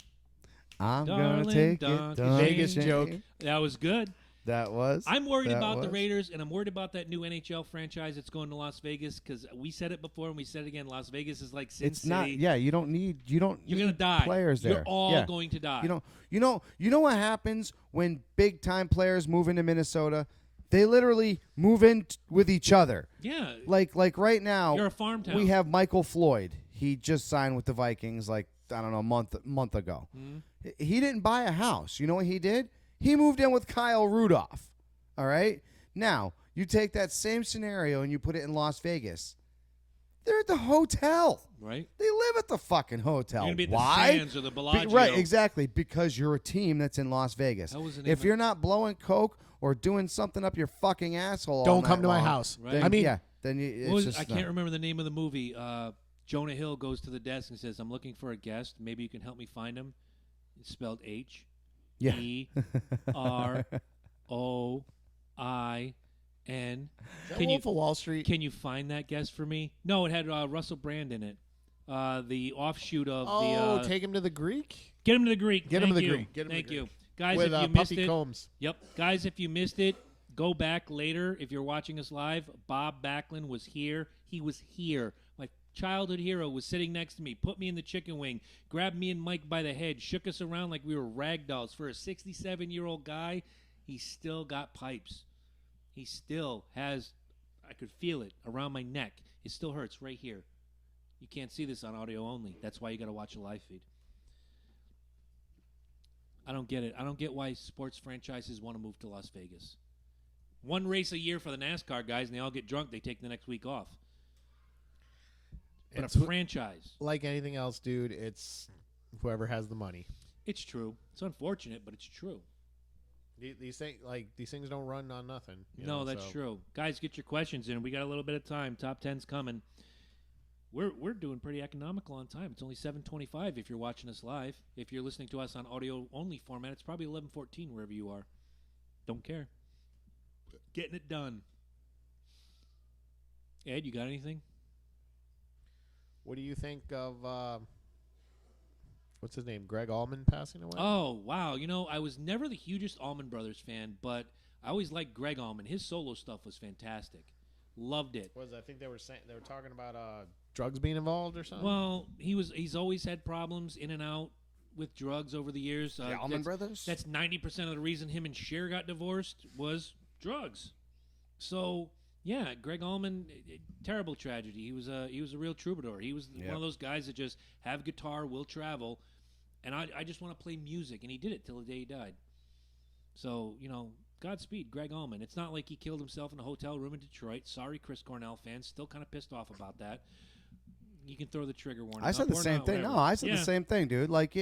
I'm Darling, gonna take dunk it. a Dunk Vegas a joke. shame. That was good. That was. I'm worried that about the was. Raiders, and I'm worried about that new NHL franchise that's going to Las Vegas because we said it before and we said it again. Las Vegas is like Sin It's City. not. Yeah, you don't need. You don't. You're need gonna die. Players there. You're all Yeah. going to die. You know what happens when big time players move into Minnesota? They literally move in with each other. Yeah. Like right now, You're a farm town. we have Michael Floyd. He just signed with the Vikings like I don't know a month ago. Mm-hmm. He didn't buy a house. You know what he did? He moved in with Kyle Rudolph. All right. Now you take that same scenario and you put it in Las Vegas. They're at the hotel. Right. They live at the fucking hotel. You're gonna be at Why? the Sands or the Bellagio. Right, exactly. Because you're a team that's in Las Vegas. That wasn't If even- you're not blowing coke or doing something up your fucking asshole, all Don't come night to my long, house. Right. I mean, yeah, then you, What it's was- just I can't not- remember the name of the movie. Jonah Hill goes to the desk and says, "I'm looking for a guest. Maybe you can help me find him." It's spelled H Yeah. E R O I N. is that Can you Wolf of Wall Street? can you find that guest for me? No, it had Russell Brand in it. The offshoot of the take him to the Greek Get him to the Greek. Get him to Thank the you. Greek. Get him to the Thank you. Greek. Guys, with if you missed Puffy it, Combs. Yep. Guys, if you missed it, go back later. If you're watching us live, Bob Backlund was here. He was here. My childhood hero was sitting next to me, put me in the chicken wing, grabbed me and Mike by the head, shook us around like we were rag dolls. For a 67-year-old guy, he still got pipes. He still has, I could feel it around my neck. It still hurts right here. You can't see this on audio only. That's why you got to watch a live feed. I don't get it. I don't get why sports franchises want to move to Las Vegas. One race a year for the NASCAR guys, and they all get drunk. They take the next week off. But It's a franchise, like anything else, dude. It's whoever has the money. it's true. It's unfortunate, but it's true. These things don't run on nothing. you No, know, that's so. true. Guys, get your questions in. We got a little bit of time. Top 10's coming. We're doing pretty economical on time. It's only 7:25 if you're watching us live. If you're listening to us on audio only format, it's probably 11:14 wherever you are. Don't care. Getting it done. Ed, you got anything? What do you think of what's his name? Greg Allman passing away? Oh, wow. You know, I was never the hugest Allman Brothers fan, but I always liked Greg Allman. His solo stuff was fantastic. Loved it. I think they were talking about drugs being involved or something. Well, he's always had problems in and out with drugs over the years. The Allman Brothers? That's 90% of the reason him and Cher got divorced was drugs. So, yeah, Greg Allman, terrible tragedy. He was a real troubadour. He was one of those guys that just have a guitar, will travel, and I just want to play music, and he did it till the day he died. So, you know, Godspeed, Greg Allman. It's not like he killed himself in a hotel room in Detroit. Sorry, Chris Cornell fans. Still kind of pissed off about that. You can throw the trigger warning. I said up the or same not, thing. whatever. No, I said Yeah. the same thing, dude. Like,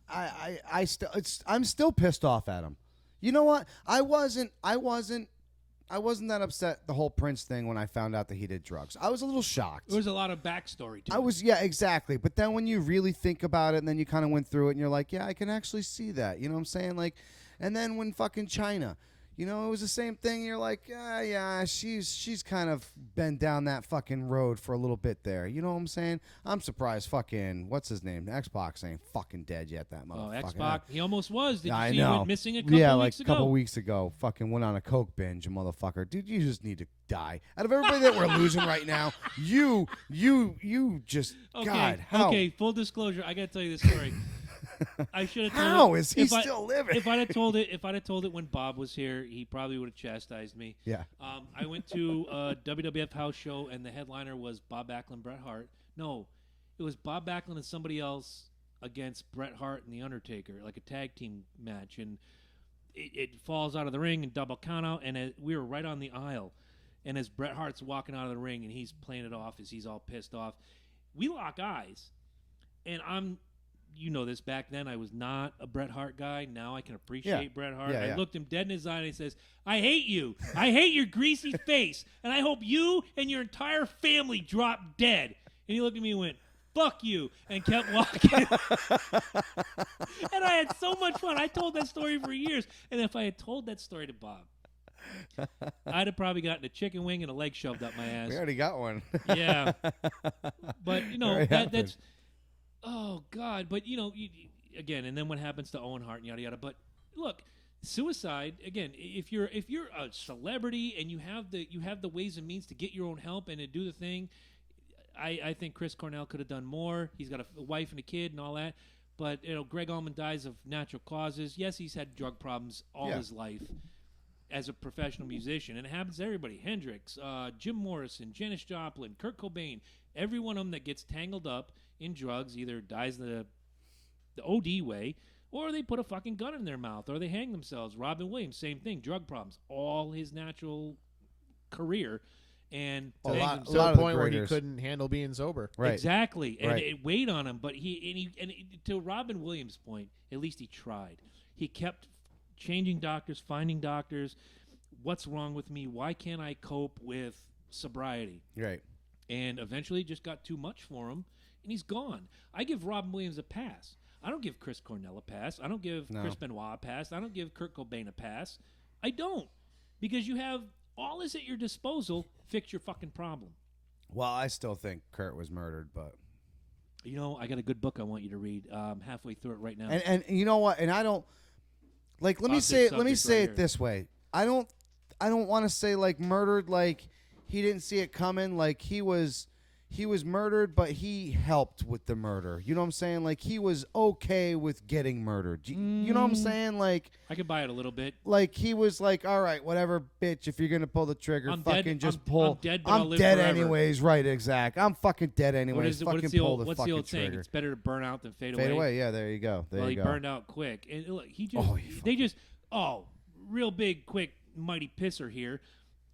I'm still pissed off at him. You know what? I wasn't that upset the whole Prince thing when I found out that he did drugs. I was a little shocked. There was a lot of backstory to I it. was, yeah, exactly. But then when you really think about it, and then you kind of went through it, and you're like, yeah, I can actually see that. You know what I'm saying? Like, and then when fucking China, you know, it was the same thing. You're like, yeah, she's kind of been down that fucking road for a little bit there. You know what I'm saying? I'm surprised. Fucking what's his name? Xbox ain't fucking dead yet. That Oh, motherfucker. Xbox. He almost was. Did you I see know. he went missing a couple yeah, weeks like ago? a couple weeks ago. Fucking went on a coke binge, motherfucker. Dude, you just need to die. Out of everybody that we're losing right now, you just Okay, God. How? okay. Full disclosure, I gotta tell you this story. I should have told How it. is he still living? If I'd have told it when Bob was here, he probably would have chastised me. Yeah. I went to a WWF house show, and the headliner was Bob Backlund, Bret Hart. No, it was Bob Backlund and somebody else against Bret Hart and The Undertaker, like a tag team match. And it falls out of the ring and double count out, and we were right on the aisle. And as Bret Hart's walking out of the ring and he's playing it off as he's all pissed off, we lock eyes. And you know this, back then I was not a Bret Hart guy. Now I can appreciate Bret Hart. Yeah, I yeah. looked him dead in his eye and he says, I hate you. I hate your greasy face. And I hope you and your entire family drop dead. And he looked at me and went, fuck you, and kept walking. And I had so much fun. I told that story for years. And if I had told that story to Bob, I'd have probably gotten a chicken wing and a leg shoved up my ass. We already got one. Yeah. But, you know, Very that's... Oh God! But again, and then what happens to Owen Hart and yada yada. But look, suicide again. If you're a celebrity and you have the ways and means to get your own help and to do the thing, I think Chris Cornell could have done more. He's got a wife and a kid and all that. But Greg Allman dies of natural causes. Yes, he's had drug problems all his life as a professional musician, and it happens to everybody. Hendrix, Jim Morrison, Janis Joplin, Kurt Cobain. Every one of them that gets tangled up in drugs either dies the OD way, or they put a fucking gun in their mouth, or they hang themselves. Robin Williams, same thing, drug problems, all his natural career, and A lot to the of the point where he graders. couldn't handle being sober. Right. exactly, and Right. it weighed on him. But to Robin Williams' point, at least he tried. He kept changing doctors, finding doctors. What's wrong with me? Why can't I cope with sobriety? Right. And eventually it just got too much for him, and he's gone. I give Robin Williams a pass. I don't give Chris Cornell a pass. I don't give Chris Benoit a pass. I don't give Kurt Cobain a pass. I don't. Because you have all this at your disposal. Fix your fucking problem. Well, I still think Kurt was murdered, but I got a good book I want you to read. Halfway through it right now. and you know what? And I don't like. Let me Off say this it. Let me subject say right it here. this way. I don't want to say like murdered. Like he didn't see it coming. Like he was murdered, but he helped with the murder. You know what I'm saying? Like he was okay with getting murdered. You know what I'm saying? Like I could buy it a little bit. like he was like, all right, whatever, bitch. If you're gonna pull the trigger, I'm fucking dead. just I'm pull. dead, but I'll I'm live dead forever. anyways. Right? Exact. I'm fucking dead anyways. What's Fucking the pull old, the what's fucking the old saying? trigger. It's better to burn out than fade Fade away. away. Yeah, there you go. There Well, you he go. burned out quick. And look, he just real big, quick, mighty pisser here.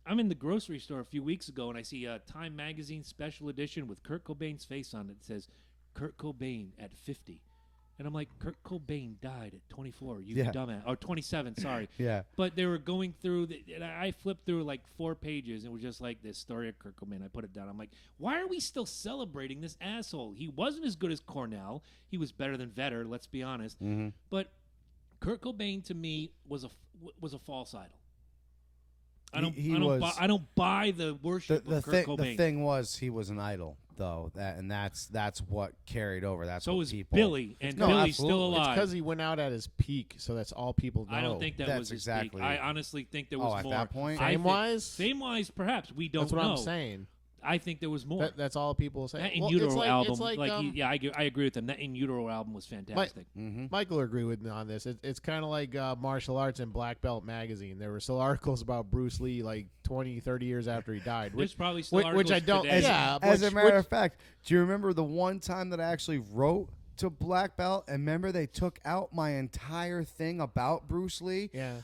I'm in the grocery store a few weeks ago, and I see a Time Magazine special edition with Kurt Cobain's face on it. It says, Kurt Cobain at 50. And I'm like, Kurt Cobain died at 24, you Yeah. dumbass. Or 27, sorry. Yeah. But they were going through, and I flipped through like 4 pages, and it was just like this story of Kurt Cobain. I put it down. I'm like, why are we still celebrating this asshole? He wasn't as good as Cornell. He was better than Vedder, let's be honest. Mm-hmm. But Kurt Cobain, to me, was a false idol. I don't buy the worship of Kurt Cobain. The thing was he was an idol though, that's what carried over. That's so what was people. Billy, and No, Billy's absolutely. still It's alive. because he went out at his peak, so that's all people know. I don't think that That's was his exactly peak. I it. honestly think there was at more. that point? Fame-wise? Fame-wise, perhaps we don't That's what know. I'm saying. I think there was more. That's all people say. That In Well, Utero it's like, album, It's like, I agree with him. That In Utero album was fantastic. Michael will agree with me on this. It's kind of like martial arts in Black Belt magazine. There were still articles about Bruce Lee like 20, 30 years after he died. There's probably still which I articles don't. today. Yeah, As a which- matter of fact, do you remember the one time that I actually wrote to Black Belt, and remember they took out my entire thing about Bruce Lee? Yeah.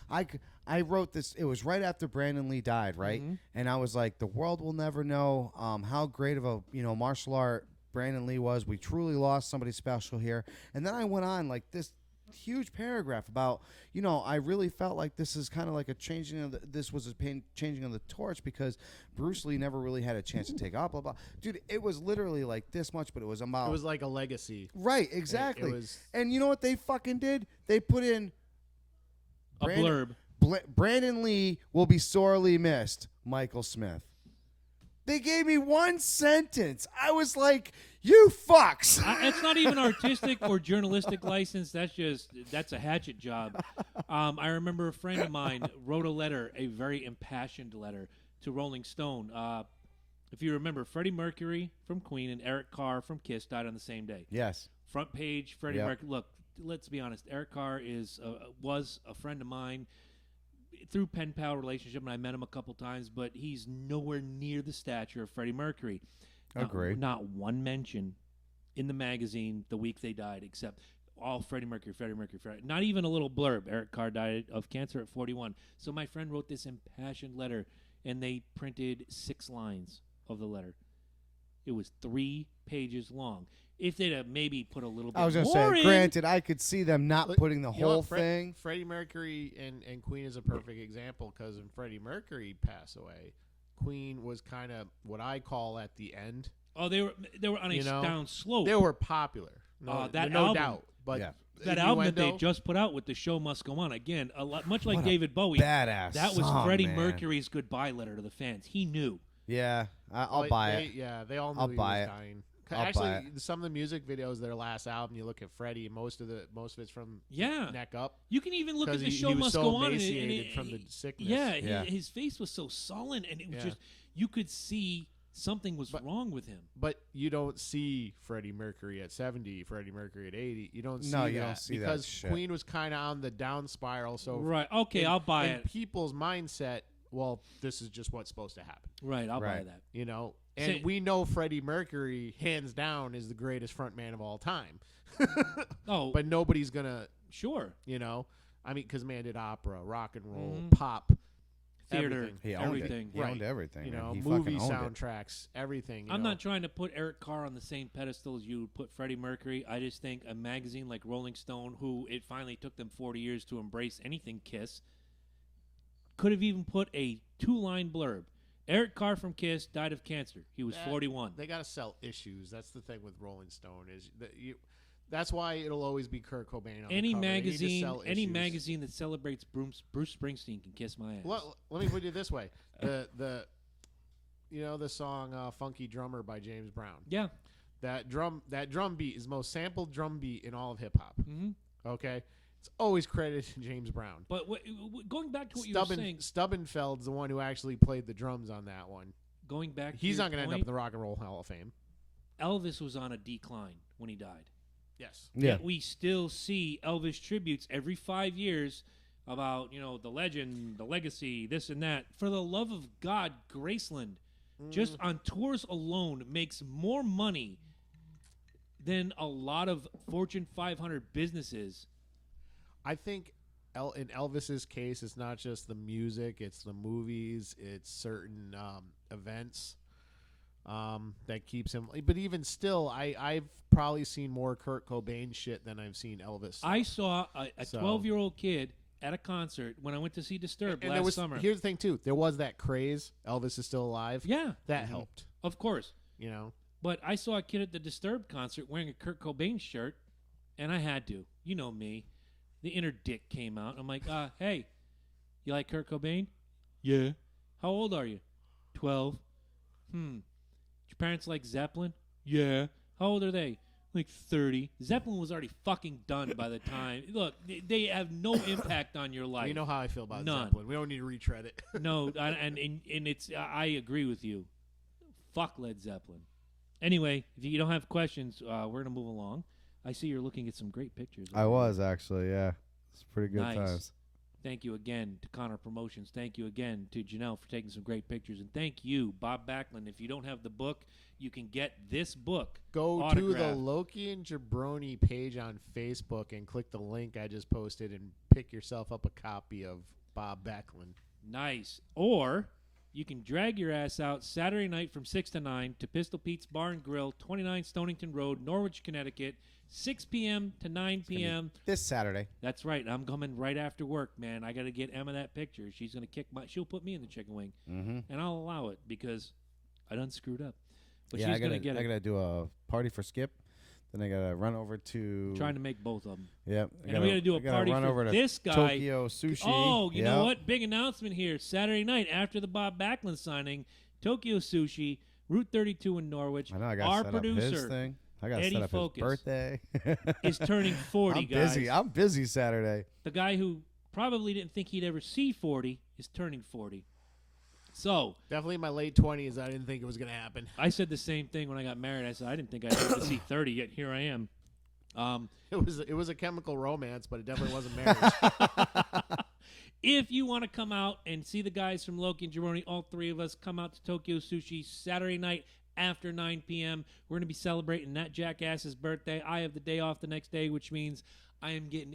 I wrote this. It was right after Brandon Lee died, right? And I was like, the world will never know how great of a martial art Brandon Lee was. We truly lost somebody special here. And then I went on like this huge paragraph about I really felt like this is kind of like a changing of changing of the torch, because Bruce Lee never really had a chance to take off. Blah blah. Dude, it was literally like this much, but it was about it was like a legacy. right, exactly. It was- And you know what they fucking did? They put in A blurb. Brandon Lee will be sorely missed, Michael Smith. They gave me one sentence. I was like, you fucks. It's not even artistic or journalistic license. That's a hatchet job. I remember a friend of mine wrote a letter, a very impassioned letter to Rolling Stone. If you remember, Freddie Mercury from Queen and Eric Carr from Kiss died on the same day. Yes. Front page, Freddie Yep. Mercury. Look, let's be honest. Eric Carr was a friend of mine through pen pal relationship, and I met him a couple times, but he's nowhere near the stature of Freddie Mercury. Agree. Not one mention in the magazine the week they died, except all Freddie Mercury. Not even a little blurb. Eric Carr died of cancer at 41. So my friend wrote this impassioned letter, and they printed 6 lines of the letter. It was 3 pages long. If they'd have maybe put a little bit I was going to more say, in, granted, I could see them not Look, putting the you know whole what, thing. Freddie Mercury and Queen is a perfect example, because when Freddie Mercury passed away, Queen was kind of what I call at the end. Oh, they were on a down slope. They were popular, no album- doubt. But Yeah. That album that they just put out with The Show Must Go On, again, much like What a David Bowie, badass that was song, Freddie man. Mercury's goodbye letter to the fans. He knew. Yeah, I'll buy it. Yeah, they all knew I'll he buy was it. dying. I'll buy Actually, it. some of the music videos, their last album, you look at Freddie, most of it's from Yeah. neck up. You can even look at 'Cause the he show was must so go on. emaciated from the sickness. Yeah, Yeah. His face was so sullen, and it was Yeah. just you could see something was wrong with him. But you don't see Freddie Mercury at 70, Freddie Mercury at 80. You don't see No, that you don't see that because shit. Queen was kind of on the down spiral. So Right. Okay, in- I'll buy in it. people's mindset, well, this is just what's supposed to happen. Right, I'll buy Right. that. You know, and Say- we know Freddie Mercury, hands down, is the greatest frontman of all time. Oh, But nobody's gonna, sure. you know, I mean, because man did opera, rock and roll, Mhm. pop, Theater, everything. He owned everything. it. He owned everything. You man. know, He movie fucking owned it. soundtracks, everything. You I'm know. not trying to put Eric Carr on the same pedestal as you would put Freddie Mercury. I just think a magazine like Rolling Stone, who it finally took them 40 years to embrace anything Kiss, could have even put a 2-line blurb. Eric Carr from Kiss died of cancer. He was 41. They got to sell issues. That's the thing with Rolling Stone is that you. That's why it'll always be Kurt Cobain on Any the cover. They need to sell any issues. magazine that celebrates Bruce Springsteen can kiss my ass. Let me put it this way: the you know the song "Funky Drummer" by James Brown. Yeah. That drum beat is the most sampled drum beat in all of hip hop. Mm-hmm. Okay, it's always credited to James Brown. But going back to what you were saying, Stubbenfeld's the one who actually played the drums on that one. going back, to He's your not going to end up point, in the Rock and Roll Hall of Fame. Elvis was on a decline when he died. Yes. Yeah. Yet we still see Elvis tributes every 5 years about, the legend, the legacy, this and that. For the love of God, Graceland, just on tours alone, makes more money than a lot of Fortune 500 businesses. I think in Elvis's case, it's not just the music; it's the movies, it's certain events that keeps him. But even still, I've probably seen more Kurt Cobain shit than I've seen Elvis. I saw a So- 12-year-old kid at a concert when I went to see Disturbed and last there was, summer. Here's the thing too: there was that craze. Elvis is still alive. Yeah, That helped. of course. You know. But I saw a kid at the Disturbed concert wearing a Kurt Cobain shirt, and I had to. You know me. The inner dick came out. I'm like, hey, you like Kurt Cobain? Yeah. How old are you? 12. Your parents like Zeppelin? Yeah. How old are they? Like 30. Zeppelin was already fucking done by the time. Look, they have no impact on your life. You know how I feel about None. Zeppelin. We don't need to retread it. No, and it's I agree with you. Fuck Led Zeppelin. Anyway, if you don't have questions, we're gonna move along. I see you're looking at some great pictures. I was actually, yeah. It's pretty good Nice. times. Thank you again to Connor Promotions. Thank you again to Janelle for taking some great pictures, and thank you, Bob Backlund. If you don't have the book, you can get this book. Go to the autographed. Loki and Jabroni page on Facebook and click the link I just posted and pick yourself up a copy of Bob Backlund. Nice. Or you can drag your ass out Saturday night from 6 to 9 to Pistol Pete's Bar and Grill, 29 Stonington Road, Norwich, Connecticut, 6 p.m. to 9 p.m. This Saturday. That's right. I'm coming right after work, man. I got to get Emma that picture. She's going to she'll put me in the chicken wing, and I'll allow it because I done screwed up. But Yeah, she's going to get I it. gotta do a party for Skip. Then I gotta run over to. Trying to make both of them. Yep. And we got to do a party run for over to this guy. Tokyo Sushi. Oh, you know Yep. what? Big announcement here. Saturday night after the Bob Backlund signing, Tokyo Sushi, Route 32 in Norwich. I know. I got Our set up his producer thing. I got Eddie set up Focus his birthday. is turning 40, I'm guys. busy. I'm busy Saturday. The guy who probably didn't think he'd ever see 40 is turning 40. So Definitely in my late 20s, I didn't think it was going to happen. I said the same thing when I got married. I said I didn't think I'd live to see 30, yet here I am. It was a chemical romance, but it definitely wasn't marriage. If you want to come out and see the guys from Loki and Jabroni, all three of us come out to Tokyo Sushi Saturday night after 9 p.m. We're going to be celebrating that jackass's birthday. I have the day off the next day, which means I am getting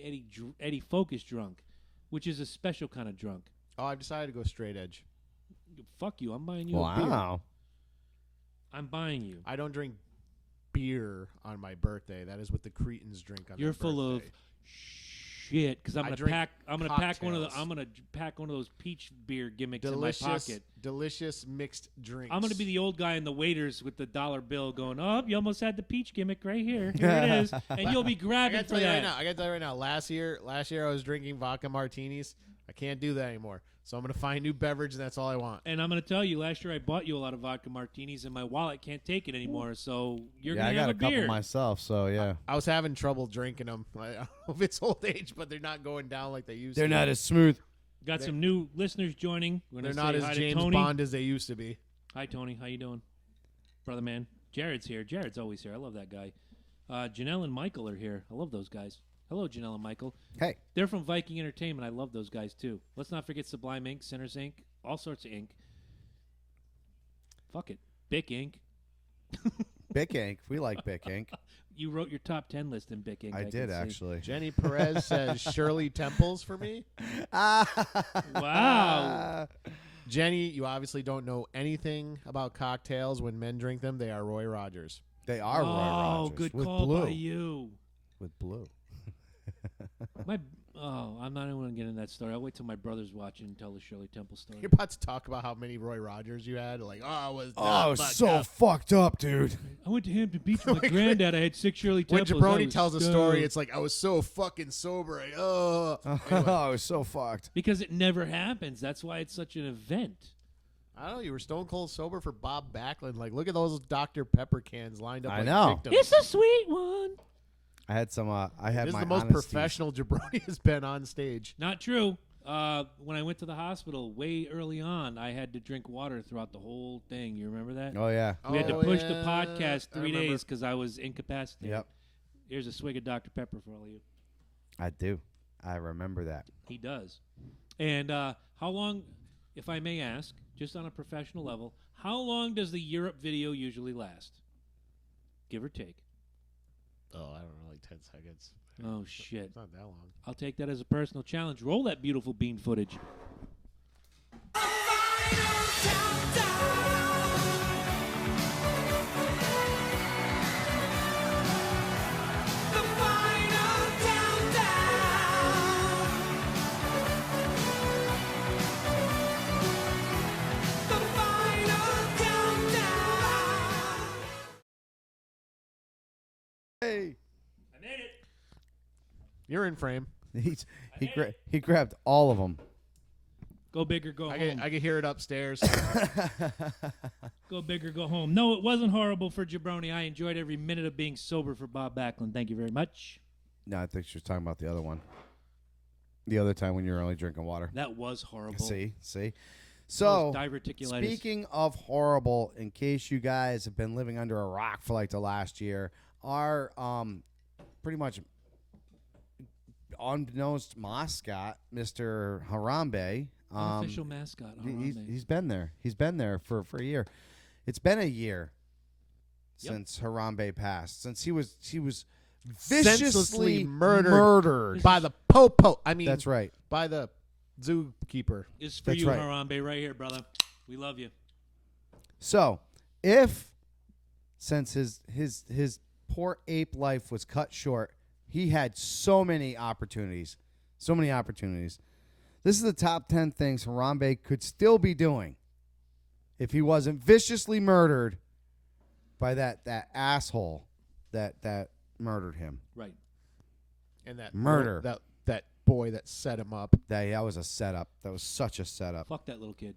Eddie Focus drunk, which is a special kind of drunk. Oh, I've decided to go straight edge. Fuck you. I'm buying you a beer. Wow. I'm buying you. I don't drink beer on my birthday. That is what the Cretans drink on You're their full of birthday. shit because I'm I gonna drink pack. I'm gonna pack one of the. cocktails. I'm gonna pack one of those peach beer gimmicks in my pocket. delicious mixed drinks. I'm gonna be the old guy in the waiters with the dollar bill, going, "Oh, you almost had the peach gimmick right here. Here it is," and you'll be I grabbing gotta for tell you that. right now. I gotta tell you right now. Last year I was drinking vodka martinis. I can't do that anymore. So I'm going to find a new beverage, and that's all I want. And I'm going to tell you, last year I bought you a lot of vodka martinis, and my wallet can't take it anymore. So you're Yeah, going I to got have a a beer. couple myself, so yeah. I was having trouble drinking them. I don't know if it's old age, but they're not going down like they used They're to. not as smooth. Got some new listeners joining. We're They're gonna not say as hi James to Tony. Bond as they used to be. Hi, Tony. How you doing? Brother man. Jared's here. Jared's always here. I love that guy. Janelle and Michael are here. I love those guys. Hello, Janelle and Michael. Hey. They're from Viking Entertainment. I love those guys, too. Let's not forget Sublime Ink, Sinners Ink, all sorts of ink. Fuck it. Bic Ink. Bic Ink. We like Bic Ink. You wrote your top 10 list in Bic Ink. I did, can see. actually. Jenny Perez says Shirley Temples for me. Wow. Jenny, you obviously don't know anything about cocktails. When men drink them, they are Roy Rogers. They are Roy Rogers. Oh, good with call blue. by you. With blue. I'm not even going to get into that story. I'll wait till my brother's watching and tell the Shirley Temple story. You're about to talk about how many Roy Rogers you had. Like, I was fucked up, dude. I went to Hampton Beach with my granddad. I had 6 Shirley When Temples. Jabroni tells a story, it's like, I was so fucking sober. Anyway. I was so fucked. because it never happens. That's why it's such an event. I don't know. You were stone cold sober for Bob Backlund. Like, look at those Dr. Pepper cans lined up. I like know. victims. It's a sweet one. I had some. I had This is my the most honesties. professional Jabroni has been on stage. Not true. When I went to the hospital way early on, I had to drink water throughout the whole thing. You remember that? Oh yeah. We had to Oh, push the yeah. podcast I 3 remember. days because I was incapacitated. Yep. Here's a swig of Dr. Pepper for all of you. I do. I remember that. He does. And how long, if I may ask, just on a professional level, how long does the Europe video usually last? Give or take. Oh, I don't know, like 10 seconds. Oh, shit. It's not that long. I'll take that as a personal challenge. Roll that beautiful bean footage. Hey. I made it. You're in frame. He grabbed all of them. Go big or go I home. can hear it upstairs. Go big or go home. No, it wasn't horrible for Jabroni. I enjoyed every minute of being sober for Bob Backlund. Thank you very much. No, I think she was talking about the other one. The other time when you were only drinking water. That was horrible. See. That So, was diverticulitis. speaking of horrible, in case you guys have been living under a rock for like the last year, our pretty much unbeknownst mascot, Mr. Harambe. Unofficial mascot. Harambe. He's been there. He's been there for a year. It's been a year since Harambe passed. Since he was viciously Senselessly murdered. murdered. By the popo. I mean, That's right. by the zookeeper. It's for That's you, right. Harambe, right here, brother. We love you. So, since his poor ape life was cut short, he had so many opportunities. This is the top 10 things Harambe could still be doing if he wasn't viciously murdered by that asshole that murdered him. Right. And that Murder. That boy that set him up. That was a setup. That was such a setup. Fuck that little kid.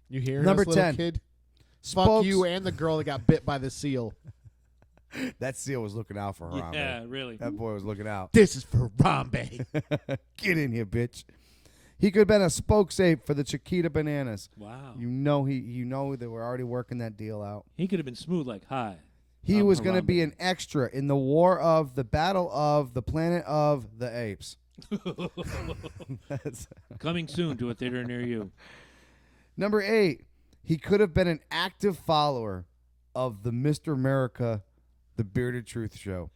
You hear Number us, little 10. kid? Fuck you and the girl that got bit by the seal. That seal was looking out for Harambe. Yeah, really. That boy was looking out. This is for Harambe. Get in here, bitch. He could have been a spokesape for the Chiquita Bananas. Wow. You know they were already working that deal out. He could have been smooth like, hi. He I'm was going to be Harambe. an extra in the war of the battle of the planet of the apes. That's Coming soon to a theater near you. Number 8. He could have been an active follower of the Mr. America, the Bearded Truth show.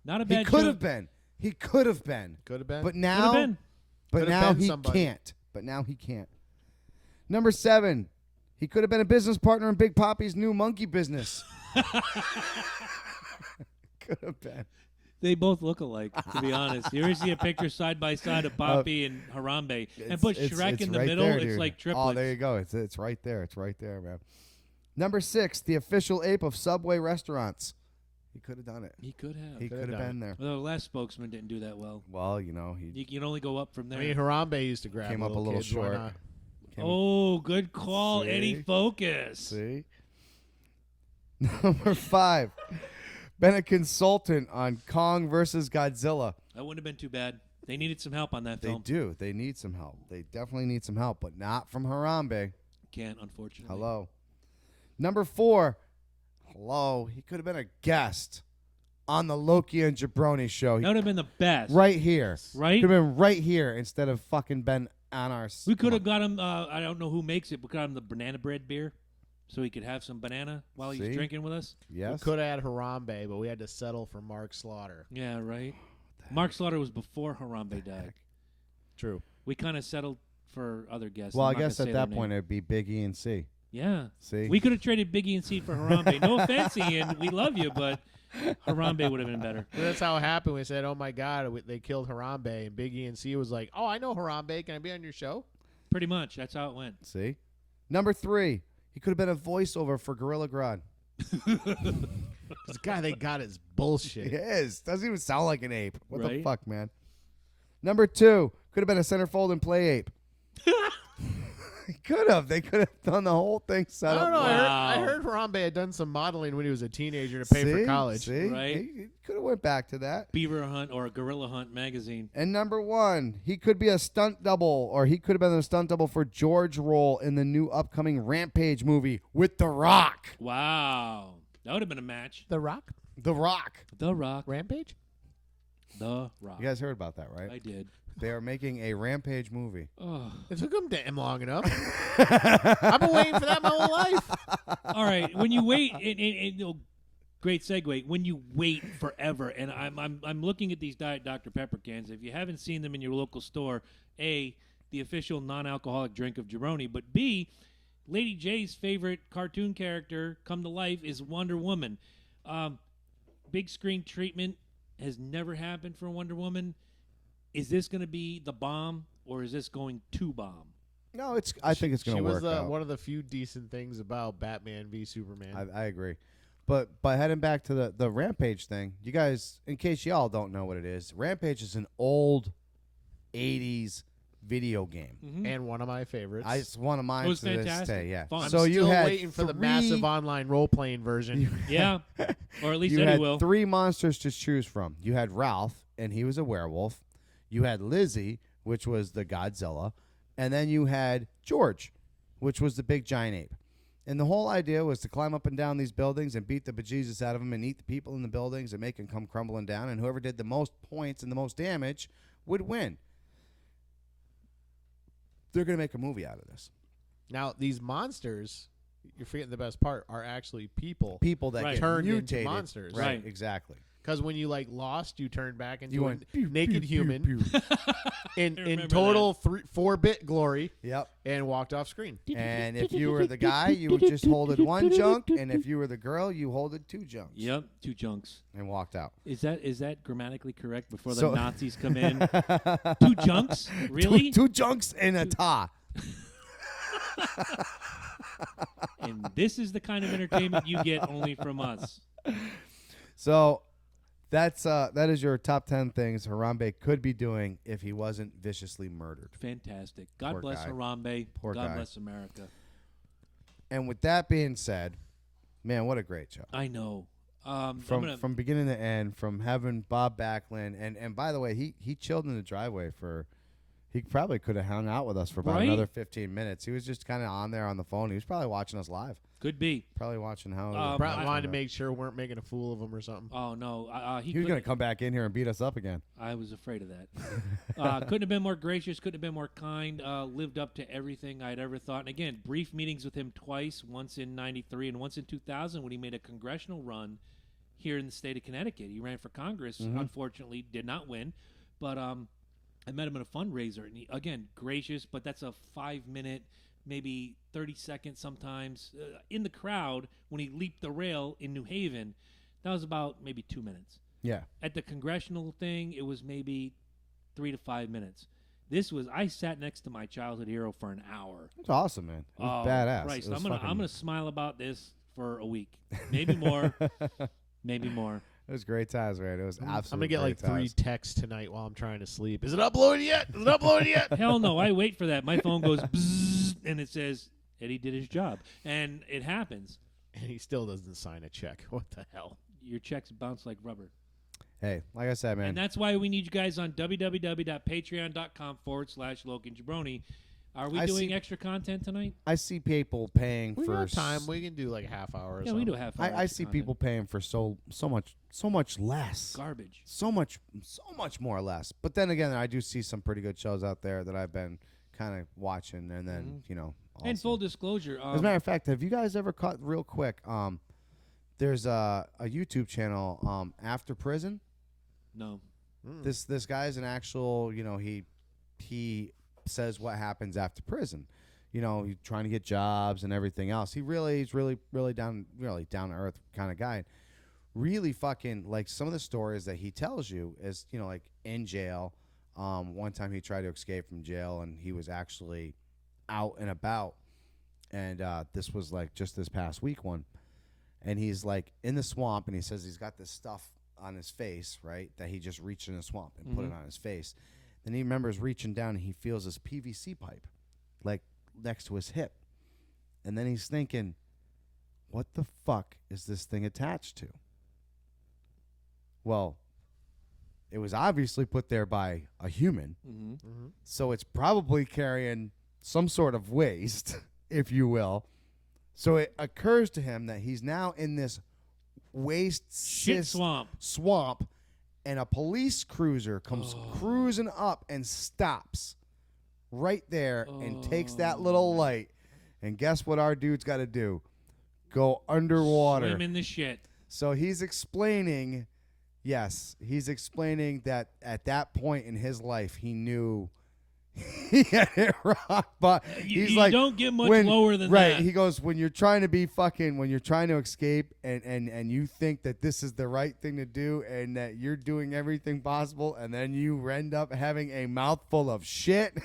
Not a He bad could joke. have been. He could have been. Could have been. But Could have now, been. Could have now been he somebody. can't. But now he can't. Number 7. He could have been a business partner in Big Poppy's new monkey business. Could have been. They both look alike, to be honest. You ever see a picture side by side of Poppy and Harambe and put Shrek in the right middle? there, It's dude. like triplets. Oh, there you go. It's right there. It's right there, man. Number 6, the official ape of Subway restaurants. He could have done it. He could have. He could have done been it. there. Well, the last spokesman didn't do that well. Well, you know, he You can only go up from there. I mean, Harambe used to grab came up a little kids. Why short. not? Oh, good call, See? Eddie Focus. See? Number 5. Been a consultant on Kong versus Godzilla. That wouldn't have been too bad. They needed some help on that They film. do. They need some help. They definitely need some help, but not from Harambe. Can't, unfortunately. Hello. Number 4. Hello. He could have been a guest on the Loki and Jabroni show. That would have been the best. Right here. Right? Could have been right here instead of fucking been on our... We could have got him, I don't know who makes it, but got him the banana bread beer so he could have some banana while See? he's drinking with us. We Yes. could have had Harambe, but we had to settle for Mark Slaughter. Yeah, right. Mark Slaughter was before Harambe died. True. We kind of settled for other guests. Well, I'm I not gonna guess say at their that point name. it would be Big E and C. Yeah. See? We could have traded Biggie and Seed for Harambe. No offense, Ian. We love you, but Harambe would have been better. So that's how it happened. We said, "Oh my God, they killed Harambe," and Big E and C was like, "Oh, I know Harambe. Can I be on your show?" Pretty much. That's how it went. See? Number 3. He could have been a voiceover for Gorilla Grodd. This guy they got is bullshit. He is. Doesn't even sound like an ape. What the Right? fuck, man? Number 2. Could have been a centerfold and play ape. He could have. They could have done the whole thing set I up. don't know. Wow. I heard Harambe had done some modeling when he was a teenager to pay for See? college. See? Right? He could have went back to that. Beaver Hunt or Gorilla Hunt magazine. And number 1, he could be a stunt double, or he could have been a stunt double for George role in the new upcoming Rampage movie with The Rock. Wow. That would have been a match. The Rock, The Rock. The Rock. Rampage. The Rock. You guys heard about that, right? I did. They are making a Rampage movie. Oh. It took him damn long enough. I've been waiting for that my whole life. All right. When you wait, great segue. When you wait forever, and I'm looking at these Diet Dr. Pepper cans. If you haven't seen them in your local store, A, the official non-alcoholic drink of Jabroni, but B, Lady J's favorite cartoon character come to life is Wonder Woman. Big screen treatment has never happened for Wonder Woman. Is this going to be the bomb, or is this going to bomb? No, I think it's going to work She was out. one of the few decent things about Batman v Superman. I agree. But heading back to the Rampage thing, you guys, in case y'all don't know what it is, Rampage is an old 80s video game. And one of my favorites. It's one of mine It was to this fantastic. day, yeah. Fun. I'm So you still had waiting for the 3 massive online role-playing version. Yeah, or at least You Eddie had will. 3 monsters to choose from. You had Ralph, and he was a werewolf. You had Lizzie, which was the Godzilla. And then you had George, which was the big giant ape. And the whole idea was to climb up and down these buildings and beat the bejesus out of them and eat the people in the buildings and make them come crumbling down. And whoever did the most points and the most damage would win. They're going to make a movie out of this. Now, these monsters, you're forgetting the best part, are actually people. People that Right. get Turned into mutated. monsters. Right, Right. exactly. Because when you lost, you turned back into You a went pew, naked pew, human pew, pew. in remember total 4-bit glory Yep. and walked off screen. And if you were the guy, you just holded 1 junk, and if you were the girl, you holded 2 junks. Yep, 2 junks. And walked out. Is that grammatically correct before the So- Nazis come in? 2 junks? Really? Two junks and a ta. And this is the kind of entertainment you get only from us. So that is your top 10 things Harambe could be doing if he wasn't viciously murdered. Fantastic. God Poor bless guy. Harambe. Poor God guy. bless America. And with that being said, man, what a great show. I know. I'm From gonna, from beginning to end, from having Bob Backlund, and by the way, he chilled in the driveway for. He probably could have hung out with us for about Right? another 15 minutes. He was just kind of on there on the phone. He was probably watching us live. could be. Probably watching how. Probably I- wanted to make sure we weren't making a fool of him or something. Oh no, He was going to come back in here and beat us up again. I was afraid of that. Couldn't have been more gracious. Couldn't have been more kind. Lived up to everything I'd ever thought. And again, brief meetings with him twice. Once in '93 and once in 2000 when he made a congressional run here in the state of Connecticut. He ran for Congress. Unfortunately, did not win. But I met him at a fundraiser, and he, again, gracious. But that's a 5-minute, maybe 30 seconds sometimes in the crowd when he leaped the rail in New Haven. That was about maybe 2 minutes. Yeah. At the congressional thing, it was maybe 3 to 5 minutes. This was I sat next to my childhood hero for an hour. It's awesome, man. It was badass. Christ, It was I'm gonna smile about this for a week, maybe more, maybe more. It was great times, man. It was absolutely. I'm gonna get like great 3 times. texts tonight while I'm trying to sleep. Is it uploaded yet? Is it uploaded yet? Hell no, I wait for that. My phone goes bzzz, and it says Eddie did his job, and it happens. And he still doesn't sign a check. What the hell? Your checks bounce like rubber. Hey, like I said, man. And that's why we need you guys on www.patreon.com/Loki and Jabroni. Are we doing extra content tonight? I see people paying We for got time. We can do like a half hour or Yeah, something. we do half hour I extra see content. people paying for so much less. Garbage. So much more or less. But then again, I do see some pretty good shows out there that I've been kind of watching, and then And also. full disclosure, As a matter of fact, have you guys ever caught real quick? There's a YouTube channel after prison. no. This guy's an actual, he says what happens after prison. He's trying to get jobs and everything else. He's really down to earth kind of guy. Really fucking like some of the stories that he tells you is, like in jail. One time he tried to escape from jail and he was actually out and about. And this was like just this past week one. And he's like in the swamp and he says he's got this stuff on his face, right? That he just reached in the swamp and put it on his face. Then he remembers reaching down and he feels this PVC pipe like next to his hip. And then he's thinking, what the fuck is this thing attached to? Well, it was obviously put there by a human. So it's probably carrying some sort of waste, if you will. So it occurs to him that he's now in this Shit swamp, and a police cruiser comes cruising up and stops right there and takes that little light. And guess what our dude's got to do? Go underwater. Swim in the shit. So he's explaining that at that point in his life, he knew he had hit rock bottom. He's You like, don't get much lower than right. that. He goes, when you're trying to escape and you think that this is the right thing to do and that you're doing everything possible and then you end up having a mouthful of shit.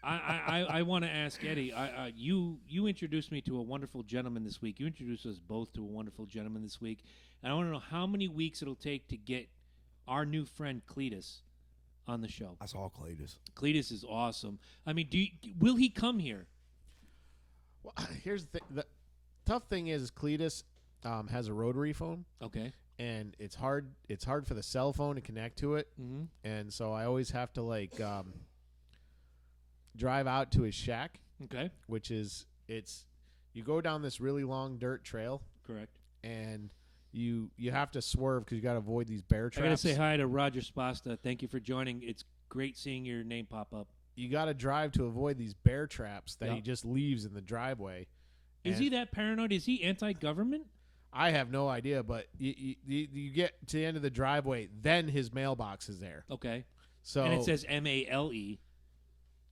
I want to ask Eddie. You introduced me to a wonderful gentleman this week. You introduced us both to a wonderful gentleman this week, and I want to know how many weeks it'll take to get our new friend Cletus on the show. I saw Cletus. Cletus is awesome. I mean, will he come here? Well, here's the thing. The tough thing is Cletus has a rotary phone. Okay. And it's hard for the cell phone to connect to it. And so I always have to drive out to his shack. Okay. Which is you go down this really long dirt trail. Correct. And you have to swerve because you got to avoid these bear traps. I got to say hi to Roger Spasta. Thank you for joining. It's great seeing your name pop up. You got to drive to avoid these bear traps that he just leaves in the driveway. Is he that paranoid? Is he anti-government? I have no idea, but you get to the end of the driveway, then his mailbox is there. Okay. So and it says MALE.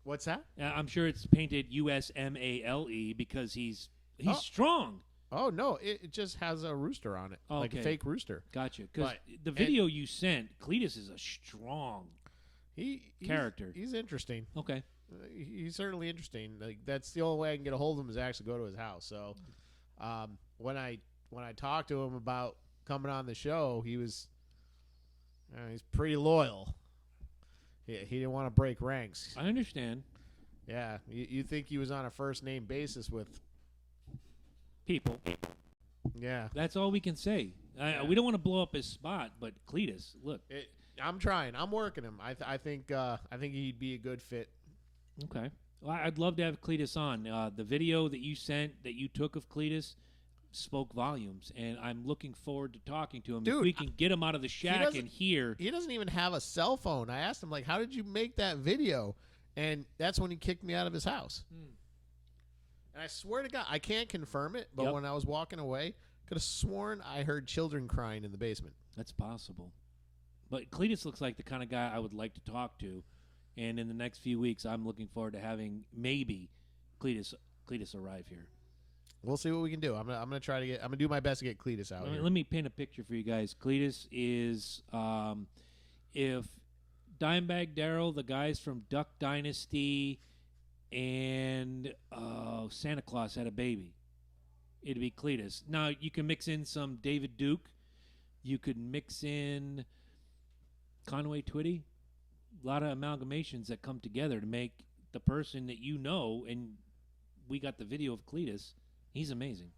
What's that? I'm sure it's painted USMALE because he's strong. Oh, no, it just has a rooster on it, like a fake rooster. Gotcha. Because the video you sent, Cletus is a strong character. He's interesting. Okay. He's certainly interesting. Like that's the only way I can get a hold of him is actually go to his house. So when I talked to him about coming on the show, he's pretty loyal. He didn't want to break ranks. I understand. Yeah, you think he was on a first name basis with people. Yeah. That's all we can say. We don't want to blow up his spot, but Cletus, look. I'm trying. I'm working him. I think he'd be a good fit. Okay. Well, I'd love to have Cletus on. The video that you sent, that you took of Cletus, spoke volumes, and I'm looking forward to talking to him. Dude, if we can get him out of the shack and here. He doesn't even have a cell phone. I asked him, like, how did you make that video? And that's when he kicked me out of his house. And I swear to God, I can't confirm it, but when I was walking away, could have sworn I heard children crying in the basement. That's possible. But Cletus looks like the kind of guy I would like to talk to. And in the next few weeks, I'm looking forward to having maybe Cletus arrive here. We'll see what we can do. I'm gonna try to get. I'm gonna do my best to get Cletus out here. Let me paint a picture for you guys. Cletus is if Dimebag Darrell, the guys from Duck Dynasty, and Santa Claus had a baby, it'd be Cletus. Now you can mix in some David Duke, You could mix in Conway Twitty. A lot of amalgamations that come together to make the person that you know, and we got the video of Cletus. He's amazing.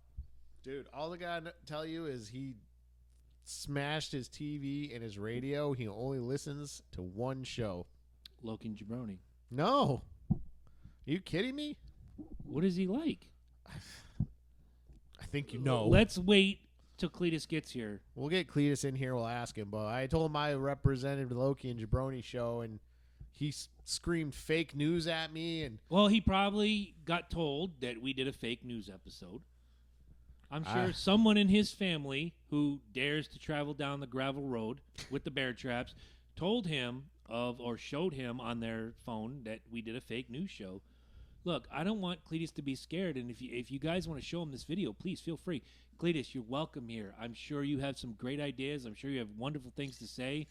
Dude, all I got to tell you is he smashed his TV and his radio. He only listens to one show. Loki and Jabroni. No. Are you kidding me? What is he like? I think you know. Let's wait till Cletus gets here. We'll get Cletus in here. We'll ask him. But I told him I represented the Loki and Jabroni show, and he screamed fake news at me. And Well, he probably got told that we did a fake news episode. I'm sure someone in his family who dares to travel down the gravel road with the bear traps told him of or showed him on their phone that we did a fake news show. Look, I don't want Cletus to be scared, and if you guys want to show him this video, please feel free. Cletus, you're welcome here. I'm sure you have some great ideas. I'm sure you have wonderful things to say.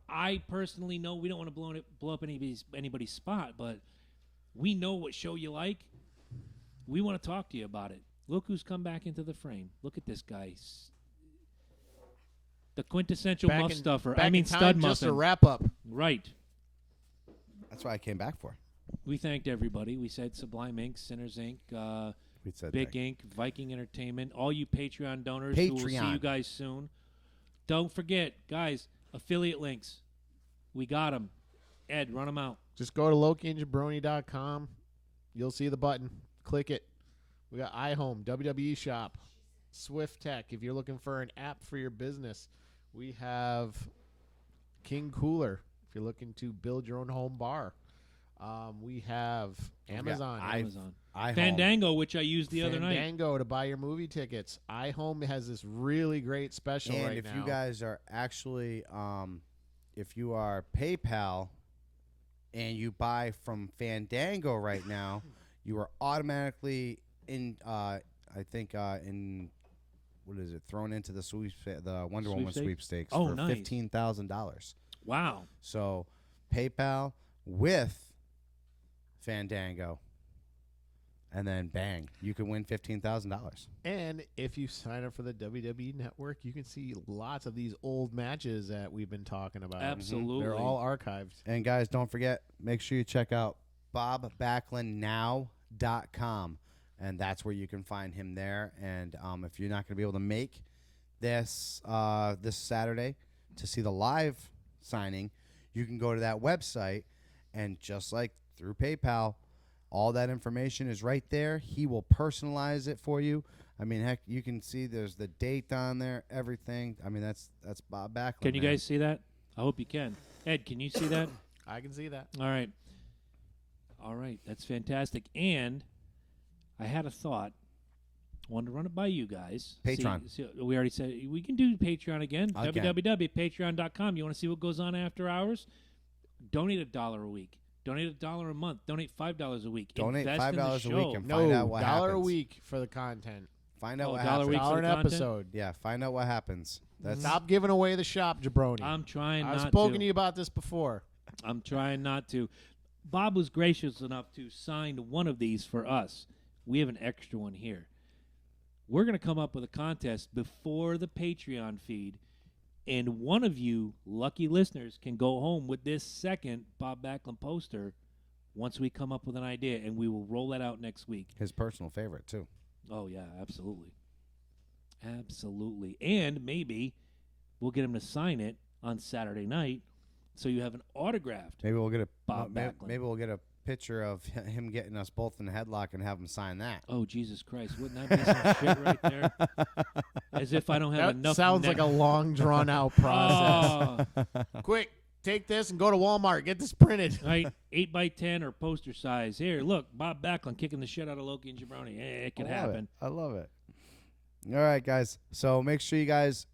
I personally know we don't want to blow up anybody's spot, but we know what show you like. We want to talk to you about it. Look who's come back into the frame. Look at this guy. The quintessential muff stuffer. Stud muffin. Just a wrap up. Right. That's what I came back for. We thanked everybody. We said Sublime Inc., Sinners Inc., We said Big that. Inc., Viking Entertainment, all you Patreon donors who will see you guys soon. Don't forget, guys, affiliate links. We got them. Ed, run them out. Just go to LokiandJabroni.com. You'll see the button. Click it. We got iHome, WWE Shop, Swift Tech. If you're looking for an app for your business, we have King Cooler. If you're looking to build your own home bar, we have Amazon. Amazon. iHome. Fandango, which I used the other night. Fandango to buy your movie tickets. iHome has this really great special And right if now. you guys are actually, if you are PayPal and you buy from Fandango right now, you are automatically in. I think in what is it? Thrown into the the Wonder Woman sweepstakes for nice. $15,000. Wow. So PayPal with Fandango, and then bang, you can win $15,000. And if you sign up for the WWE Network, you can see lots of these old matches that we've been talking about. Absolutely. They're all archived. And guys, don't forget, make sure you check out BobBacklundNow.com, and that's where you can find him there. And if you're not going to be able to make this this Saturday to see the live signing, you can go to that website, and just like through PayPal, all that information is right there. He will personalize it for you. I mean, heck, you can see there's the date on there, everything. I mean, that's Bob Backlund. Can you guys see that? I hope you can. Ed, can you see that? I can see that. All right. All right. That's fantastic. And I had a thought. Wanted to run it by you guys. Patreon. We already said we can do Patreon again. Okay. www.patreon.com. You want to see what goes on after hours? Donate $1 a week. Donate $1 a month. Donate $5 a week. Donate Invest in the $5 a show. week and find out what $1 a happens. week for the content. Find out what $1 a happens. week for $1 the an content? episode. Yeah, find out what happens. That's Stop giving away the shop, Jabroni. I'm trying not I've to. spoken to you about this before. I'm trying not to. Bob was gracious enough to sign one of these for us. We have an extra one here. We're going to come up with a contest before the Patreon feed, and one of you lucky listeners can go home with this second Bob Backlund poster once we come up with an idea, and we will roll that out next week. his personal favorite, too. Oh, yeah, absolutely. Absolutely. And maybe we'll get him to sign it on Saturday night so you have an autographed. Maybe we'll get a Bob Backlund. maybe we'll get a picture of him getting us both in the headlock and have him sign that. Oh, Jesus Christ. Wouldn't that be some shit right there? As if I don't have That enough. sounds like a long, drawn-out process. Oh, Quick, take this and go to Walmart. Get this printed. right, 8x10 or poster size. Here, look, Bob Backlund kicking the shit out of Loki and Jabroni. It can happen. I love it. All right, guys. So make sure you guys,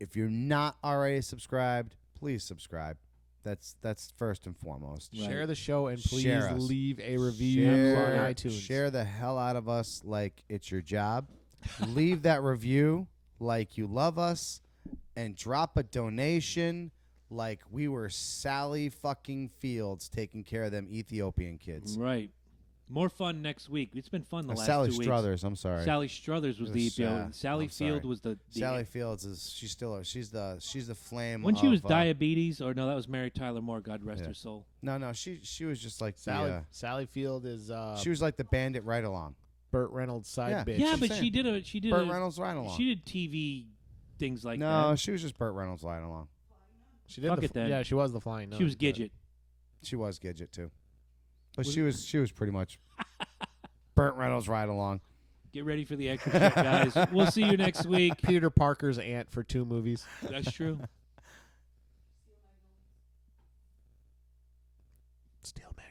if you're not already subscribed, please subscribe. That's first and foremost. Right. Share the show and please Share us. leave a review on iTunes. Share the hell out of us like it's your job. Leave that review like you love us, and drop a donation like we were Sally fucking Fields taking care of them Ethiopian kids. Right. More fun next week. It's been fun the last Sally 2 weeks. Struthers. I'm sorry. Sally Struthers was It the was, EPO. And Sally I'm sorry. Field was the Sally Fields is she's the flame. When she was of, diabetes, or no, that was Mary Tyler Moore. God rest Yeah. her soul. No, she was just like Sally Field is she was like the bandit right along. Burt Reynolds' side Yeah. bitch. Yeah, I'm but saying. she did Burt Reynolds right along. She did TV things like no, that. she was just Burt Reynolds right along. She did Fuck the it then. Yeah, she was the flying nun. She was but- Gidget. She was Gidget too, but she was pretty much Burt Reynolds right along. Get ready for the extra check, guys. We'll see you next week. Peter Parker's aunt for 2 movies. That's true. Steel Magnolias.